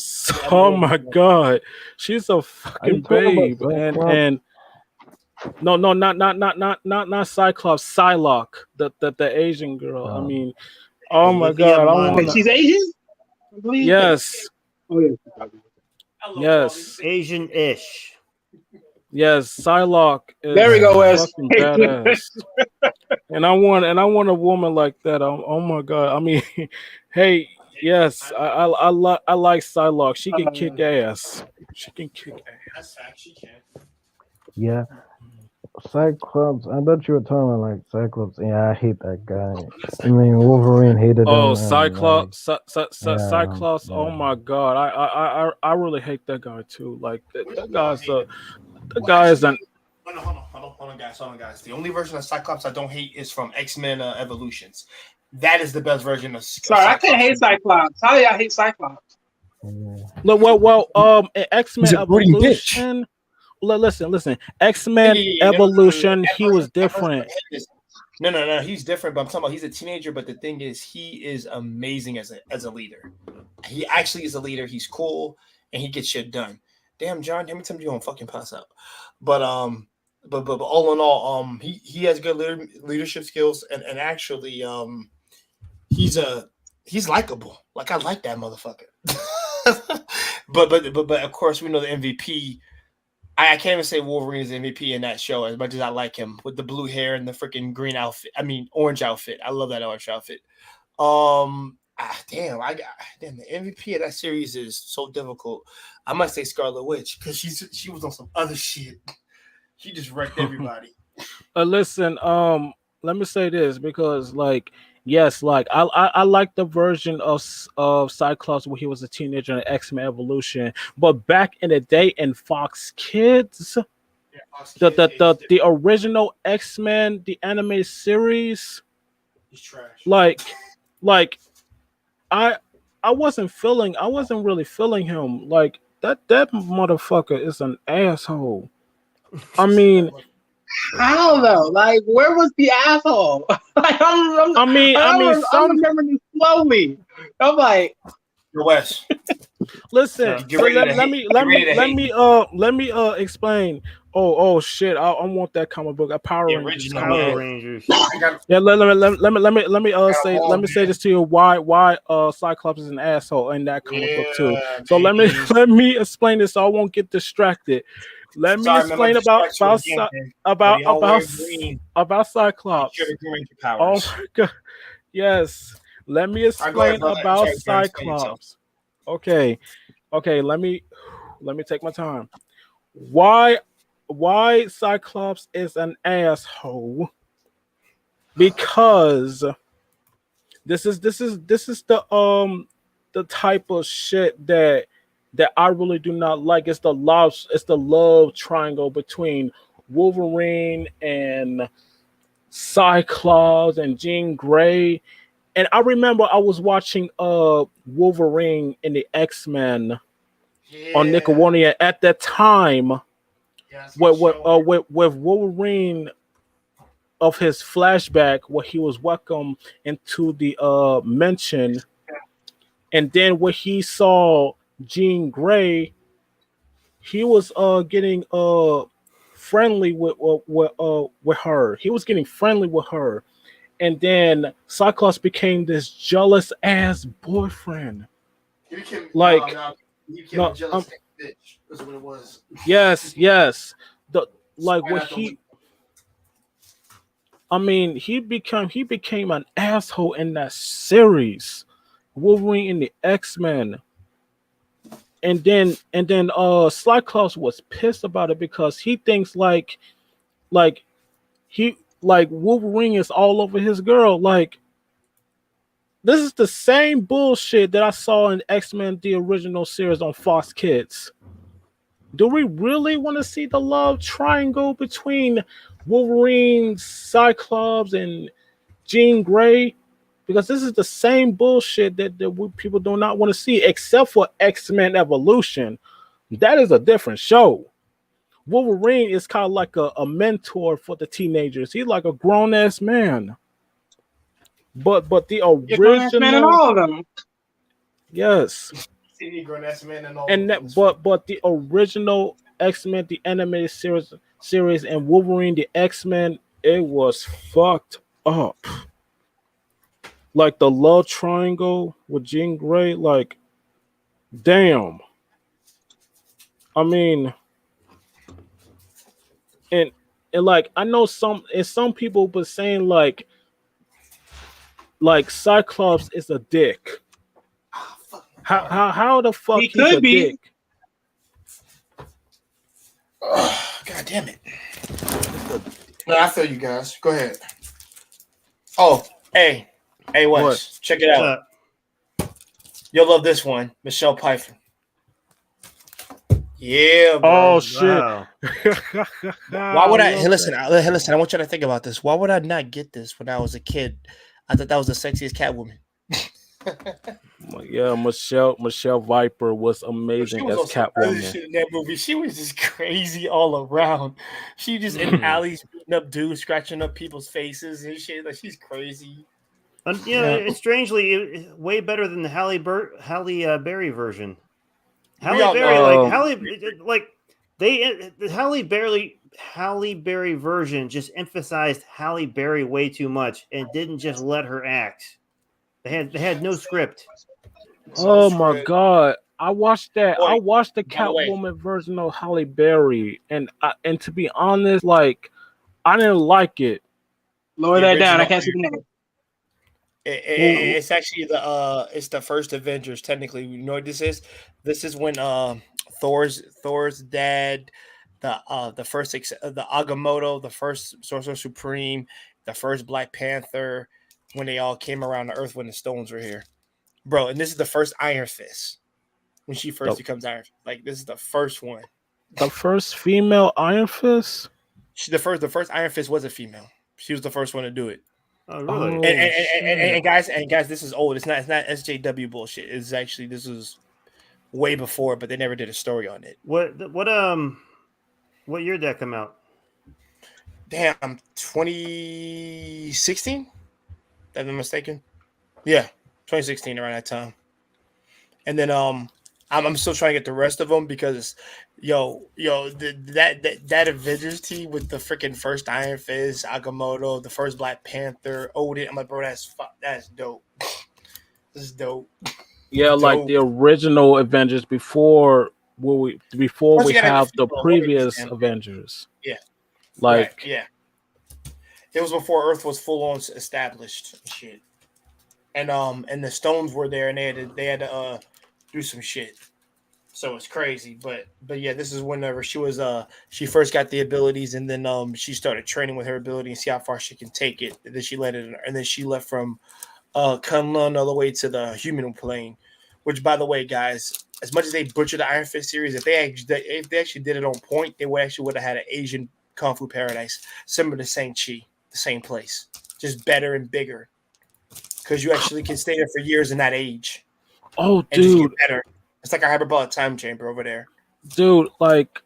oh my god, she's a are you fucking talking babe, about and Cyclops? no, not Cyclops, Psylocke, the Asian girl. I Um, mean, Oh my Olivia god, I Munn. want to. She's Asian, I believe. Yes, Oh yeah. yes, Asian-ish. yes. Psylocke There is we go, Wes. fucking badass, and I want a woman like that. Oh my god. I mean, hey, yes, I like Psylocke. She can kick ass. She can kick ass. Yeah, Cyclops. I thought you were talking about like Cyclops. Yeah, I hate that guy. I mean, Wolverine hated Oh, him, and like, yeah, Cyclops. Oh yeah. my god, I really hate that guy too. Like that guy's the guy is an. Hold on, guys. The only version of Cyclops I don't hate is from X-Men Evolutions. That is the best version of Sorry, I Cyclops. can't hate Cyclops. How do y'all hate Cyclops? Yeah. In X-Men He's a brooding bitch. Evolution. Listen. X-Men Evolution. He was different. No. He's different, but I'm talking about he's a teenager. But the thing is, he is amazing as a leader. He actually is a leader. He's cool and he gets shit done. Damn, John, how many times you gonna fucking pass out? But all in all, he has good leadership skills and actually he's likable. Like I like that motherfucker. but of course we know the MVP. I can't even say Wolverine is the MVP in that show as much as I like him with the blue hair and the freaking green outfit. I mean orange outfit. I love that orange outfit. Damn, the MVP of that series is so difficult. I might say Scarlet Witch because she was on some other shit. She just wrecked everybody. Listen, let me say this because, like, yes, like I like the version of Cyclops where he was a teenager in X-Men Evolution, but back in the day in Fox Kids, the original X-Men, the anime series, He's trash. like I wasn't really feeling him. Like that motherfucker is an asshole. I mean, How though? Like, where was the asshole? Like, I'm remembering this slowly. I'm like, Wes. listen. Get So ready to let hate. me explain. Oh shit! I want that comic book. Power Yeah, Rangers. Rich, comic Power book. Rangers. Yeah, let me say this to you why Cyclops is an asshole in that comic book too. So baby. let me explain this so I won't get distracted. Let me explain about Cyclops. Oh my god. Yes. Let me explain about Cyclops. Okay. Let me take my time. Why Cyclops is an asshole? Because this is the type of shit that I really do not like. It's the love triangle between Wolverine and Cyclops and Jean Grey. And I remember I was watching Wolverine in the X-Men on Nickelodeon at that time with Wolverine of his flashback where he was welcomed into the mansion, and then when he saw Jean Grey, he was getting friendly with her. He was getting friendly with her, and then Cyclops became this jealous ass boyfriend. He became a jealous bitch. That's what it was. Yes. The like what he. I mean, he became an asshole in that series, Wolverine in the X-Men, and then Cyclops was pissed about it because he thinks like Wolverine is all over his girl. Like this is the same bullshit that I saw in X-Men the original series on Fox Kids. Do we really want to see the love triangle between Wolverine, Cyclops, and Jean Grey? Because this is the same bullshit that people do not want to see, except for X-Men Evolution. That is a different show. Wolverine is kind of like a mentor for the teenagers. He's like a grown-ass man. But the original man and all of them. Yes. And but the original X-Men, the animated series, and Wolverine, the X-Men, it was fucked up. like the love triangle with Jean Grey. Like, damn. I mean, and and like I know some people but saying like Cyclops is a dick. How the fuck He he's a could be. dick? God damn it. No, I feel you guys. Go ahead. Oh, hey, Wes, What? check it out. You'll love this one, Michelle Pfeiffer. Yeah, bro. Oh shit! Wow. Why would I? love Hey, listen, that. listen. I want you to think about this. Why would I not get this when I was a kid? I thought that was the sexiest Catwoman. Yeah, Michelle Viper was She amazing was as on some other Catwoman. shit in that movie. She was just crazy all around. She just in Mhm. alleys beating up dudes, scratching up people's faces and shit. Like she's crazy. And, Yeah. it's strangely way better than the Halle Berry version. We all Berry, know. the Halle Berry version just emphasized Halle Berry way too much and didn't just let her act. They had no script. Oh my god! I watched that. I Boy, watched the by the way, Catwoman version of Halle Berry, and to be honest, like I didn't like it. Lower the that down. I original. can't see the name. It's actually it's the first Avengers. Technically, you know what this is? This is when Thor's dad, the first the Agamotto, the first Sorcerer Supreme, the first Black Panther, when they all came around the Earth when the stones were here, bro. And this is the first Iron Fist when she first The, becomes Iron. Like this is the first one. the first female Iron Fist. The first Iron Fist was a female. She was the first one to do it. Oh, really? Oh And shit! guys, this is old. It's not SJW bullshit. It's actually this was way before, but they never did a story on it. What year did that come out? Damn, 2016? If I'm mistaken. Yeah, 2016 around that time. And then I'm still trying to get the rest of them because that Avengers team with the freaking first Iron Fist, Agamotto, the first Black Panther, Odin. I'm like, bro, that's dope. This is dope. Yeah, like Dope. the original Avengers before we Plus, you gotta have have a the female previous Avengers. Avengers. Yeah. Like Right. Yeah. It was before Earth was full on established and shit. And the stones were there and they had to do some shit. So it's crazy. But yeah, this is whenever she first got the abilities and then she started training with her ability and see how far she can take it. And then she landed and then she left from Kunlun all the way to the human plane. Which by the way, guys, as much as they butchered the Iron Fist series, if they actually did it on point, they would have had an Asian Kung Fu paradise, similar to Shang-Chi, the same place. Just better and bigger. Because you actually can stay there for years and not age. oh And just get dude, better. It's like a hyperbolic time chamber over there. dude, like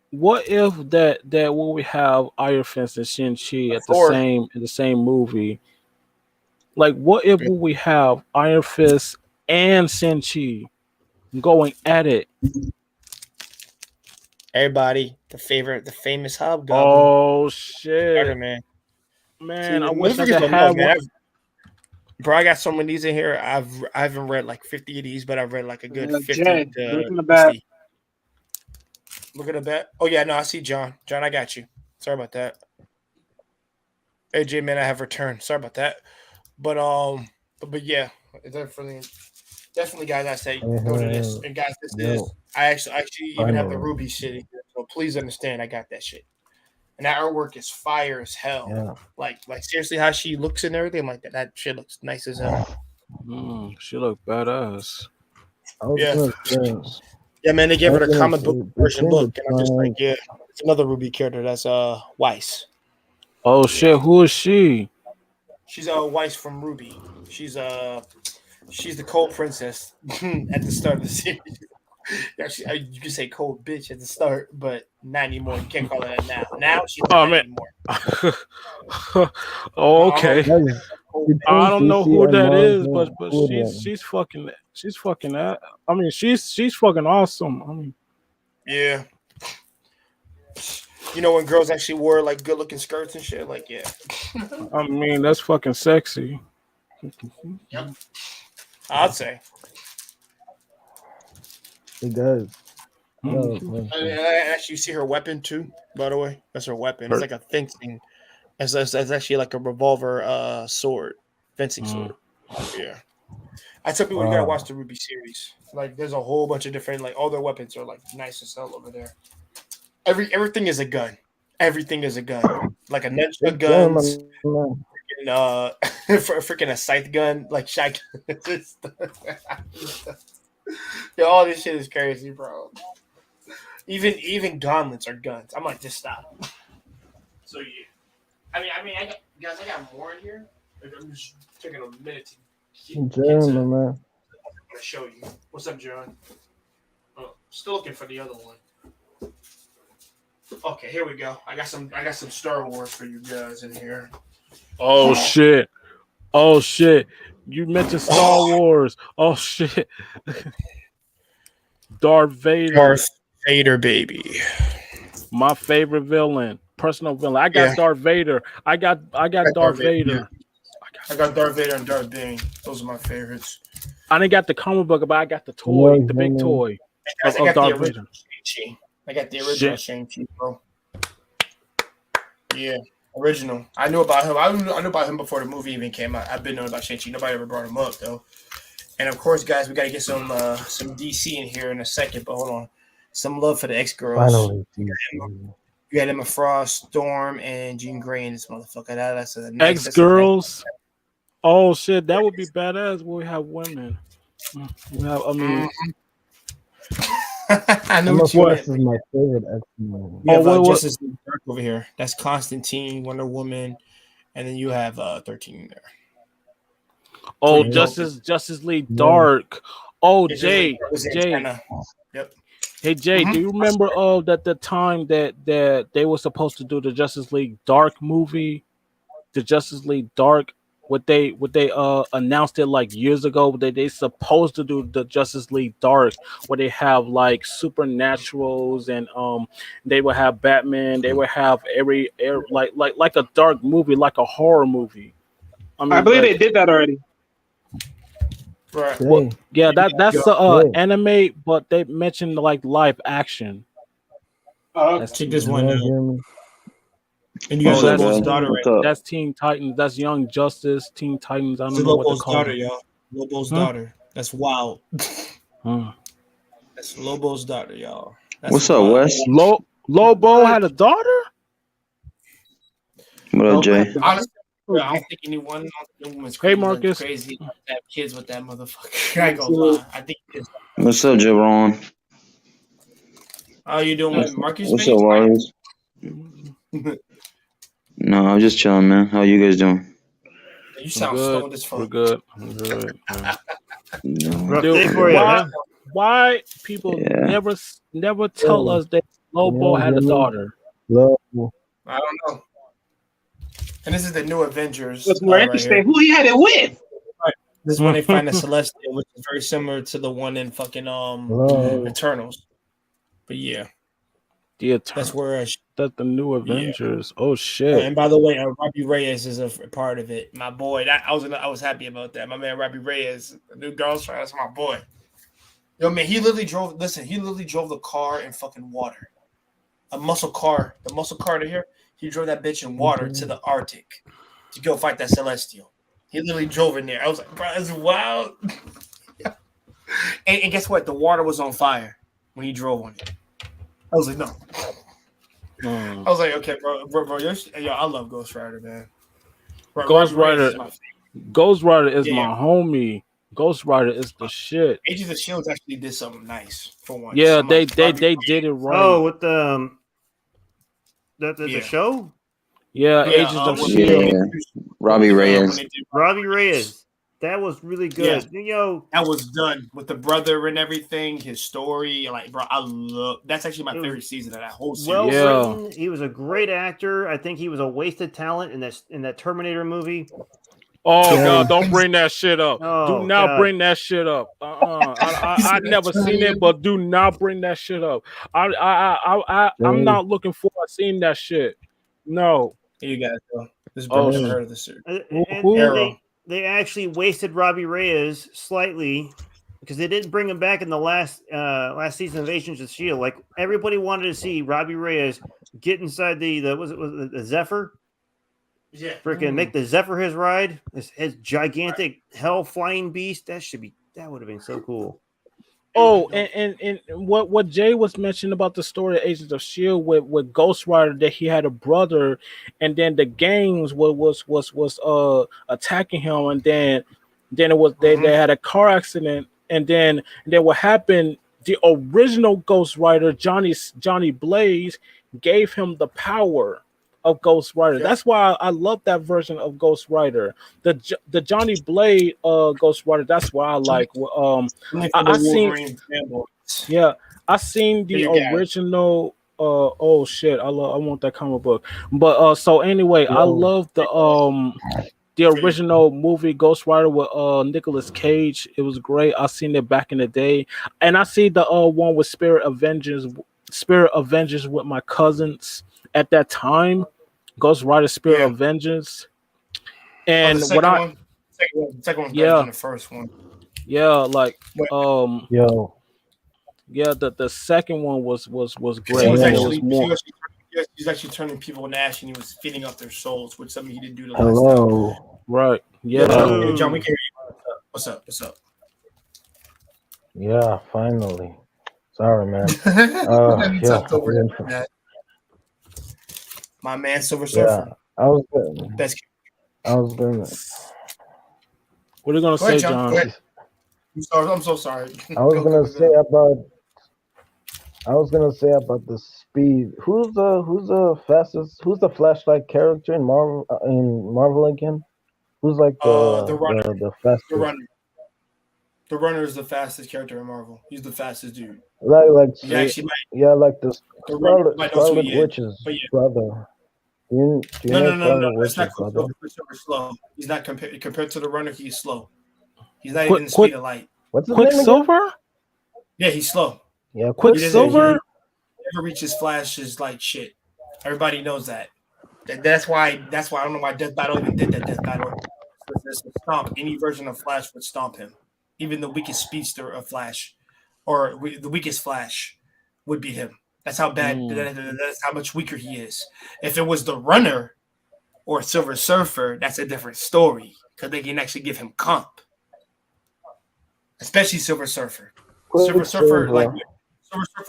what if that when we have Iron Fist and Shang-Chi at Thor. in the same movie? Like what if we have Iron Fist and Shang-Chi going at it? Everybody, the famous Hobgoblin, Oh shit. Spider-Man. Man, See, I wish I motherfuckers could don't know, have man. one. Bro, I got so many of these in here. I haven't read like 50 of these, but I've read like a good 50 Jay, to look in the back. 60. Look at the bat. Oh yeah, no, I see John. John, I got you. Sorry about that. AJ, man, I have returned. Sorry about that. But yeah, definitely, guys. I say go to this, and guys, this is I actually even have the Ruby shit in here, so please understand, I got that shit, and that artwork is fire as hell. Yeah. Like seriously, how she looks and everything, like that shit looks nice as hell. She look badass. I was Yeah. gonna say, Yeah, man, they gave I her was the gonna comic say, book version between look, the and I'm just like, time, yeah, it's another Ruby character. That's Weiss. Oh shit, who is she? She's Weiss from Ruby. She's the cold princess at the start of the series. Yeah, you can say cold bitch at the start, but not anymore. You can't call her that now. Now she's not Oh that man. anymore. Oh, okay. guys, I don't between know DC who and that is, Marvel, but who she's fucking I mean she's fucking awesome. I mean Yeah. You know when girls actually wore like good looking skirts and shit, like yeah. that's fucking sexy. Yep. I'd say. Hey guys, Mhm. And actually, you see her weapon too. By the way, that's her weapon. It's Her- like a fencing. That's actually like a revolver sword, fencing Mm. sword. Yeah. I tell people you gotta watch the Ruby series. Like, there's a whole bunch of different, like, all their weapons are like nice as hell over there. Everything is a gun. Everything is a gun. Like a nunchuck guns, man. and, freaking a scythe gun, like shotgun. Yo, all this shit is crazy, bro. Even gauntlets are guns. I'm like, just stop. So yeah. I got more in here. Like, I'm just taking a minute to Jeremy, man. to show you. What's up, John? Oh, still looking for the other one. Okay, here we go. I got some Star Wars for you guys in here. Oh shit! Oh shit! You mentioned Star Wars. Oh shit! Darth Vader. Darth Vader, baby. My favorite villain, personal villain. I got Darth Vader. I got Darth Vader. I got Darth Vader and Darth Bane. Those are my favorites. I didn't got the comic book, but I got the toy, the big toy Guys, of Darth Vader. Shang-Chi. I got the original Shang-Chi, bro. Yeah, original. I knew about him. I knew about him before the movie even came out. I've been knowing about Shang-Chi. Nobody ever brought him up though. And of course, guys, we gotta get some DC in here in a second. But hold on, some love for the X-Girls. Finally, You had Emma Frost, Storm, and Jean Grey in this motherfucker. That's a nice X-Girls. Oh shit, that would be badass. We have women. We have, I mean, I know what you meant. This is my favorite X-Men. You have Justice League Dark over here. That's Constantine, Wonder Woman, and then you have 13 there. Oh, Justice League Dark. Oh, Jay. Yep. Hey Jay, do you remember that the time that they were supposed to do the Justice League Dark movie, the Justice League Dark? What they announced it like years ago. They supposed to do the Justice League Dark, where they have like supernaturals and they will have Batman. They will have every like a dark movie, like a horror movie. I believe they did that already. Right. Well, yeah, that's anime, but they mentioned like live action. Check this one out. And you got Lobo's daughter, right? That's Teen Titans. That's Young Justice, Teen Titans. I don't know Lobo's what to call daughter, it. y'all. Lobo's daughter. That's wild. That's Lobo's daughter, y'all. What's up, Wes? Lobo had a daughter? What up, Jay? Honestly, I don't think anyone was crazy. Hey, Marcus. Crazy to have kids with that motherfucker. I ain't gonna lie. I think it's... What's up, Jabron? How you doing with Marcus? What's up, Warriors? No, I'm just chilling, man. How you guys doing? You sound stoned as fuck. We're good. We're good. No. Why people never tell us that Lobo had a daughter? I don't know. And this is the new Avengers. What's more interesting, who he had it with? Right. This is when they find the Celestial, which is very similar to the one in fucking Eternals. But yeah. That's where that's the new Avengers. Yeah. Oh shit! And by the way, Robbie Reyes is a part of it. My boy, I was happy about that. My man Robbie Reyes, the new Girls Try. That's my boy. Yo, man, he literally drove. Listen, he literally drove the car in fucking water. A muscle car, the muscle car to here. He drove that bitch in water to the Arctic to go fight that Celestial. He literally drove in there. I was like, bro, that's wild. and guess what? The water was on fire when he drove on it. I was like, no. I was like, okay, bro, I love Ghost Rider, man. Ghost Rider is my homie. Ghost Rider is the shit. Agents of Shield actually did something nice for once. Yeah, they did it right. Oh, with the show? Yeah, Agents of Shield. Yeah. Robbie Reyes. Robbie Reyes. That was really good. Yeah. Yo, that was done with the brother and everything. His story, like, bro, I love. That's actually my favorite season of that whole series. Well written. He was a great actor. I think he was a wasted talent in that Terminator movie. Oh God! Don't bring that shit up. Oh, do not bring that shit up. I never seen it, but do not bring that shit up. I'm not looking forward to seeing that shit. No. Here you guys go. This brother heard of the series. they actually wasted Robbie Reyes slightly because they didn't bring him back in the last season of Agents of Shield. Like everybody wanted to see Robbie Reyes get inside was it the Zephyr? Yeah. Freaking make the Zephyr his ride. His gigantic hell flying beast. That would have been so cool. Oh, and what Jay was mentioning about the story of Agents of Shield with Ghost Rider, that he had a brother, and then the gangs was attacking him, and then it was they had a car accident, and then what happened? The original Ghost Rider, Johnny Blaze, gave him the power of Ghost Rider. Yeah. That's why I love that version of Ghost Rider. The Johnny Blade Ghost Rider. That's why I like. I seen. Yeah, I seen the original. Oh shit! I want that comic book. But so anyway, I love the original movie Ghost Rider with Nicolas Cage. It was great. I seen it back in the day, and I see the one with Spirit Avengers with my cousins at that time. Ghost Rider Spirit of Vengeance. And the second one was better than the first one. Yeah, like Yo, the second one was great. He was actually actually turning people into ash, and he was feeding up their souls, which something he didn't do the last hello. time. Right. Yeah. Hey, John, we can hear you. What's up? Yeah, finally. Sorry, man. My man, Silver Surfer. Yeah, I was gonna. Best. What are you gonna say, John? Go ahead. I'm so sorry. I was gonna say about the speed. Who's the fastest? Who's the flashlight character in Marvel again? Who's like the runner? The fastest? The runner. The runner is the fastest character in Marvel. He's the fastest dude. Like like the Scarlet Witch's brother. No. That's not Quicksilver slow. He's not compared to the runner. He's slow. He's not even the speed of light. What's his name again? Quicksilver? Yeah, he's slow. Yeah, Quicksilver. He never reaches Flash's like shit. Everybody knows that. That's why I don't know why Death Battle even did that. Death Battle. Stomp any version of Flash would stomp him. Even the weakest speedster of Flash, or the weakest Flash, would be him. That's how bad. That's how much weaker he is. If it was the runner or Silver Surfer, that's a different story because they can actually give him comp. Especially Silver Surfer. Silver Surfer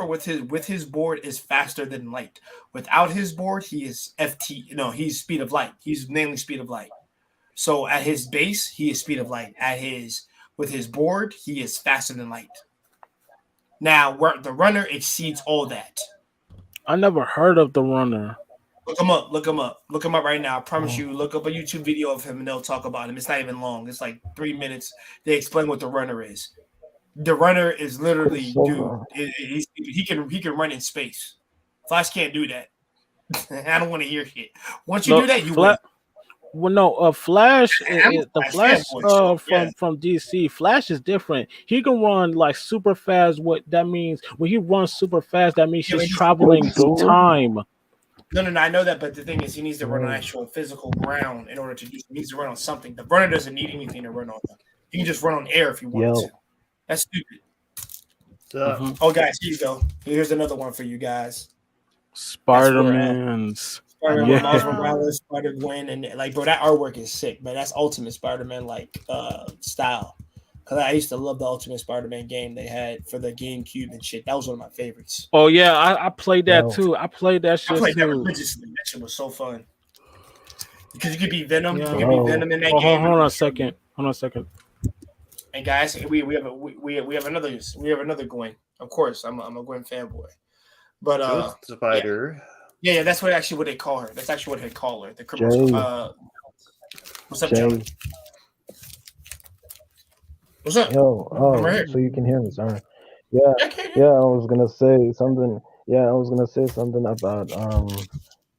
with his board is faster than light. Without his board, he is FT. No, he's speed of light. He's mainly speed of light. So at his base, he is speed of light. With his board, he is faster than light. Now, where the runner exceeds all that. I never heard of the runner. Look him up right now. I promise you, look up a YouTube video of him and they'll talk about him. It's not even long. It's like 3 minutes. They explain what the runner is. The runner is literally, dude. He can run in space. Flash can't do that. I don't want to hear shit. Once you do that, you win. Well, no, Flash, Flash from DC. Flash is different. He can run like super fast. What that means when he runs super fast, that means he's traveling through time. No, I know that, but the thing is, he needs to run on actual physical ground in order to do. He needs to run on something. The runner doesn't need anything to run on. He can just run on air if he wants to. That's stupid. Oh, guys, here you go. Here's another one for you guys. Spider-Man's. Spider-Man, Miles Morales, Spider-Gwen, and like, bro, that artwork is sick, man. That's Ultimate Spider-Man like style. Cause I used to love the Ultimate Spider-Man game they had for the GameCube and shit. That was one of my favorites. Oh yeah, I played that too. I played that shit that too. religiously. That shit was so fun. Because you could be Venom. Yeah. You could be Venom in that game. Hold on a second. And guys, we have another Gwen. Of course, I'm a Gwen fanboy. But Spider. Yeah, that's what they call her. That's actually what they call her. The criminal. What's up, Joe? What's up? Yo, right so you can hear me, sorry. Yeah, I was gonna say something. Yeah, I was gonna say something about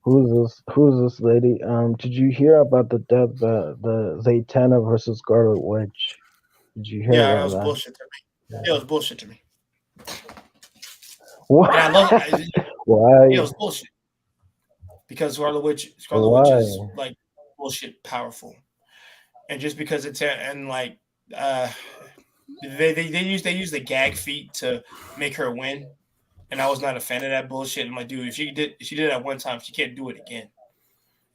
who's this lady? Did you hear about the death, the Zatanna versus Scarlet Witch? Did you hear? Yeah, that was bullshit to me. Yeah, it was bullshit to me. What? And I love it. Why? It was bullshit. Because Scarlet Witch is like bullshit powerful. and just because it's and like they use the gag feat to make her win, and I was not a fan of that bullshit. I'm like, dude, if she did it one time, she can't do it again.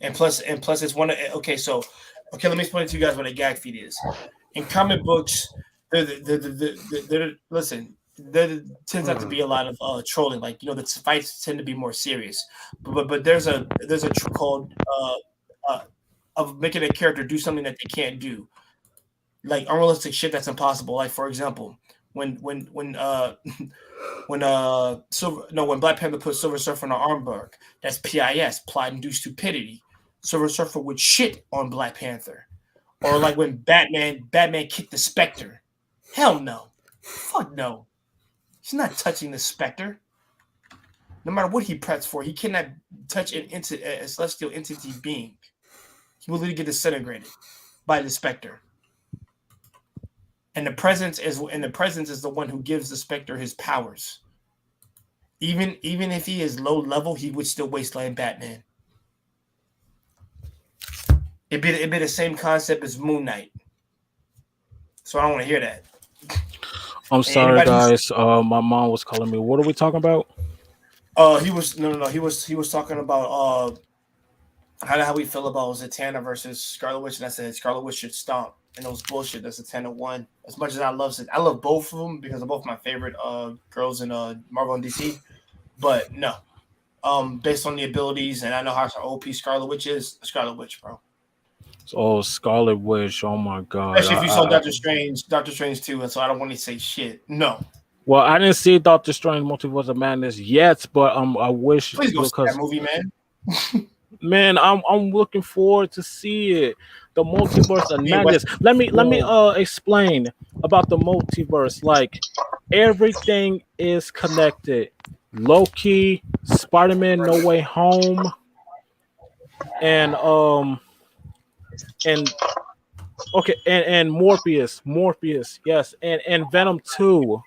And plus, it's one of okay. So, let me explain to you guys what a gag feat is. In comic books, listen, there tends not to be a lot of trolling. Like the fights tend to be more serious. But there's a trick called of making a character do something that they can't do, like unrealistic shit that's impossible. Like for example, when when Black Panther put Silver Surfer on an armbar, that's PIS, plot-induced stupidity. Silver Surfer would shit on Black Panther. Or like when Batman kicked the Spectre. Hell no. Fuck no. He's not touching the Spectre. No matter what he preps for, he cannot touch a celestial entity being. He will literally get disintegrated by the Spectre. And the presence is the one who gives the Spectre his powers. Even if he is low level, he would still wasteland Batman. It'd be the same concept as Moon Knight. So I don't want to hear that. I'm sorry, guys. My mom was calling me. What are we talking about? He was He was talking about how we feel about Zatanna versus Scarlet Witch, and I said Scarlet Witch should stomp, and it was bullshit that Zatanna won. As much as I love both of them because they're both my favorite girls in Marvel and DC. But no, based on the abilities, and I know how OP Scarlet Witch is, Scarlet Witch, bro. Oh, Scarlet Witch! Oh my god! Especially if you saw Doctor Strange too, and so I don't want to say shit. No. Well, I didn't see Doctor Strange Multiverse of Madness yet, but I wish. Please go see that movie, man. Man, I'm looking forward to see it. The Multiverse of Madness. Let me explain about the multiverse. Like everything is connected. Loki, Spider-Man, No Way Home, and Morpheus, yes, and Venom 2.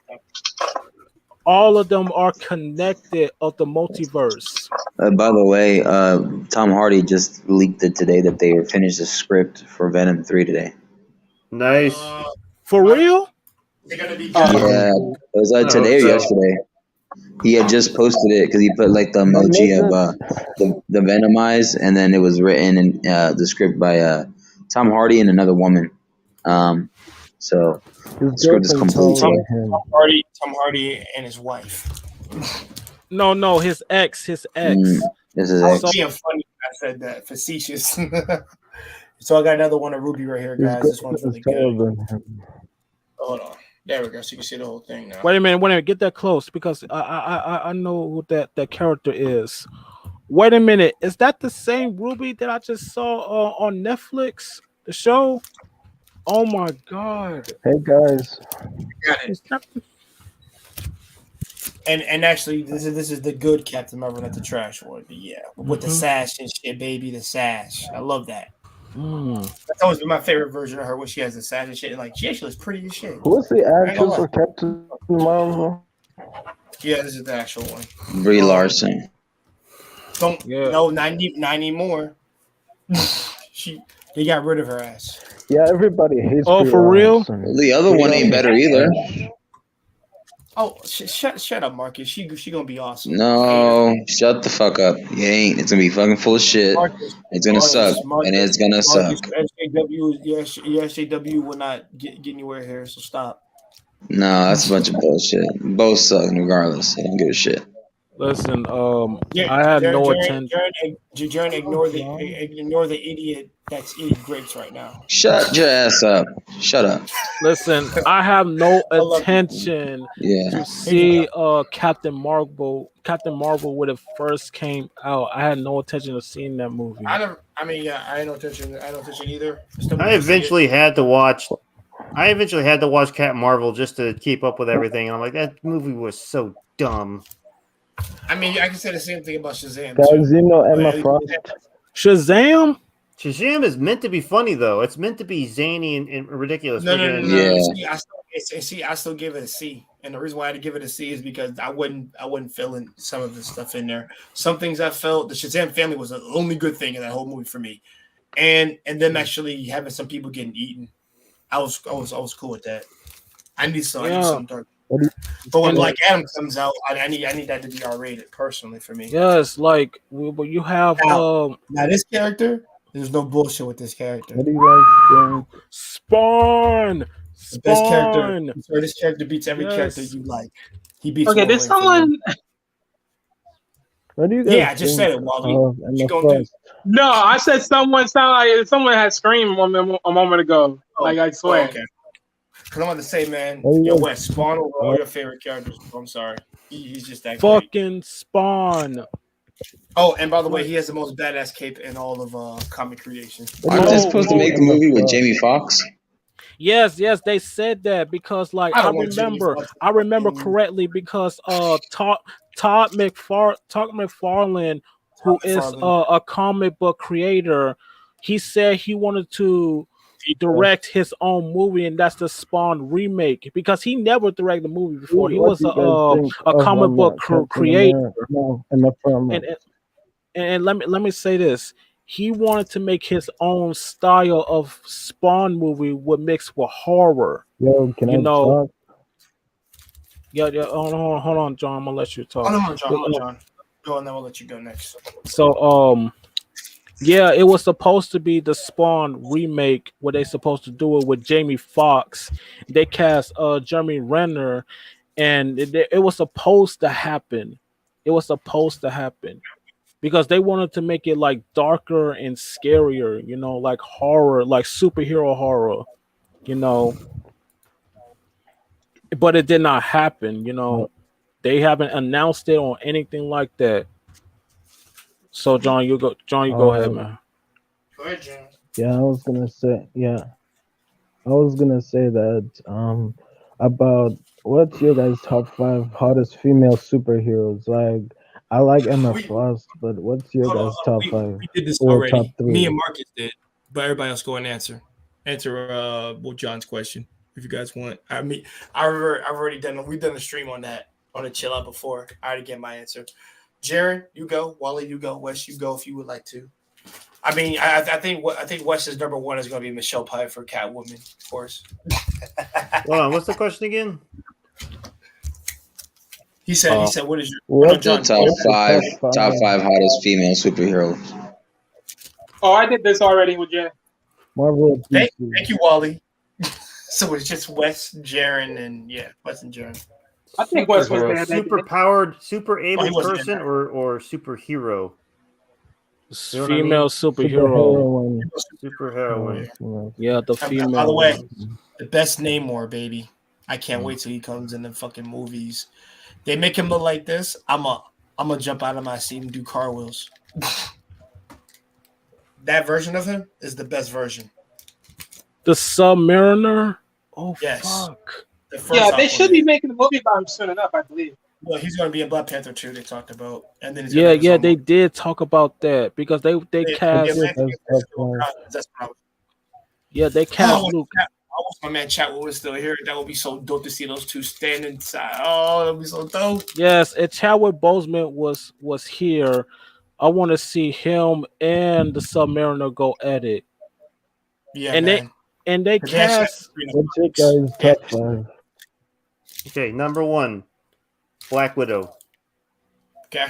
All of them are connected of the multiverse. By the way, Tom Hardy just leaked it today that they finished the script for Venom 3 today. Nice. For real? They're gonna be Yeah, it was today or yesterday. He had just posted it because he put like the emoji of the Venom eyes, and then it was written in the script by Tom Hardy and another woman. So the script is complete. Tom Hardy and his wife. No, his ex. This is I was being funny. I said that facetious. So I got another one of Ruby right here, guys. This one's really good. Hold on. There we go. So you can see the whole thing now. Wait a minute. Get that close because I know who that character is. Wait a minute. Is that the same Ruby that I just saw on Netflix? The show? Oh my god. Hey guys. Got it. And actually, this is the good Captain Marvel, not the trash one. But yeah, with the sash and shit, baby, the sash. I love that. That's always been my favorite version of her when she has the sash and shit. And like, she actually looks pretty as shit. Who's the actress for Captain Marvel? Yeah, this is the actual one. Brie Larson. No, 90 more. They got rid of her ass. Yeah, everybody hates. Oh, for real? The other one ain't better either. Oh, shut up, Marcus. She gonna be awesome. No, shut the fuck up. You ain't. It's gonna be fucking full of shit. Marcus, it's gonna suck, and it's gonna suck. Your SJW will not get anywhere here, so stop. No, that's a bunch of bullshit. Both suck, regardless. I don't give a shit. Listen, I had no attention. Jaron, ignore the idiot that's eating grapes right now. Shut your ass up. Shut up. Listen, I have no attention to see Captain Marvel when it first came out. I had no attention to seeing that movie. I had no attention. I had no attention either. I eventually had to watch Captain Marvel just to keep up with everything. And I'm like, that movie was so dumb. I mean, I can say the same thing about Shazam. Guys, you know Emma Frost. Shazam is meant to be funny, though. It's meant to be zany and ridiculous. No. Yeah. I still give it a C, and the reason why I had to give it a C is because I wasn't feeling some of the stuff in there. Some things I felt the Shazam family was the only good thing in that whole movie for me. and them actually having some people getting eaten. I was cool with that. I need some dark. But when Black Adam comes out, I need that to be R-rated personally for me. Yes, like but you have now this character. There's no bullshit with this character. What do you guys think? Spawn. The best character. Sorry, this character beats every character you like. He beats. Okay, there's someone. What do you guys Yeah, I just said it, Wally. What you gonna do? No, I said someone sounded like someone had screamed a moment ago. Like I swear. Okay. Because I'm about to say, man, yo, Wes, Spawn over all your favorite characters. I'm sorry. He's just that fucking great. Spawn. Oh, and by the way, he has the most badass cape in all of comic creation. Aren't they supposed to make the movie with Jamie Foxx? Yes, they said that because like I remember correctly because Todd McFarlane, who is a comic book creator, he said he wanted to direct his own movie, and that's the Spawn remake, because he never directed a movie before. He was a comic book creator. And let me say this. He wanted to make his own style of Spawn movie with mixed with horror. Yo, can I talk? Yeah. Hold on, John. I'm gonna let you talk. Hold on, John. Go, and then we'll let you go next. So, yeah, it was supposed to be the Spawn remake where they supposed to do it with Jamie Foxx. They cast Jeremy Renner, and it was supposed to happen. It was supposed to happen because they wanted to make it like darker and scarier, you know, like horror, like superhero horror, you know. But it did not happen, you know. They haven't announced it or anything like that. So, John, you go ahead, man. Go ahead, John. Yeah, I was gonna say that about what's your guys' top 5 hottest female superheroes? Like, I like Emma Frost, but what's your guys' top 5? We did this or already. top 3? Me and Marcus did, but everybody else go and answer John's question if you guys want. I mean, I've already done. We've done a stream on that on a chill out before. I already get my answer. Jaron, you go. Wally, you go. Wes, you go if you would like to. I mean, I think Wes's number 1 is going to be Michelle Pfeiffer, Catwoman, of course. Hold on, what's the question again? He said, what is your top 5 hottest female superheroes? Oh, I did this already with Jay. Marvel. Thank you, Wally. So it's just Wes, Jaron, and Wes and Jaron. I think Wes was there. Super powered, super able person, or superhero. Female superhero. Superheroine. Yeah, the female. By the way, the best Namor, baby. I can't wait till he comes in the fucking movies. They make him look like this. I'm gonna jump out of my seat and do cartwheels. That version of him is the best version. The Submariner. Oh yes. Fuck. Yeah, they should be making a movie about him soon enough, I believe. Well, he's going to be in Black Panther 2. They talked about, and then they did talk about that because they cast. They cast Luke. I wish my man Chatwood was still here. That would be so dope to see those two standing side. Oh, that would be so dope. Yes, if Chadwick Boseman was here, I want to see him and the Submariner go at it. Yeah, and they cast. What's your guys' top 5? Okay, number 1, Black Widow. Okay.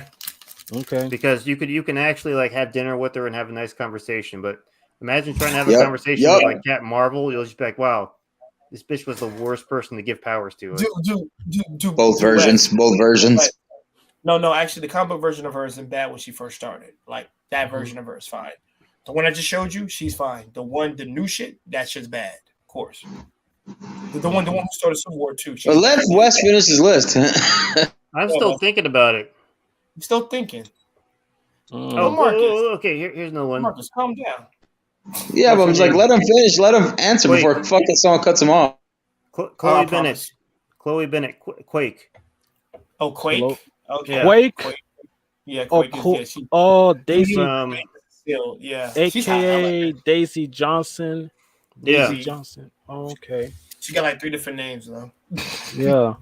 Because you can actually like have dinner with her and have a nice conversation, but imagine trying to have a conversation with like Captain Marvel. You'll just be like, wow, this bitch was the worst person to give powers to. Both versions. No, actually, the comic book version of her isn't bad when she first started. Like that version of her is fine. The one I just showed you, she's fine. The new shit, that shit's bad. Of course. The one who started Civil War 2. But let Wes finish his list. I'm still thinking about it. I'm still thinking. Marcus. Okay, here's another one. Marcus, calm down. Yeah, but I'm like, let him finish. Let him answer before fucking someone cuts him off. Chloe Bennett. Quake. Oh, Quake? Okay. Quake? Yeah, Quake. Daisy. Yeah. AKA Daisy Johnson. Daisy Johnson. Oh, okay. She got like 3 different names though. Yeah.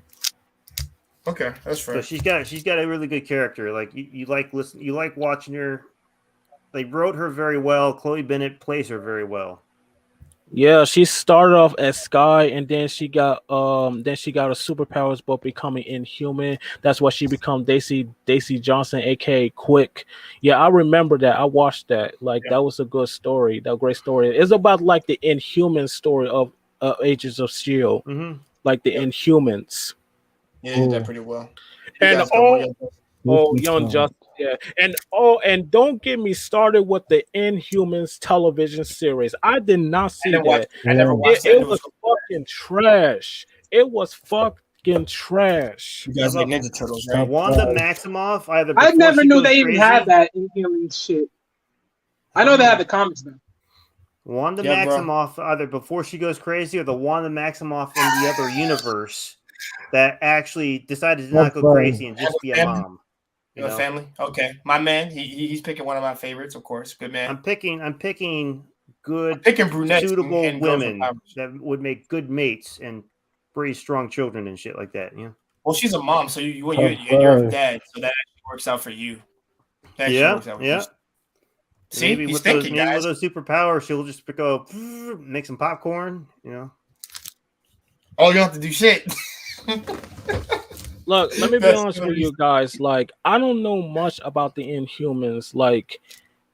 Okay, that's fair. So she's got a really good character. Like you like watching her they wrote her very well. Chloe Bennett plays her very well. Yeah, she started off as Sky, and then she got her superpowers, but becoming inhuman. That's why she become Daisy Johnson, aka Quick. Yeah, I remember that. I watched that. Like that was a good story. That great story. It's about like the Inhuman story of Agents of Shield, like the Inhumans. Yeah, he did that pretty well. You And guys go more young. Young Justice, yeah, and don't get me started with the Inhumans television series. I did not see that. I never watched that. It was fucking trash. It was fucking trash. You guys like Ninja Turtles, right? Wanda Maximoff. Either I before never she knew goes they even crazy- had that Inhuman shit. I know they have the comics now. Wanda Yeah, bro. Maximoff, either before she goes crazy, or the Wanda Maximoff in the other universe that actually decided to not go crazy and just be a mom. You know, family. Okay, my man. He's picking one of my favorites, of course. Good man. I'm picking good, picking brunettes suitable and girls with women powers. that would make good mates and raise strong children and shit like that. Yeah. Well, she's a mom, so you're a dad, so that actually works out for you. That actually works out for you. See, maybe he's with thinking, maybe guys. with those superpowers, she'll just go make some popcorn. You know. Oh, you don't have to do shit. Look, let me be honest with you guys. Like, I don't know much about the Inhumans. Like,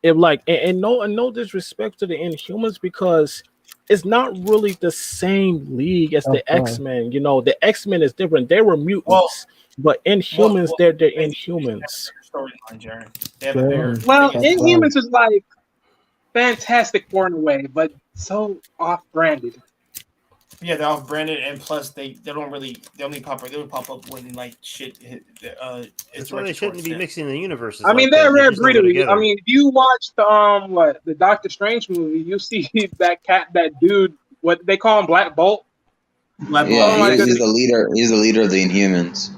and no disrespect to the Inhumans, because it's not really the same league as the X-Men. You know, the X-Men is different. They were mutants, but Inhumans, they're Inhumans. Storyline, Jared. They have a bigger. Well, Inhumans is like Fantastic Four in a way, but so off-branded. Yeah, they're off-branded, and plus they only pop up when like shit hit. That's why they shouldn't be mixing the universes. I mean, like they're that. rare They just don't go breed. together. I mean, if you watched the Doctor Strange movie, you see that dude. What they call him, Black Bolt. Yeah, he's the leader. He's the leader of the Inhumans.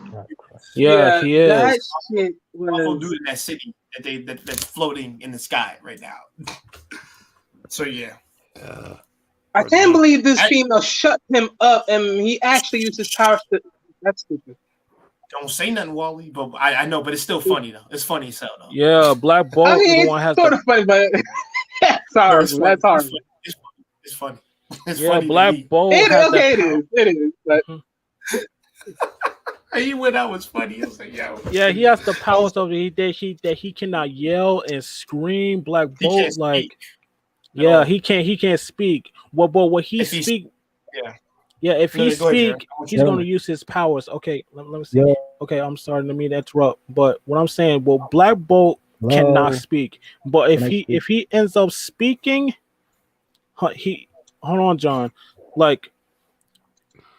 Yeah, he is. That shit was dude in that city that's floating in the sky right now. So yeah. I can't believe this female shut him up, and he actually used his powers to. That's stupid. Don't say nothing, Wally. But I know, but it's still funny though. It's funny as hell though. Yeah, Black Bolt I mean, is the one has sort of funny, but sorry, that's hard. It's funny. It's yeah, funny. Black Bolt. It is. But he went out was funny. I was like, yo. Yeah, he has the powers of he cannot yell and scream. Black Bolt, like, yeah, he can't speak. But what he speak, if he speak, he's going to use his powers. Okay, let me see. Yeah. Okay, I'm sorry, let me interrupt. But what I'm saying, well, Black Bolt cannot speak. But if he ends up speaking, hold on, John. Like,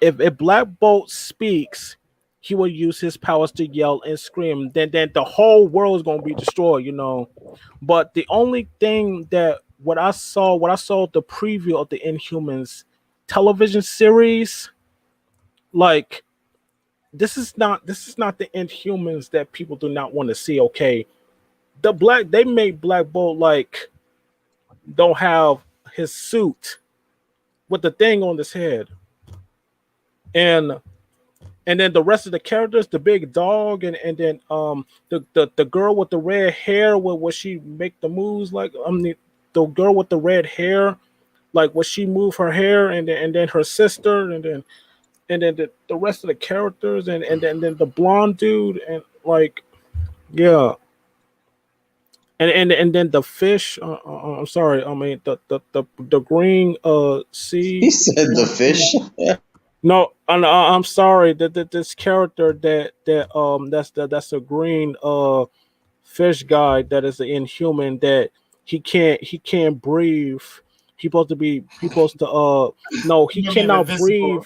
if Black Bolt speaks, he will use his powers to yell and scream. Then the whole world is gonna be destroyed, you know. But the only thing that what I saw the preview of the Inhumans television series, like this is not the Inhumans that people do not want to see. Okay, they made Black Bolt like don't have his suit with the thing on his head, and then the rest of the characters, the big dog, and then the girl with the red hair, what she make the moves like the girl with the red hair, like what she move her hair, and then her sister, and then the rest of the characters, and then the blonde dude, and like yeah. And then the fish. I'm sorry. I mean the green sea. He said the fish. No, I'm sorry. That this character that's a green fish guy that is an Inhuman that he can't breathe. He cannot breathe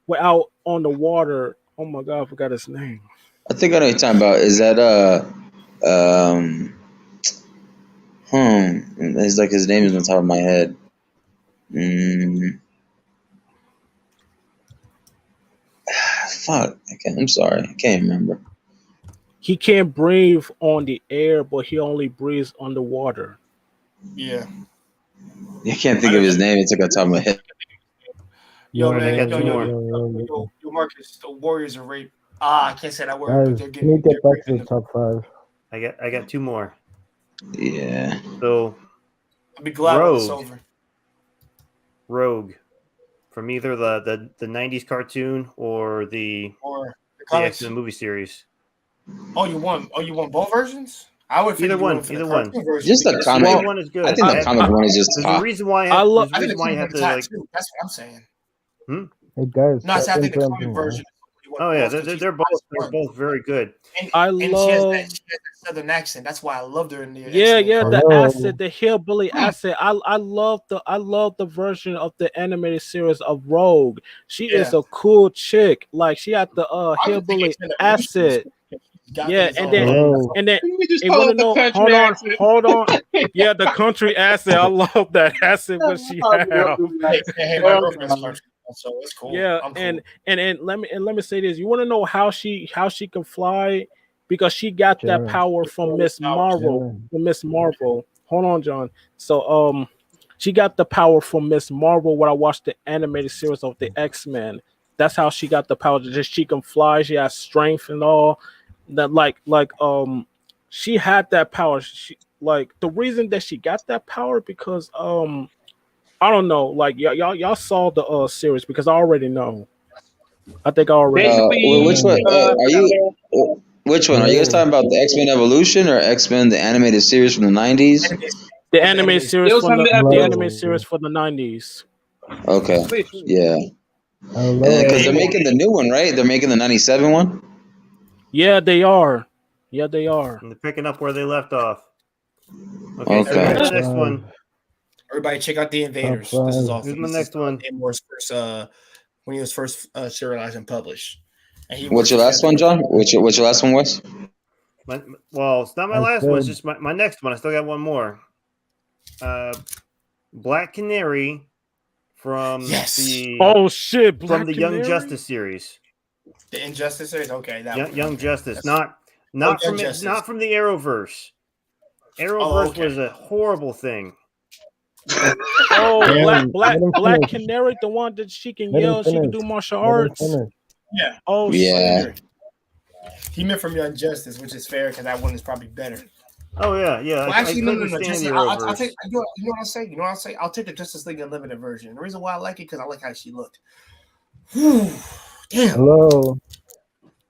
without on the water. Oh my god, I forgot his name. I think I know what you're talking about. Is that it's like his name is on top of my head. Fuck. I'm sorry. I can't remember. He can't breathe on the air, but he only breathes underwater. Yeah. I can't think of his name. It's like on top of my head. Yo, man, yo, Marcus, the Warriors are rape. I can't say that word. Guys, can we get back to the top 5? I got 2 more. Yeah. So I'll be glad when it's over. Rogue, from either the 90s cartoon or the comics. X-Men movie series. Oh, you want both versions? I would Either figure one. Either one. Just the comic. Either one is good. I think the comic one is just There's top. a reason why I love. I think the comic one is hot too. That's what I'm saying. Hey guys, No, I stop think the comic interrupting, version. Oh yeah, they're both very good. And I she has love. that southern accent. That's why I loved her in the Yeah, X-Men yeah, the cartoon. Hello. acid, the hillbilly acid. I love the version of the animated series of Rogue. She is Yeah. a cool chick. Like she had the I would think hillbilly X-Men acid. Yeah, and then Hello. and then We just you call want it to the know? country accent. Hold on. Yeah, the country acid. I love that acid. What she have. Hey, my girlfriend's country, so it's cool. Yeah, I'm cool. and let me say this. You want to know how she can fly? Because she got that Jared. power from Miss Marvel. Jared. From Miss Marvel. Hold on, John. So she got the power from Miss Marvel when I watched the animated series of the X-Men. That's how she got the power. Just she can fly. She has strength and all. That she had that power. She like the reason that she got that power because I don't know. Like y'all saw the series because I already know. I think I already know. Basically, Which one? Are you? Which one? Are you guys talking about the X-Men Evolution or X-Men the animated series from the 90s? The anime series Still from some the episodes. anime series for the 90s. Okay. Yeah. Hello. Because they're making the new one, right? They're making the 97 one? Yeah, they are. Yeah, they are. And they're picking up where they left off. Okay, so Okay. here's the next one. Everybody, check out the Invaders. Top This is five. awesome. Here's my This next is one. Namor's first when he was first serialized and published. And he What's your last one, John? What's your last one was? Well, it's not my I last one. It's said- just my next one. I still got one more. Black Canary from the Oh shit! Black from the Young Canary? Justice series. The Injustice series. Okay, that one. Young Okay. Justice, That's- not Young from Justice. not from the Arrowverse. Arrowverse okay. was a horrible thing. Oh, Damn, Black let him Black finish. Canary, the one that she can Let him yell, she can finish. do martial Let him arts. finish. Yeah. Oh Yeah. shit! He meant from Young Justice, which is fair because that one is probably better. Oh yeah. Well, actually, no. couldn't stand Justice, the I'll Arrowverse. take. You know what I'll say? You know what I'll say? I'll take the Justice League Unlimited version. The reason why I like it because I like how she looked. Whew, damn. Hello.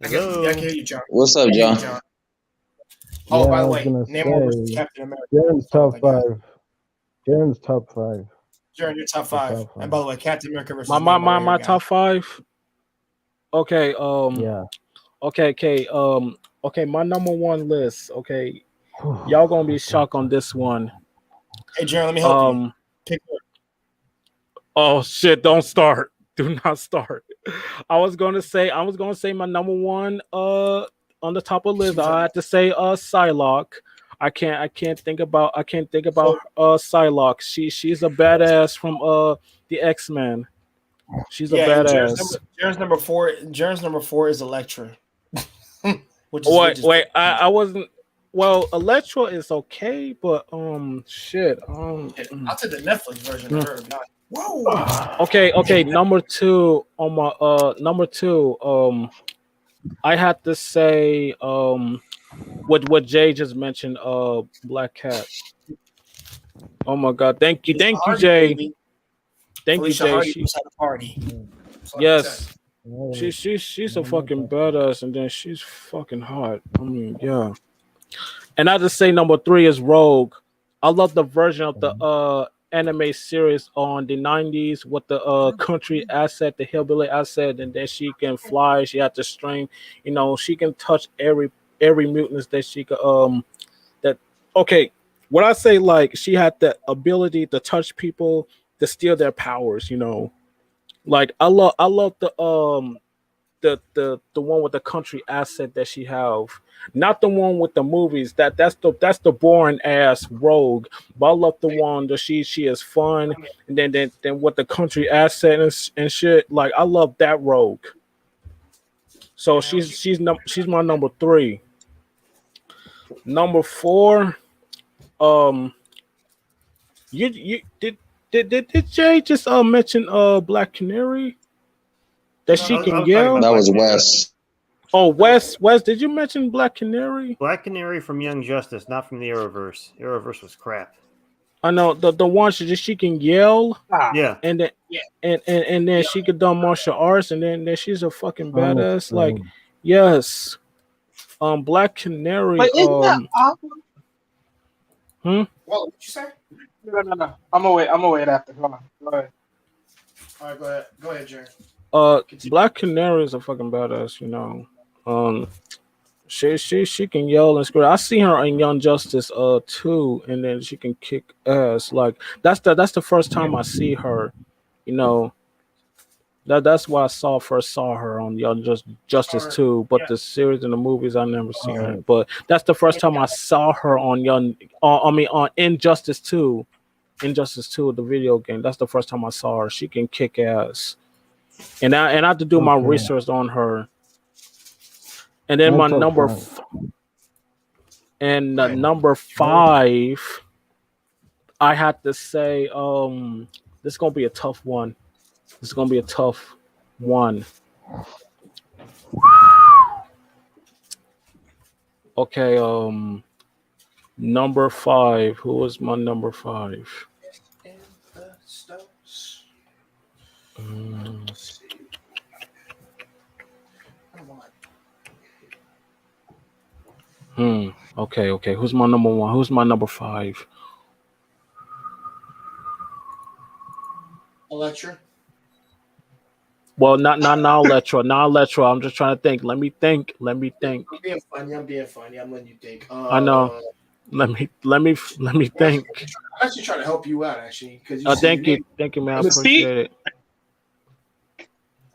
I can hear you, John. What's up, I can hear you, John? Oh, Yeah, by I the was way, gonna Namor versus say, Captain America. Jaren's Oh top my God. 5. Jaren's top 5. Jared, your top five. top five. And by the way, Captain America versus My Namor, here, guys. top 5. Okay. Yeah. Okay. Okay. My number 1 list. Okay. Y'all gonna be shocked on this one. Hey, Jared, let me help you. Pick one. Oh shit! Don't start. Do not start. I was gonna say my number 1 on the top of the list. I had to say Psylocke. I can't think about Psylocke. She's a badass from the X-Men. She's a badass. Jared's number 4. Jared's number 4 is Elektra. Wait, I wasn't. Well, Elektra is okay, but shit. I'll take the Netflix version of her. Whoa. Okay. Number 2 on my number 2. I had to say what Jay just mentioned. Black Cat. Oh my God! Thank you, Jay. Baby. Thank Felicia you, Jay. Hardy was at a party. Yes. She's a fucking badass, and then she's fucking hot. I mean, yeah. And I just say number 3 is Rogue. I love the version of the anime series on the 90s with the country asset, the hillbilly asset, and then she can fly. She had the strength. You know, she can touch every mutant that she could. What I say, like she had the ability to touch people, to steal their powers. You know, like I love the one with the country asset that she have, not the one with the movies. That's the boring ass Rogue. But I love the one that she is fun, and then with the country asset and shit. Like I love that Rogue. So she's my number 3. Number 4, you did Jay just mention Black Canary that she can yell? That was Wes. Oh, Wes, did you mention Black Canary? Black Canary from Young Justice, not from the Arrowverse. Arrowverse was crap. I know the one she can yell Yeah. and then and then she could do martial arts and then she's a fucking badass. Like, yes. Black Canary. But isn't that awful? What did you say? No. I'm gonna wait after. Hold on. Go ahead. All right, go ahead, Jared. Black Canary is a fucking badass, you know. She can yell and scream. I see her in Young Justice 2, and then she can kick ass. Like that's the first time I see her, you know. That's why I first saw her on Young Justice 2, but the series and the movies I never seen her. But that's the first time I saw her on on Injustice 2. Injustice 2, the video game. That's the first time I saw her. She can kick ass. And I have to do my research on her. And then my number number 5, I had to say this is gonna be a tough one. This is gonna be a tough one. Okay, number 5. Who was my number 5? Okay. Who's my number 1? Who's my number 5? Electra. Well, not Electra. Not Electra. I'm just trying to think. Let me think. I'm being funny. I'm letting you think. I know. Let me think. I'm actually trying to help you out, actually, because thank you, man. I appreciate it.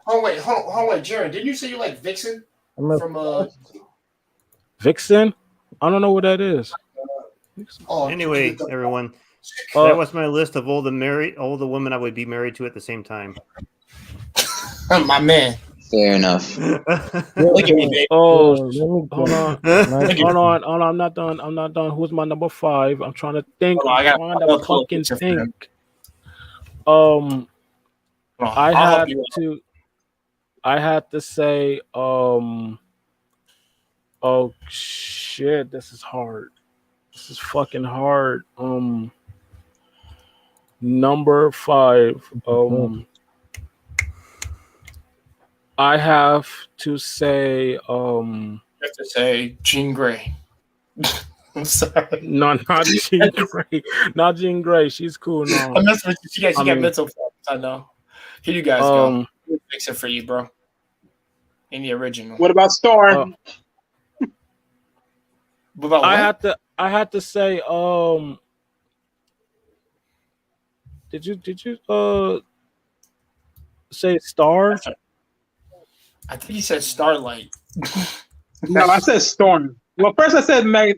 Oh wait, Jared. Didn't you say you like Vixen from Vixen? I don't know what that is. Anyway, everyone, that was my list of all the women I would be married to at the same time. My man. Fair enough. Look at me, baby. Hold on. I'm not done. Who's my number 5? I'm trying to think. I had to say. Oh shit! This is hard. This is fucking hard. Number 5. I have to say. You have to say Jean Grey. I'm sorry. No, not Jean Grey. Not Jean Grey. She's cool now. I'm messing with you. She got mental problems. I know. Here you guys go. We'll fix it for you, bro. In the original. What about Storm? What about what? I had to say. Did you say Star? I think he said Starlight. No, I said Storm. Well, first I said first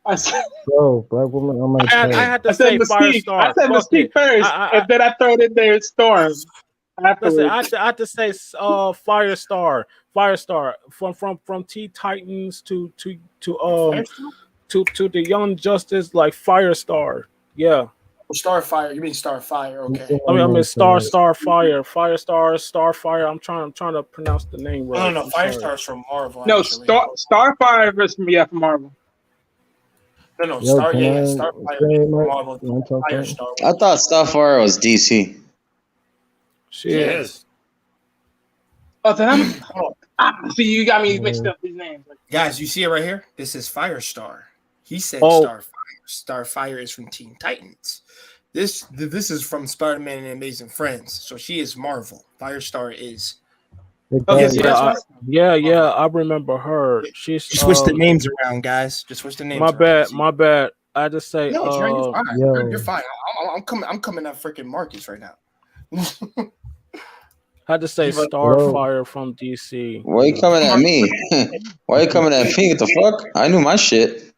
I said. Black woman. I had to say Firestar. I said Mystique first, and then I throw it in there Storm. I had to say Firestar from Teen Titans to the Young Justice, like Firestar. Yeah. Starfire. You mean Starfire? Okay. I mean Starfire, Starfire. I'm trying to pronounce the name right. No, Firestar's from Marvel. No, actually. Starfire is from Marvel. No, Starfire from Marvel. Firestar. I thought Starfire was DC. She is. Oh, then see, you got me mixed up these names. Guys, you see it right here? This is Firestar. He said Starfire. Starfire is from Teen Titans. This is from Spider-Man and Amazing Friends. So she is Marvel. Firestar is. Yeah, I remember her. She's just switch the names around, guys. Just switch the names. My bad. I just say. No, you're fine. You're fine. I'm coming at freaking Marcus right now. I had to say Starfire from DC. Why are you coming at me? Why are you coming at me? What the fuck? I knew my shit.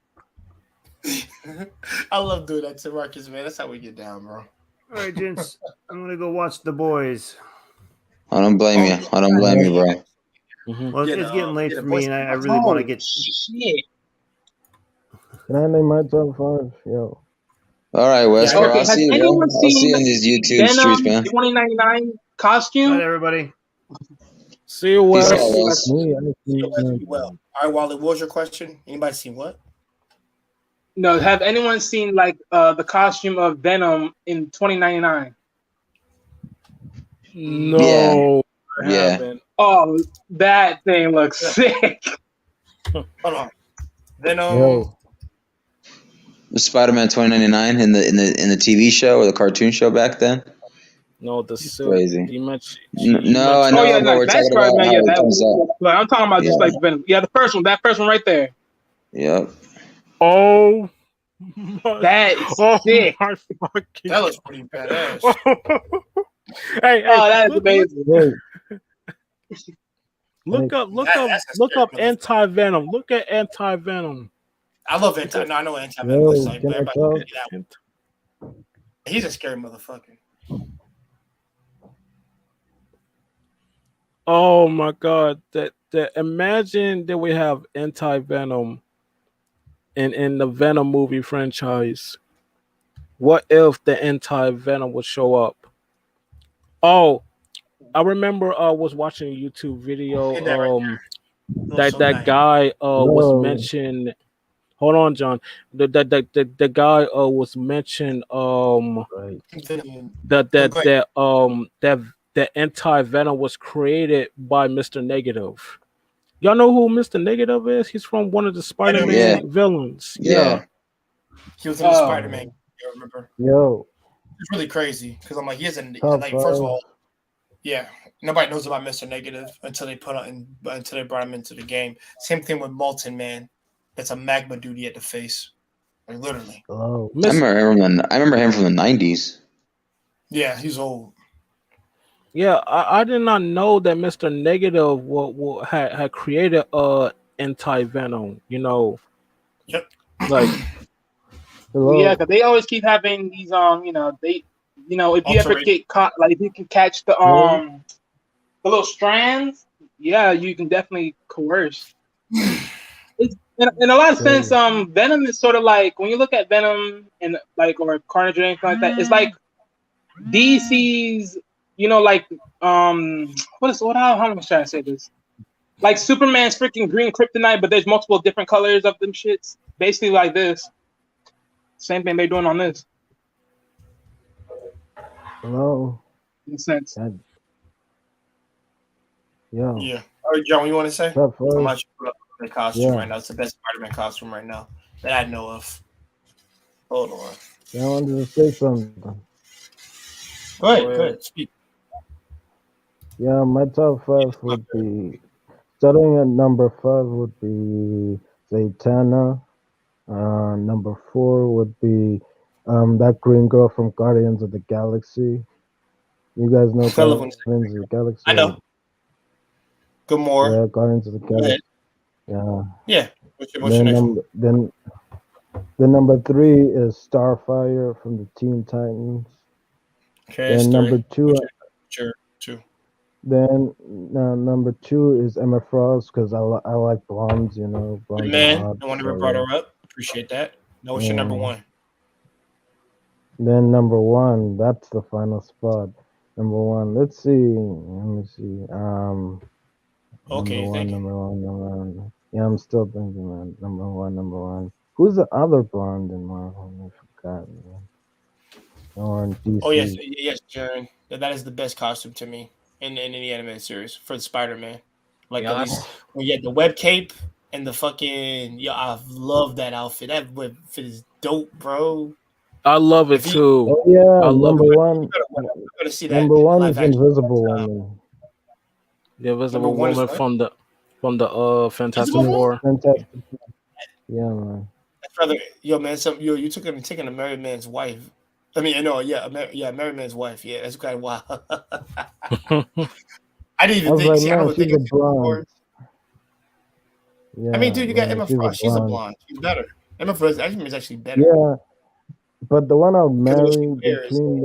I love doing that to Marcus, man. That's how we get down, bro. All right, gents. I'm gonna go watch The Boys. I don't blame you. Bro. Mm-hmm. Well, it's getting late for me, and I really want to get. Shit. Can I name my top 5? Yo. All right, Wes. I'll see you in these YouTube streets, man. 2099 costume. Bye, everybody. See you, Peace out, Wes. Wes. Me, I Yo, seen Wes, be well. All right, Wally, what was your question? Anybody seen what? No, have anyone seen like the costume of Venom in 2099? Yeah. No, I Yeah. haven't. Oh, that thing looks sick. Hold on. Venom. yo, Spider-Man 2099 in the TV show or the cartoon show back then. No, the suit. Crazy. You mentioned. No, I know, Oh yeah, but like we're that talking about Spider-Man, how yeah, it that. comes out. But I'm talking about just Yeah. like Venom. Yeah, the first one, that first one right there. Yep. Oh my! That is Oh sick. my fucking! That looks pretty badass. Hey, Oh, that is look, amazing. wait, look up That's a scary motherfucker. anti venom. Look at anti venom. I love anti. No, I know what anti venom looks like, can but I everybody talk? can see that one. He's a scary motherfucker. Oh my god! That imagine that we have anti venom in the Venom movie franchise. What if the anti venom would show up? Oh, I remember I was watching a YouTube video. Hit that right That so that nice. guy was Whoa. mentioned. Hold on, John. The guy was mentioned. right. That anti venom was created by Mr. Negative. Y'all know who Mr. Negative is? He's from one of the Spider-Man Yeah. villains. Yeah. He was in the Spider-Man. You remember? Yo, It's really crazy because I'm like, he isn't top like. five. First of all, yeah, nobody knows about Mr. Negative until they until they brought him into the game. Same thing with Molten Man. That's a magma duty at the face, like literally. Hello. I remember him from the 90s. Yeah, he's old. Yeah, I did not know that Mr. Negative had created anti venom. You know, Yep. like Hello. Yeah, because they always keep having these if you ever Ultra- get caught, like if you can catch the little strands, yeah, you can definitely coerce. It's, in a lot of sense, Venom is sort of like when you look at Venom and like or Carnage or anything like that, it's like DC's, how am I trying to say this? Like Superman's freaking green kryptonite, but there's multiple different colors of them shits. Basically like this. Same thing they're doing on this. Hello. In a sense. Yo. Yeah. All right, John, what you want to say? Top I'm five. not sure the costume Yeah. right now. It's the best Spider-Man costume right now that I know of. Hold on. Yeah, I wanted to say something. Go ahead. Speak. Yeah, my top five would be starting at number 5 would be Zatanna. Number 4 would be that green girl from Guardians of the Galaxy. You guys know Guardians of the Galaxy? I know. Good more. Yeah, Guardians of the Galaxy. Yeah. Yeah. What's your next one? Then number 3 is Starfire from the Teen Titans. Okay. Then number 2. Sure. 2. Then number 2 is Emma Frost because I like blondes, blondes. Man, no one ever brought her up. Appreciate that. No, what's your number 1? Then number 1, that's the final spot. Number 1, let's see. Let me see. Okay, number one. Yeah, I'm still thinking, man. Number one. Who's the other blonde in Marvel? I forgot, man. Or in DC. Oh yes, Jaren. That is the best costume to me in any animated series for the Spider-Man. Like at least when you had the web cape and the fucking I love that outfit. That web fit is dope, bro. I love it too. Oh yeah, I love number it. 1. Gotta see that. Number 1 is Invisible Woman. The Invisible Woman from the Fantastic Four. Fantastic. Yeah, man. Brother, yo, man, you taking a married man's wife. I mean, no, married man's wife. Yeah, that's kind of wild. I didn't even think. I was thinking blonde. Yeah, I mean, dude, you got Emma Frost. She's a blonde. She's better. Emma Frost is actually better. Yeah, but the one I would marry between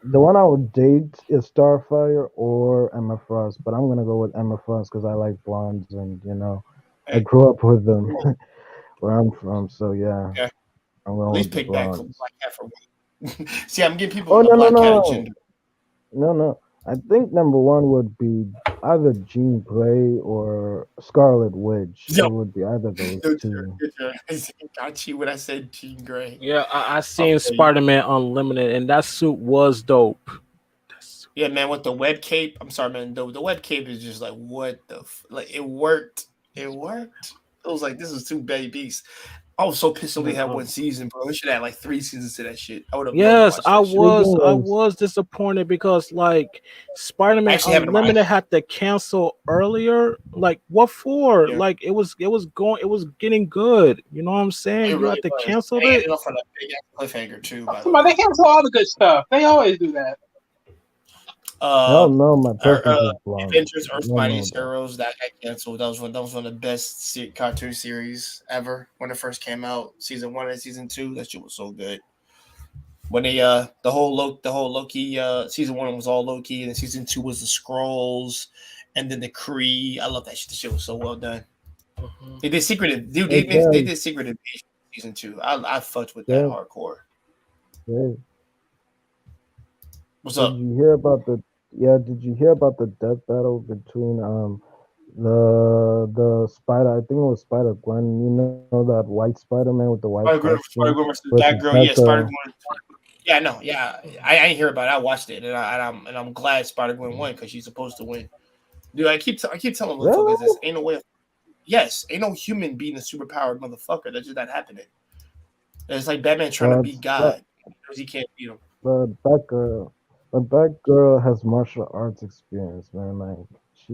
the one I would date is Starfire or Emma Frost. But I'm gonna go with Emma Frost because I like blondes and I grew up with them where I'm from. So yeah. I'm going at least pick that black cat for one. See, I'm getting people. Oh no. I think number one would be either Jean Grey or Scarlet Witch. Yo, It would be either those two. got you when I said Jean Grey. Yeah, I I'll seen tell you. Spider-Man Unlimited, and that suit was dope. Yeah, man, with the web cape. I'm sorry, man. The web cape is just like what the like. It worked. It worked. It was like this is two babies. I was so pissed we had one season, bro. We should have like 3 seasons to that shit. I would have loved to Yes, watch that shit. I was disappointed because like Spider-Man Actually, having Unlimited watched- had to cancel earlier. Like what for? Yeah. Like it was getting good. You know what I'm saying? It You really had to was. cancel They it. ended off on a big ass cliffhanger too. By the Come on, they way, cancel all the good stuff. They always do that. Y'all know my preference is blonde. Avengers: Earth Y'all know Mightiest that. Heroes that got canceled. That was one of the best cartoon series ever when it first came out. Season 1 and season 2, that shit was so good. When they the whole Loki season 1 was all Loki, and then season 2 was the Skrulls, and then the Kree. I love that shit. The shit was so well done. They did Secret, dude. They did Secret Invasion season 2. I fucked with that hardcore. Yeah. What's up? Did you hear about the death battle between the Spider, I think it was Spider Gwen, you know that white Spider-Man with the white Spider-Gwen versus that girl, yeah, Spider-Gwen. Yeah, no, yeah, I didn't hear about it. I watched it, and I'm glad Spider-Gwen won because she's supposed to win. Dude, I keep telling motherfuckers this ain't no way. Ain't no human being a superpowered motherfucker. That's just not happening. It's like Batman trying to beat God because he can't beat him. But that girl has martial arts experience, man. Like she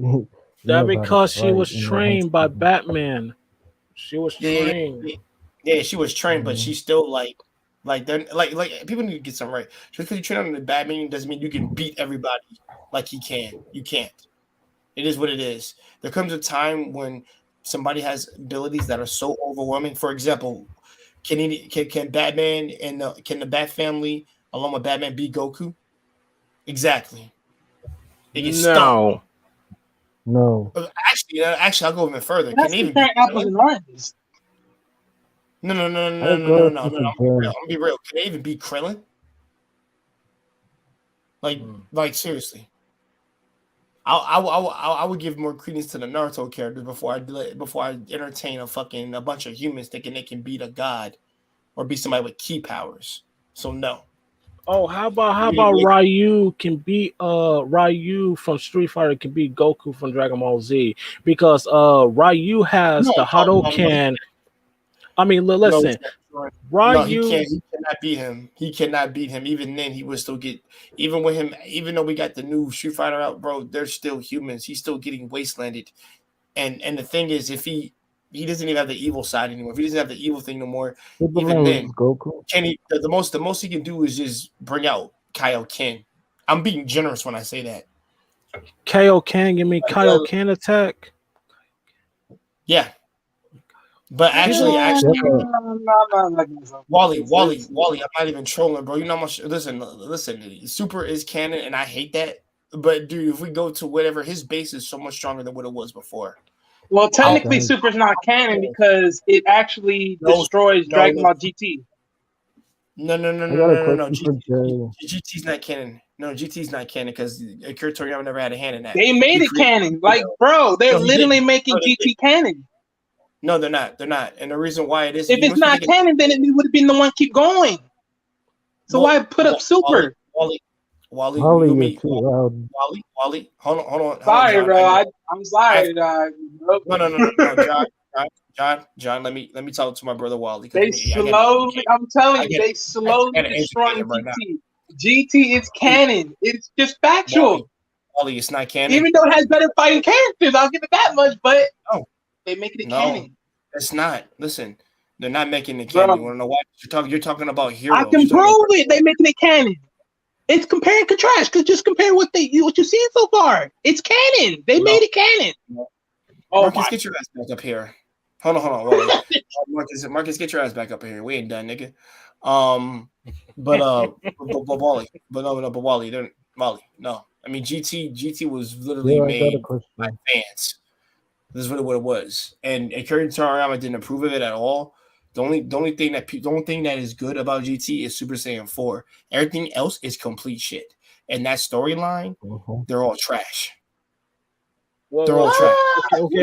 That because she was trained by Batman. She was trained. Yeah, she was trained, but she's still like they're like people need to get something right. Just because you train under Batman doesn't mean you can beat everybody like he can. You can't. It is what it is. There comes a time when somebody has abilities that are so overwhelming. For example, can Batman and can the Bat family along with Batman beat Goku? Exactly. They get stuck. No. Actually, I'll go even further. That's comparing apples and oranges. No. I'm gonna be real. Can they even beat Krillin? Like seriously. I would give more credence to the Naruto characters before I entertain a bunch of humans thinking they can beat a god or beat somebody with ki powers. So no. Oh, how about Ryu can beat Ryu from Street Fighter can beat Goku from Dragon Ball Z because Ryu has the Hadouken. I mean, listen, Ryu. He cannot beat him. He cannot beat him. Even then, he would still get. Even with him, even though we got the new Street Fighter out, bro, they're still humans. He's still getting wastelanded. And the thing is, if he doesn't even have the evil side anymore. If he doesn't have the evil thing no more, even then, Goku. can he? The most he can do is just bring out Kaioken. I'm being generous when I say that. Kaioken, you mean Kaioken attack? Yeah. But actually, Wally, I'm not even trolling, bro. You know how much? Listen. Super is canon, and I hate that. But dude, if we go to whatever, his base is so much stronger than what it was before. Well, technically, Super's not canon because it actually destroys Dragon Ball GT. No. GT's not canon. No, GT's not canon because Akira Toriyama never had a hand in that. They made it canon. Like, bro, they're literally making GT canon. No, they're not. They're not. And the reason why it is, if it's not canon, then it would have been the one keep going. So why put up Super? Wally, hold on. Sorry, bro. I'm sorry, dog. No, John. Let me talk to my brother Wally. I'm telling you, they slowly destroying GT. GT is canon. It's just factual. Wally, it's not canon. Even though it has better fighting characters, I'll give it that much. But they making it canon. It's not. Listen, they're not making it canon. You want to know why? You're talking about heroes. I can prove it. They making it canon. It's compare and contrast. Because just compare what you've seen so far. It's canon. They made it canon. Marcus, get your ass back up here. Hold on. Wally. Marcus, get your ass back up here. We ain't done, nigga. But Wally, no. I mean, GT was literally made by fans. This is really what it was, and Akira Toriyama didn't approve of it at all. The only thing that is good about GT is Super Saiyan 4. Everything else is complete shit. and that storyline, they're all trash. Well, They're all trash. Okay.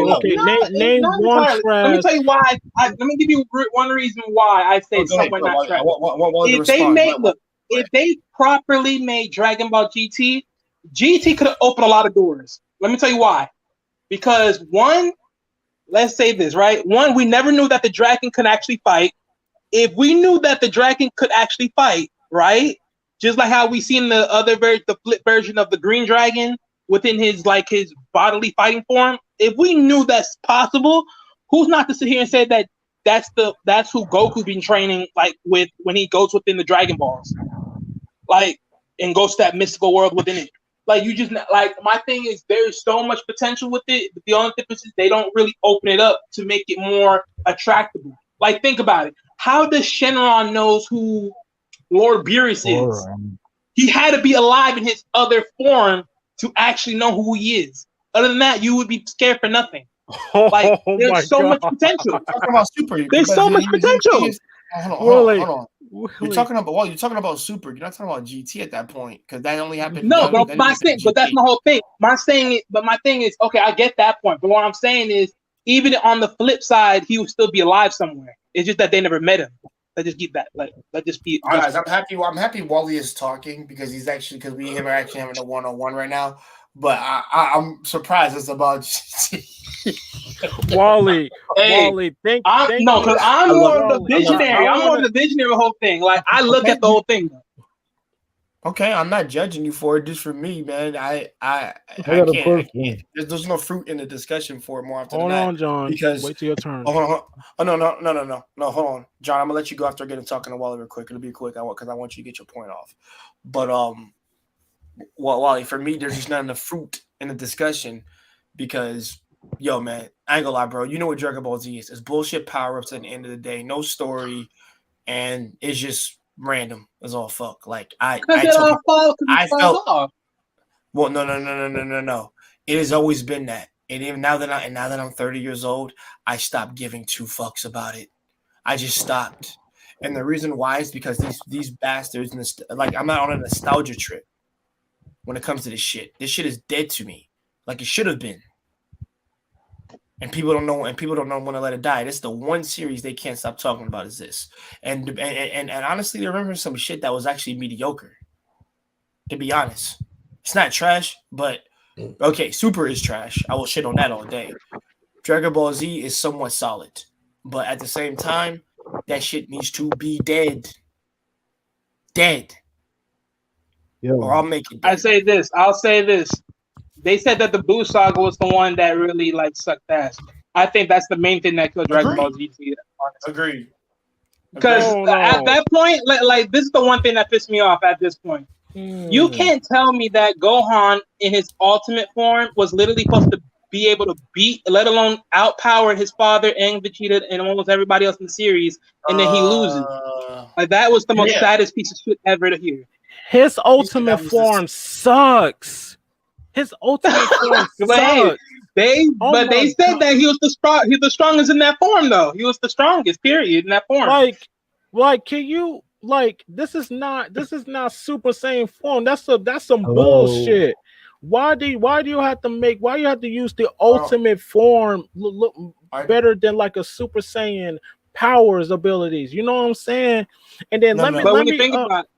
Name one entirely. trash. Let me tell you why. Let me give you one reason why I say somewhat not trash. If they properly made Dragon Ball GT could have opened a lot of doors. Let me tell you why. Because one, let's say this, right? One, we never knew that the dragon could actually fight. If we knew that the dragon could actually fight, right? Just like how we seen the flip version of the Green Dragon within his bodily fighting form. If we knew that's possible, who's not to sit here and say that that's who Goku been training with when he goes within the Dragon Balls, and goes to that mystical world within it. My thing is there's so much potential with it, but the only difference is they don't really open it up to make it more attractive. Think about it. How does Shenron knows who Lord Beerus is? He had to be alive in his other form to actually know who he is. Other than that, you would be scared for nothing. There's so much potential. Talking about Super. There's so much potential. Hold on. You're talking about Super. You're not talking about GT at that point because that only happened. No, but that's my whole thing. My thing is okay. I get that point, but what I'm saying is, even on the flip side, he would still be alive somewhere. It's just that they never met him. Let's just keep that. Let's just be honest. Guys, I'm happy Wally is talking because we are actually having a one-on-one right now. But I'm surprised it's about GT. Wally, thank you. No, because I'm more of the visionary. I'm more of the visionary of the whole thing. I look at the whole thing. Okay, I'm not judging you for it. Just for me, man, I can't. There's no fruit in the discussion for it more often than that. Hold on, John. Because wait till your turn. Oh no. Hold on, John. I'm gonna let you go after I get talking to Wally real quick. It'll be quick. Because I want you to get your point off. But Wally, for me, there's just not enough fruit in the discussion because, yo, man, I ain't gonna lie, bro. You know what Dragon Ball Z is? It's bullshit power ups at the end of the day, no story, and it's just random as all fuck. I felt. Well, no. It has always been that, and even now that I'm 30 years old, I stopped giving two fucks about it. I just stopped, and the reason why is because these bastards, I'm not on a nostalgia trip when it comes to this shit. This shit is dead to me, like it should have been. And people don't know when to let it die. This is the one series they can't stop talking about is this. And honestly, they remember some shit that was actually mediocre. To be honest. It's not trash, but okay, Super is trash. I will shit on that all day. Dragon Ball Z is somewhat solid. But at the same time, that shit needs to be dead. Dead. Yeah. Or I'll make it dead. I'll say this. They said that the Boo Saga was the one that really sucked ass. I think that's the main thing that killed Dragon Ball Z. Agreed. Because at that point, this is the one thing that pissed me off at this point. You can't tell me that Gohan in his ultimate form was literally supposed to be able to beat, let alone outpower his father and Vegeta and almost everybody else in the series, and then he loses. That was the most saddest piece of shit ever to hear. His ultimate form sucks. His ultimate form sucks. They said that he was the strongest in that form, though. He was the strongest, period, in that form. Can you this is not Super Saiyan form. That's some bullshit. Why do you have to use the ultimate form look better than a Super Saiyan powers abilities? You know what I'm saying? And then let me think about it.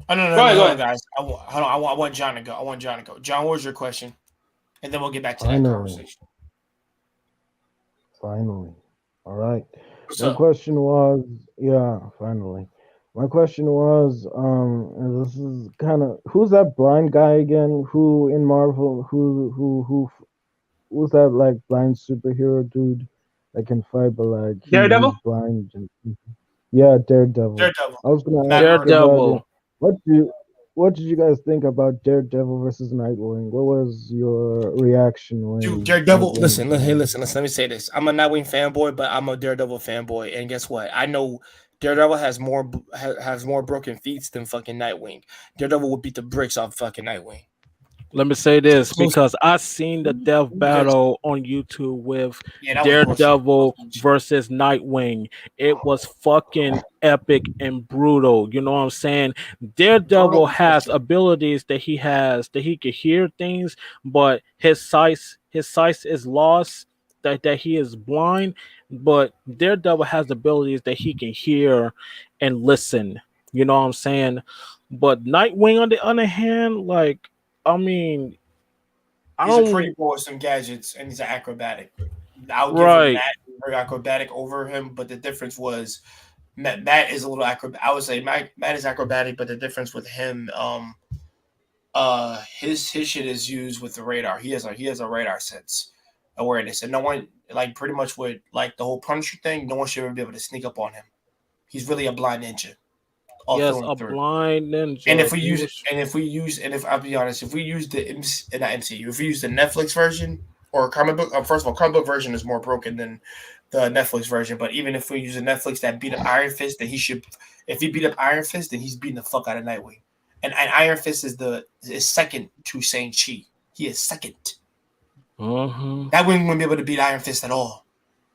Oh, no, guys. I want John to go. John, what was your question? And then we'll get back to that conversation. Finally. All right. What's My up? question was, finally. My question was, this is kind of, who's that blind guy again? Who in Marvel, who's that blind superhero dude that can fight, but Daredevil? he's blind? Yeah, Daredevil. I was gonna ask Daredevil. What did you guys think about Daredevil versus Nightwing? What was your reaction when Dude, Daredevil? Listen. Let me say this. I'm a Nightwing fanboy, but I'm a Daredevil fanboy. And guess what? I know Daredevil has more broken feats than fucking Nightwing. Daredevil would beat the bricks off fucking Nightwing. Let me say this Close. because I seen the death battle on YouTube with Yeah, that was bullshit. Daredevil versus Nightwing. It was fucking epic and brutal. You know what I'm saying? Daredevil Brutal has bullshit. abilities that he can hear things, but his sight is lost. That he is blind, but Daredevil has abilities that he can hear and listen. You know what I'm saying? But Nightwing, on the other hand, like I mean, I He's a pretty don't boy with some gadgets, and he's an acrobatic. I'll give him right. that. Very acrobatic over him, but the difference was Matt is a little acrobatic. I would say Matt is acrobatic, but the difference with him, his shit is used with the radar. He has a radar sense awareness, and no one like pretty much with like the whole Punisher thing. No one should ever be able to sneak up on him. He's really a blind ninja, all Yes, through a and through. blind And ninja. if we use it, and if I'll be honest, if we use the not MCU, if we use the Netflix version or comic book, first of all, comic book version is more broken than the Netflix version. But even if we use a Netflix that beat up Iron Fist, then if he beat up Iron Fist, then he's beating the fuck out of Nightwing. And Iron Fist is second to Shang-Chi. He is second. Mm-hmm. Nightwing wouldn't be able to beat Iron Fist at all.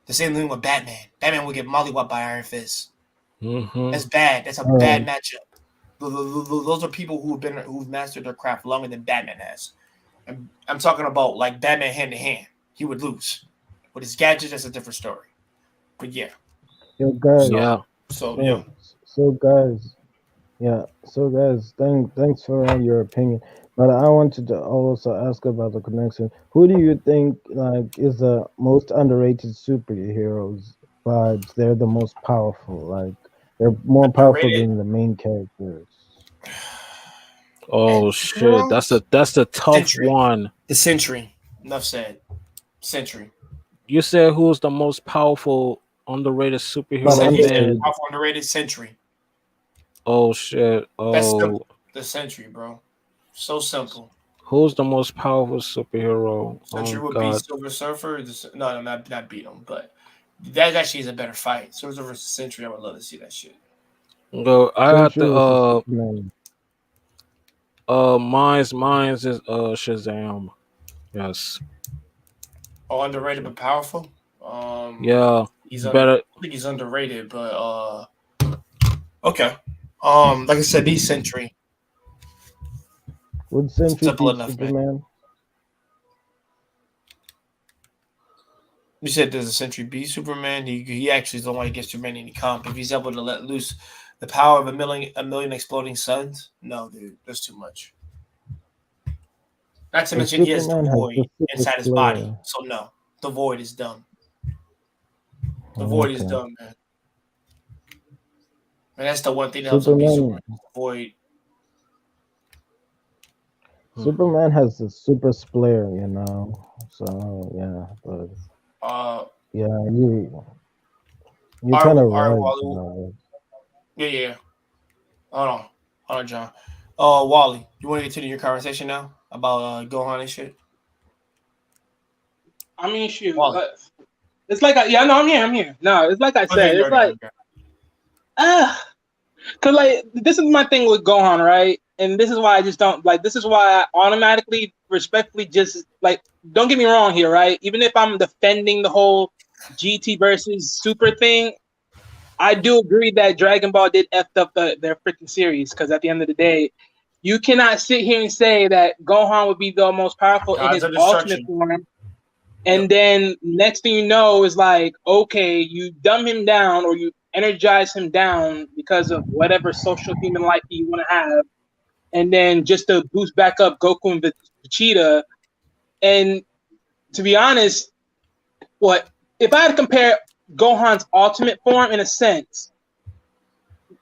The same thing with Batman. Batman would get mollywopped by Iron Fist. Mm-hmm. That's bad. That's a bad matchup. Those are people who've mastered their craft longer than Batman has. I'm talking about like Batman hand to hand. He would lose. With his gadgets, that's a different story. But yeah. Yo, guys. Yeah. So guys. Yeah. So guys, thanks for your opinion. But I wanted to also ask about the connection. Who do you think like is the most underrated superheroes? But they're the most powerful. Like they're more powerful Underrated? than the main characters. Oh shit, that's a tough Sentry. one. The Sentry. Enough said. Sentry. You said who's the most powerful underrated superhero? Powerful underrated Sentry. Oh shit. That's Oh, simple. The Sentry, bro. So simple. who's the most powerful superhero? Sentry Oh would beat god. Silver Surfer. No, not beat him, but that actually is a better fight. Silver Surfer versus Sentry. I would love to see that shit. No, I have Sentry to versus mine's is Shazam. Yes. Oh, underrated but powerful. Yeah. He's better. I think he's underrated, but okay. Like I said, he's Sentry. Would Sentry Simple beat enough, Superman? man. You said there's a Sentry beat Superman. He actually is the one who gets too many in the comp. If he's able to let loose the power of a million exploding suns, no, dude, that's too much. Not to mention he has the void inside his body. So no, the void is dumb. The void is dumb, man. And that's the one thing that also beats Superman. The void. Superman has the super splayer, you know. So yeah, but yeah, you kind of right. Wally. Yeah. Hold on, John. Wally, you want to continue your conversation now about Gohan and shit? I mean, shoot. It's like I'm here. No, it's like I said. It's like cause like this is my thing with Gohan, right? And this is why I just don't like. This is why I automatically, respectfully, just like don't get me wrong here, right? Even if I'm defending the whole GT versus Super thing, I do agree that Dragon Ball did effed up their freaking series. Because at the end of the day, you cannot sit here and say that Gohan would be the most powerful in his ultimate form. And then next thing you know is like, okay, you dumb him down or you energize him down because of whatever social human life you want to have. And then just to boost back up Goku and Vegeta. And to be honest, if I had to compare Gohan's ultimate form in a sense,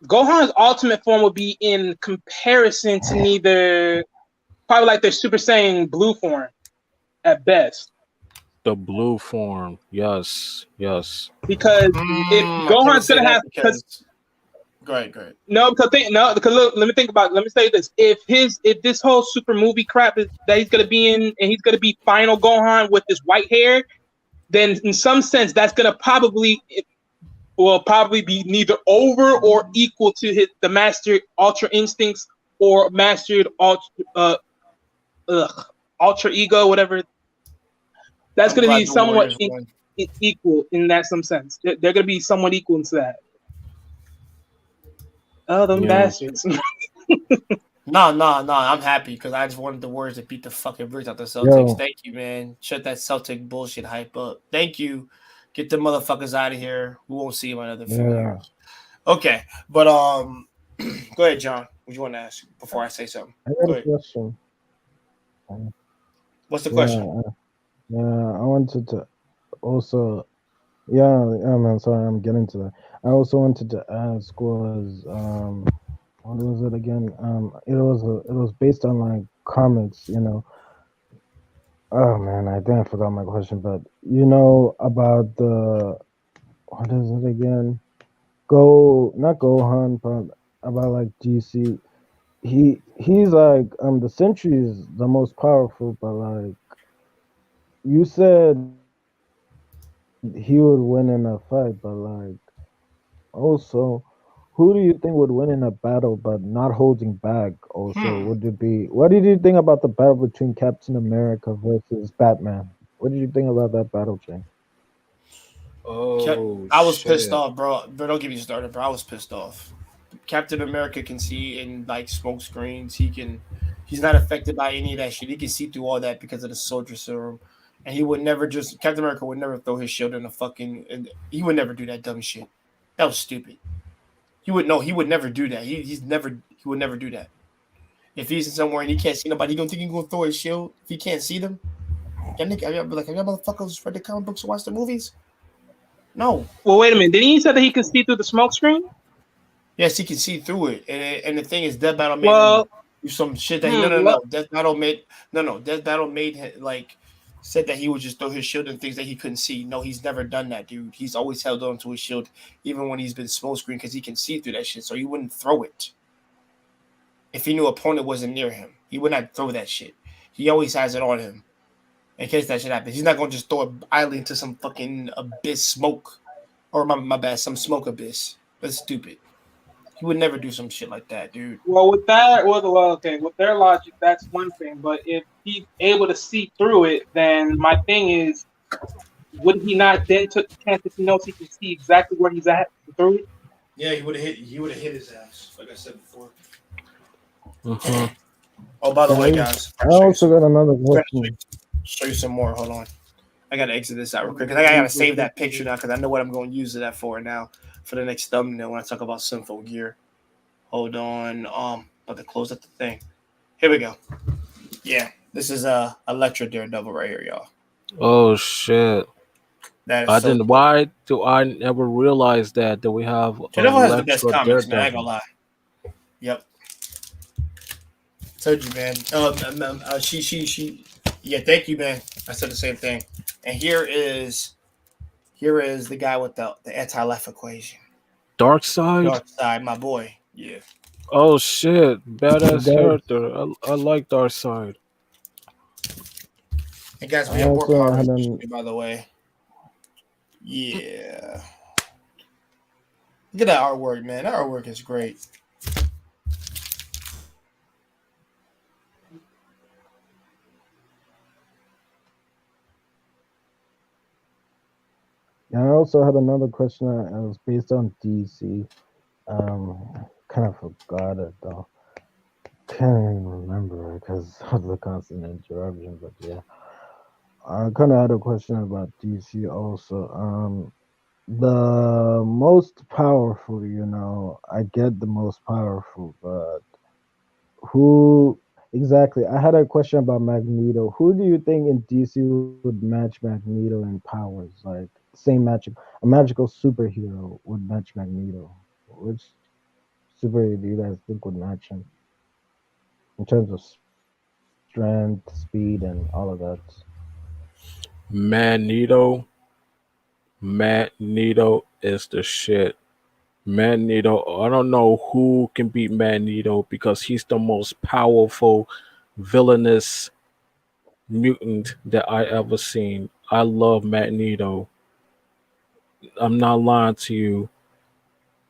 Gohan's ultimate form would be in comparison to neither, probably like their Super Saiyan blue form at best. The blue form, yes. Because if Gohan's gonna have, go ahead. No, because look, let me say this: if this whole super movie crap that he's gonna be in, and he's gonna be final Gohan with his white hair, then in some sense that's gonna probably be neither over or equal to the mastered Ultra Instincts or mastered alter ego, whatever. That's I'm going to glad be the somewhat Warriors won. equal in that some sense. They're going to be somewhat equal to that. Oh, them Yeah. bastards. No. I'm happy because I just wanted the Warriors to beat the fucking bricks out the Celtics. Yo, Thank you, man. Shut that Celtic bullshit hype up. Thank you. Get the motherfuckers out of here. We won't see them in another few yeah, years. Okay, but go ahead, John. What you want to ask before I say something? I got Go a ahead. question. What's the Yeah, question? I wanted to also, yeah, man. Sorry, I'm getting to that. I also wanted to ask what was it again? It was based on like comics, you know. Oh man, I think I forgot my question, but you know about the what is it again? Not Gohan, but about like DC. He's like the Sentry is the most powerful, but like you said he would win in a fight, but like also who do you think would win in a battle but not holding back? Also, Hmm. would it be what did you think about the battle between Captain America versus Batman? What did you think about that battle, Jay? Oh I was pissed shit. off, bro. But don't get me started, bro. I was pissed off. Captain America can see in like smoke screens. He's not affected by any of that shit. He can see through all that because of the soldier serum. And he would never just Captain America would never throw his shield in a fucking. And he would never do that dumb shit. That was stupid. He would no. He would never do that. He would never do that. If he's somewhere and he can't see nobody, he don't think he gonna throw his shield if he can't see them. Y'all nigga, y'all be like, have y'all motherfuckers read the comic books or watched the movies? No. Well, wait a minute. Didn't he say that he could see through the smoke screen? Yes, he can see through it, and the thing is, Death Battle made him Well, do some shit that he hmm, no. Death Battle made him, like said that he would just throw his shield and things that he couldn't see. No, he's never done that, dude. He's always held on to his shield, even when he's been smoke screen, because he can see through that shit. So he wouldn't throw it if he knew opponent wasn't near him. He would not throw that shit. He always has it on him in case that shit happens. He's not gonna just throw it idly into some fucking abyss smoke, or my bad, some smoke abyss. That's stupid. He would never do some shit like that, dude. well, with that, okay, with their logic, that's one thing. But if he's able to see through it, then my thing is, would he not then took the chance if he knows he can see exactly where he's at through it? Yeah, he would have hit. He would have hit his ass, like I said before. Mhm. Oh, by the way, Guys, guys, I also got another I'm gonna question. show you some more. Hold on, I gotta exit this out real quick because I gotta save that picture now because I know what I'm going to use it for now for the next thumbnail when I talk about Sympho gear. Hold on, about to close up the thing. Here we go. Yeah, this is Electra Daredevil right here, y'all. Oh shit. That is I so didn't. dope. Why do I never realize that we have Daredevil has the best Electra comics, man. I ain't gonna Daredevil? lie. Yep. Told you, man. She. Yeah, thank you, man. I said the same thing. And here is the guy with the anti-life equation. Dark Side. Dark side, my boy. Yeah. Oh shit, badass Guys, character. I like Dark Side. And guys, I we have more also Power had Rangers, an by the way. Yeah. Look at that artwork, man. That artwork is great. I also had another question. It was based on DC. Kind of forgot it though. Can't even remember it because of the constant interruption. But yeah, I kind of had a question about DC also. The most powerful, you know, I get the most powerful, but who exactly? I had a question about Magneto. Who do you think in DC would match Magneto in powers? Like same magic, a magical superhero would match Magneto. Which superhero do you guys think would match him in terms of strength, speed, and all of that? Magneto. Magneto is the shit. Magneto. I don't know who can beat Magneto because he's the most powerful villainous mutant that I ever seen. I love Magneto. I'm not lying to you.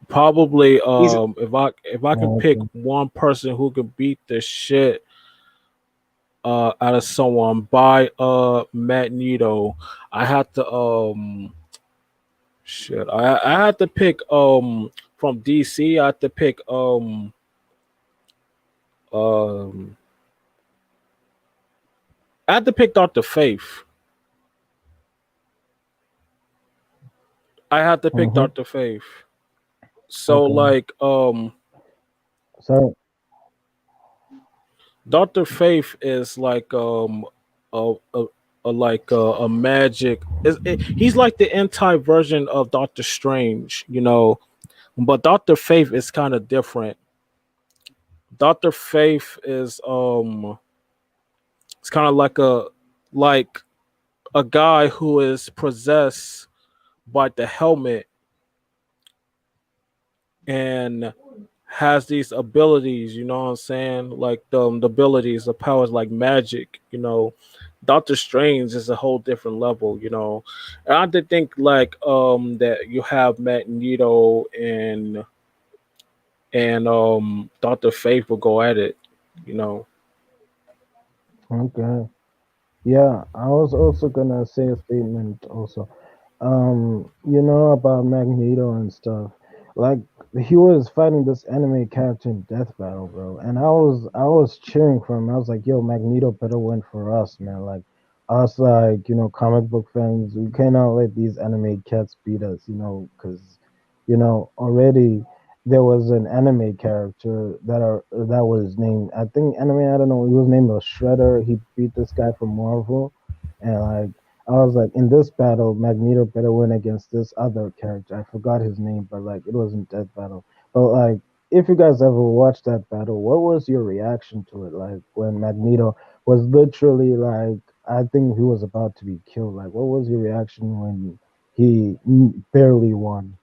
Probably He's if I can pick Okay. one person who can beat the shit out of someone by Magneto. I had to shit. I had to pick from DC. I had to pick um I had to pick Doctor Faith. I had to pick Mm-hmm. Doctor Faith. So Okay. like So Doctor Faith is like a, a magic. He's like the anti version of Doctor Strange, you know. But Doctor Faith is kind of different. Doctor Faith is it's kind of like a guy who is possessed by the helmet and has these abilities, you know what I'm saying? Like the abilities, the powers like magic, you know. Doctor Strange is a whole different level, you know. And I did think like that you have Magneto and Doctor Faith will go at it, you know. okay. Yeah, I was also gonna say a statement also. You know about Magneto and stuff. Like he was fighting this anime character in Death Battle, bro. And I was cheering for him. I was like, yo, Magneto better win for us, man. Like us, like, comic book fans, we cannot let these anime cats beat us, because already there was an anime character that was named, I think, anime, I don't know, he was named a Shredder. He beat this guy from Marvel. And like I was like, in this battle, Magneto better win against this other character. I forgot his name, but like it wasn't Death Battle. But like, if you guys ever watched that battle, what was your reaction to it? Like when Magneto was literally like, I think he was about to be killed. Like, what was your reaction when he barely won?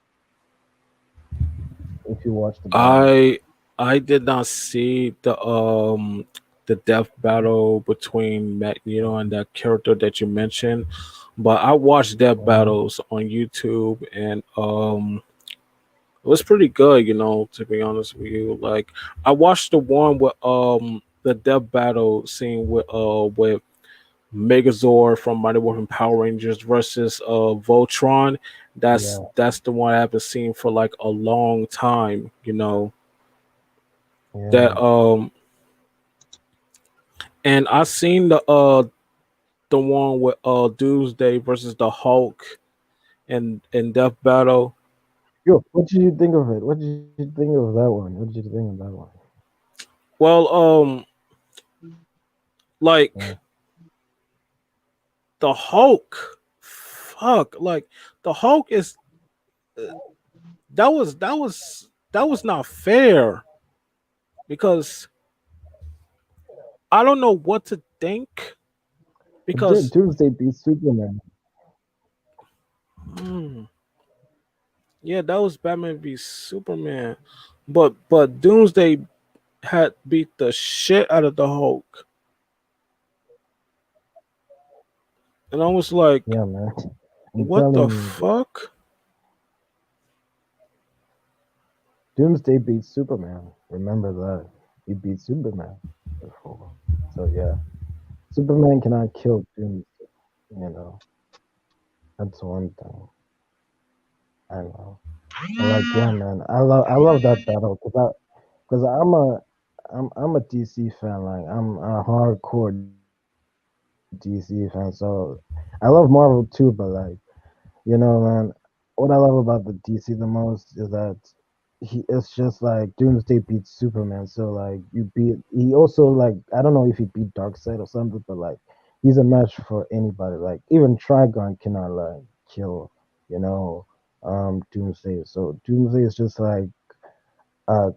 If you watched the battle, I I did not see the death battle between Magneto and that character that you mentioned, but I watched death uh, battles on YouTube and it was pretty good, you know, to be honest with you. Like I watched the one with the death battle scene with Megazord from Mighty Morphin Power Rangers versus Voltron. yeah, That's the one I haven't seen for like a long time, you know. That yeah. and I seen the one with Doomsday versus the Hulk and Death Battle. Yo, what did you think of it? What did you think of that one? What did you think of that one? Well, Yeah. like the Hulk, fuck, like the Hulk is that was not fair because I don't know what to think because Doomsday beat Superman. hmm, yeah, that was Batman v Superman, but Doomsday had beat the shit out of the Hulk, and I was like, Yeah, man. I'm what the telling you, fuck? Doomsday beat Superman. Remember that. He beat Superman before. So yeah. Superman cannot kill Doomsday, you know. That's one thing. I know. But like, yeah, man. I love that battle because I'm a DC fan. Like I'm a hardcore DC fan. So I love Marvel too, but like, man, what I love about the DC the most is that it's just like Doomsday beats Superman. So like he also, like, I don't know if he beat Darkseid or something, but like he's a match for anybody. Like even Trigon cannot like kill, you know, Doomsday. So Doomsday is just like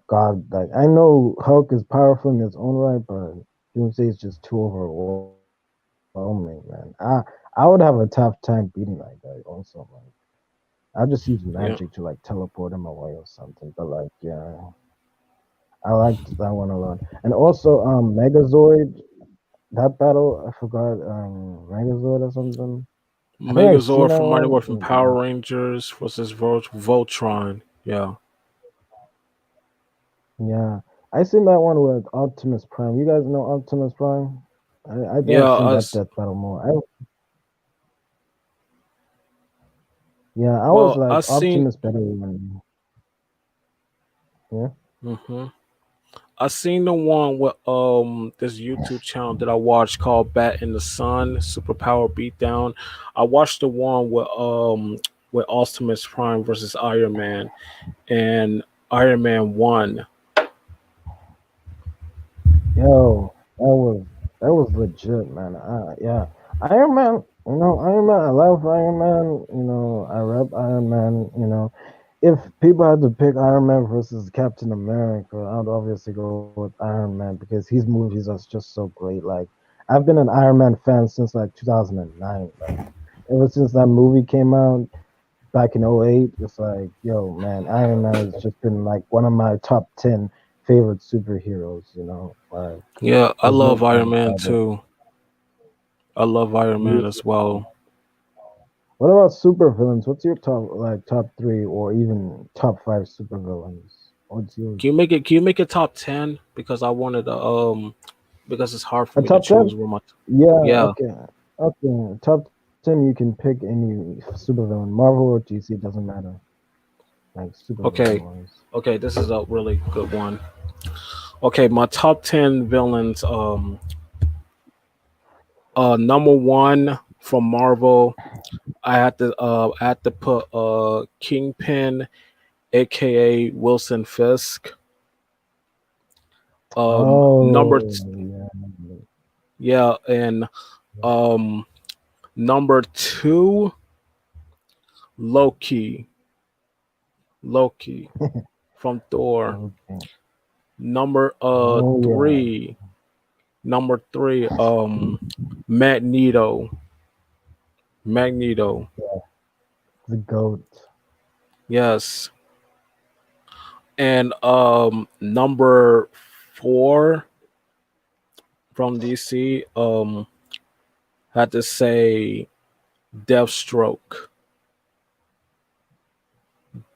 God. Like I know Hulk is powerful in his own right, but Doomsday is just too overwhelming, man. I would have a tough time beating that guy also. Like I'll just use magic to like Yeah, teleport him away or something. But like, yeah, I liked that one a lot. And also, Megazord, that battle, I forgot, Megazord or something. I think I've seen Megazord that from Mighty one. Morphin Power Rangers versus Voltron. Yeah. Yeah, I seen that one with Optimus Prime. You guys know Optimus Prime? I think Yeah, I've seen that us. death battle more. I was Well, I like seen. Optimus better than yeah. hmm I seen the one with this YouTube channel that I watched called Bat in the Sun Superpower Beatdown. I watched the one with Optimus Prime versus Iron Man, and Iron Man won. Yo, that was legit, man. Yeah, Iron Man. Iron Man. I love Iron Man. I rep Iron Man. If people had to pick Iron Man versus Captain America, I'd obviously go with Iron Man because his movies are just so great. Like I've been an Iron Man fan since like 2009. Like ever since that movie came out back in '08, it's like, yo, man, Iron Man has just been like one of my top 10 favorite superheroes. Like Yeah, I there's no love Iron doubt Man about it. too. I love Iron Man as well. What about supervillains? What's your top three or even top five supervillains? What's yours? Can you make it top 10? Because I wanted to because it's hard for A me to top 10? choose one. Yeah, Yeah. okay. Okay. Top 10, you can pick any supervillain. Marvel or DC, doesn't matter. Like supervillain Okay. wise. Okay, this is a really good one. Okay, my top 10 villains. Number one from Marvel, I had to put Kingpin, aka Wilson Fisk. Number Oh, t- yeah. yeah, and um number two, Loki. Loki from Thor. Okay. Number Oh, yeah. three. Number three, Magneto. Magneto. The GOAT. Yes. And number four from DC, had to say Deathstroke.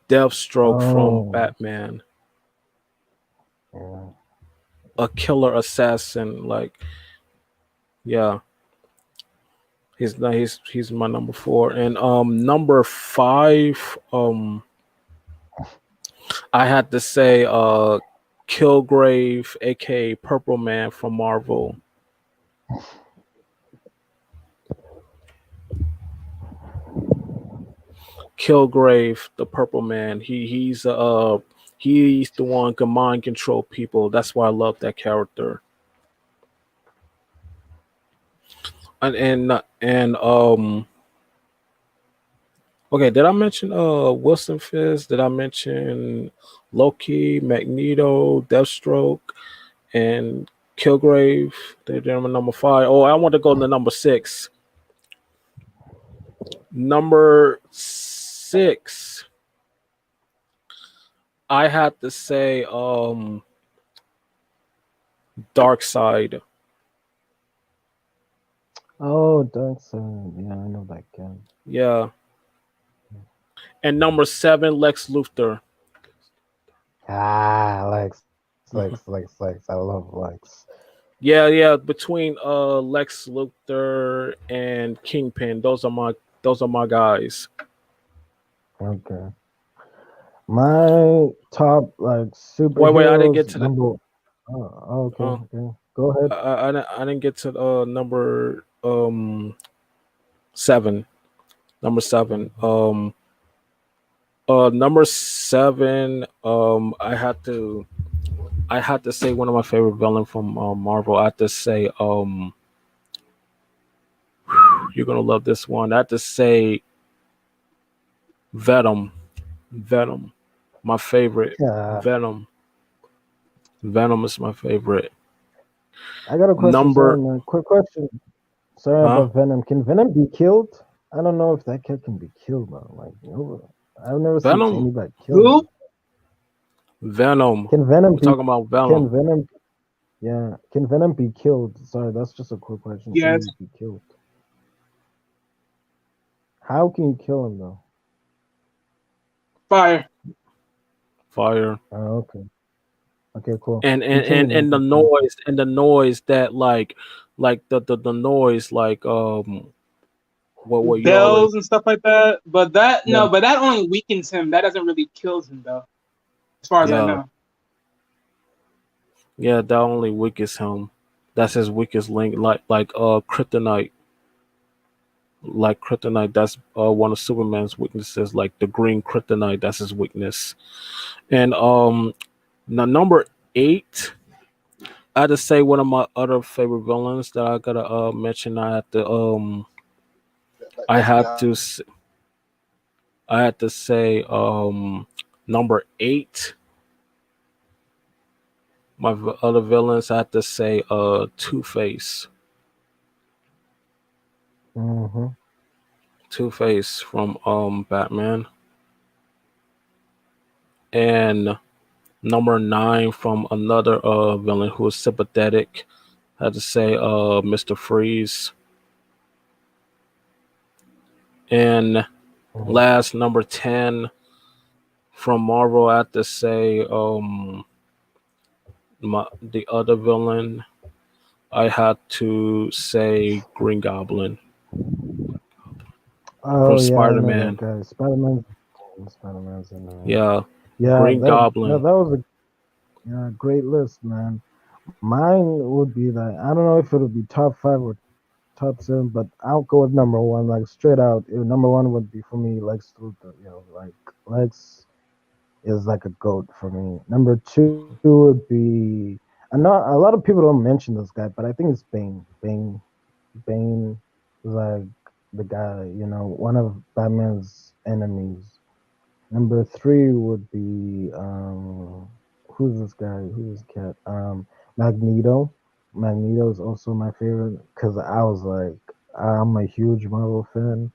Deathstroke from Oh, Batman. yeah. A killer assassin. Like, yeah. He's my number four. And number five, I had to say Kilgrave, aka Purple Man from Marvel. Kilgrave, the Purple Man. He's the one who can mind control people. That's why I love that character. And okay, did I mention Wilson Fisk? Did I mention Loki, Magneto, Deathstroke, and Kilgrave? They're my number five. Oh, I want to go to number six. Number six, I had to say Dark Side. Oh, Darkseid. Yeah, I know that guy. Yeah. And number seven, Lex Luthor. Ah, Mhm. Lex. I love Lex. Yeah, yeah. Between Lex Luthor and Kingpin, those are my guys. Okay. My top Wait, I didn't get superheroes to the number. Oh, okay, uh, okay. Go ahead. I didn't get to number seven. Number seven. Number seven. I had to say one of my favorite villain from Marvel. I had to say you're gonna love this one. I had to say Venom. Venom. My favorite. Yeah, Venom. Venom is my favorite. I got a question. Sorry, Number man. Quick question. Sorry huh? about Venom. Can Venom be killed? I don't know if that cat can be killed, man. Like, I've never seen Venom. anybody kill Who? him. Venom. Can Venom We're be? talking about Can Venom. Venom? Yeah. Can Venom be killed? Sorry, that's just a quick question. Can Yes. he be killed? How can you kill him though? Fire. Fire. Oh, okay. Okay, cool. And the Continue. noise that the noise what you already. bells and stuff like that. But that Yeah. no, but that only weakens him. That doesn't really kills him though, as far as I Yeah, know. yeah, that only weakens him. That's his weakest link, kryptonite. Like kryptonite, that's one of Superman's weaknesses. Like the green kryptonite, that's his weakness. And now number 8, I had to say one of my other favorite villains that I gotta mention. I had to s- I had to say number 8. Other villains, I had to say Two Face. Mm-hmm. Two Face from Batman. And number 9 from another villain who is sympathetic. I had to say Mr. Freeze. And last, number 10 from Marvel, I had to say the other villain. I had to say Green Goblin from Oh yeah, I Spider know that Man. guy. Spider Man's in there. Yeah, Yeah, Green that Goblin. was a great list, man. Mine would be like I don't know if it'll be top five or top seven, but I'll go with number one, like straight out. Number one would be for me Lex Luthor. Like Lex is like a goat for me. Number two would be. I know a lot of people don't mention this guy, but I think it's Bane. Bane is like the guy. One of Batman's enemies. Number three would be who's this guy? Who's this cat? Magneto. Magneto is also my favorite because I was like, I'm a huge Marvel fan.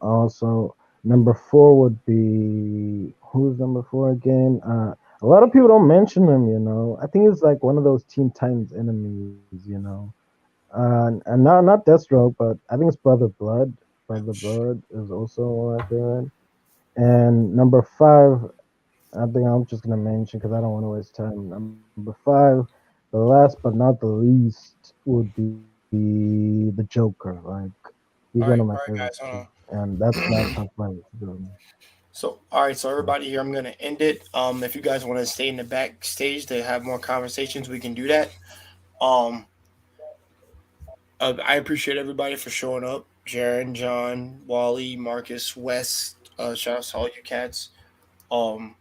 Also, number four would be who's number four again? A lot of people don't mention him. I think it's like one of those Teen Titans enemies. And not Deathstroke, but I think it's Brother Blood. Brother Blood is also one of my favorite. And number five, I think I'm just gonna mention because I don't want to waste time. Number five, the last but not the least, would be the Joker. Like he's one of my favorites All right, too, guys. and that's my top five. So, all right, so everybody here, I'm gonna end it. If you guys want to stay in the backstage to have more conversations, we can do that. Um, I appreciate everybody for showing up. Jaron, John, Wally, Marcus, Wes. Shout out to all you cats. Um,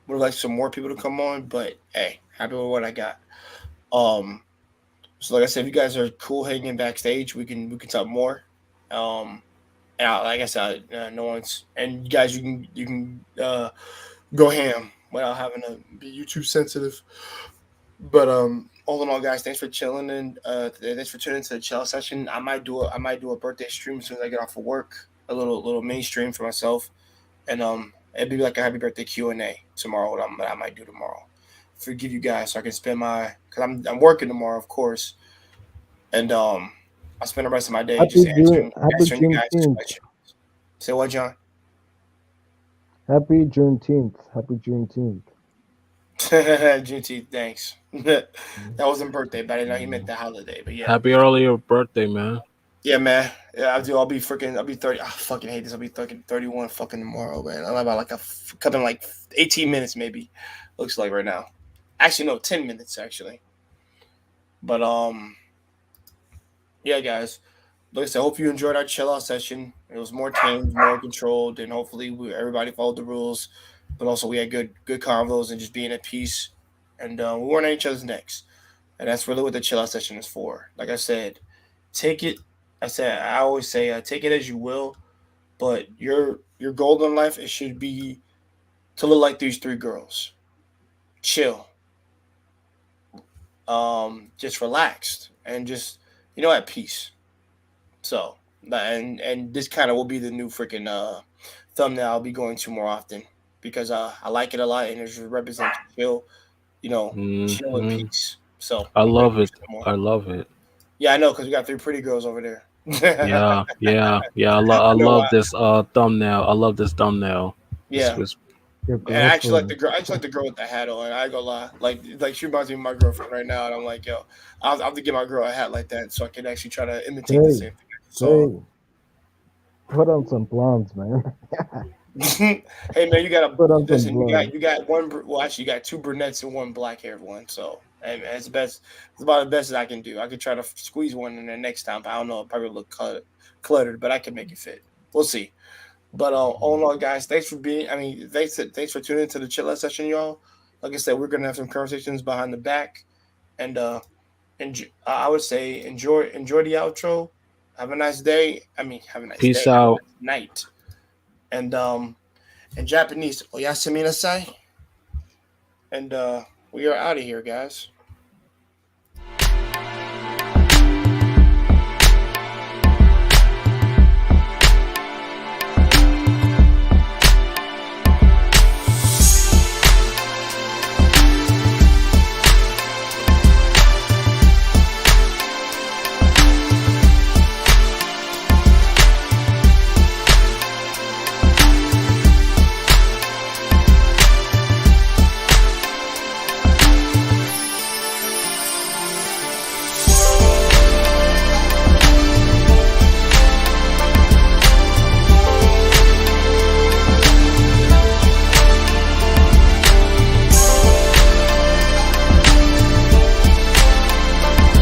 would like some more people to come on, but hey, happy with what I got. Um, so like I said, if you guys are cool hanging backstage, we can talk more. Um, and like I said, no one's and you guys, you can go ham without having to be YouTube sensitive. But all in all, guys, thanks for chilling and thanks for tuning into the chill session. I might do a birthday stream as soon as I get off of work, a little mini stream for myself, and it'd be like a happy birthday Q&A tomorrow. What I might do tomorrow, forgive you guys, so I can spend my because I'm working tomorrow, of course, and I spend the rest of my day just Happy answering you guys' Juneteenth. questions. Say what, John? Happy Juneteenth. Happy Juneteenth. Juneteenth, thanks. That wasn't birthday, but I didn't know he meant the holiday. But yeah. Happy earlier birthday, man. Yeah, man. Yeah, I'll do. I'll be 30. I fucking hate this. I'll be 31 fucking tomorrow, man. I'm about like coming like 18 minutes, maybe. Looks like right now. Actually, no, 10 minutes, actually. But, yeah, guys. Like I said, I hope you enjoyed our chill out session. It was more tamed, more controlled, and hopefully everybody followed the rules. But also, we had good convos and just being at peace. And we weren't at each other's necks. And that's really what the chill out session is for. Like I said, take it. I always say, take it as you will. But your goal in life, it should be to look like these three girls. Chill. Just relaxed and just at peace. So and this kind of will be the new freaking thumbnail I'll be going to more often because I like it a lot and it just represents chill, chill and Hmm. peace. So I I'm gonna love use it. it more. I love it. Yeah, I know because we got three pretty girls over there. Yeah, yeah, yeah. I I know love why. this thumbnail. I love this thumbnail. This Yeah, was Your And I actually like girlfriend. the girl. I actually like the girl with the hat on. I ain't gonna lie. Like she reminds me of my girlfriend right now, and I'm like, yo, I'll have to get my girl a hat like that so I can actually try to imitate the Hey, same thing I saw. hey, put on some blondes, man. Hey man, you got Put on some listen. blondes. You got one. Well, actually, you got two brunettes and one black haired one. So, hey man, it's the best. It's about the best that I can do. I could try to squeeze one in there next time. But I don't know. It probably look cluttered, but I can make it fit. We'll see. But all in all, guys, thanks for being. I mean, thanks for tuning into the Chillout Session, y'all. Like I said, we're gonna have some conversations behind the back, and I would say enjoy the outro. Have a nice day. I mean, have a nice Peace day. Have a out. nice night. And in Japanese, oyasumi nasai. And we are out of here, guys.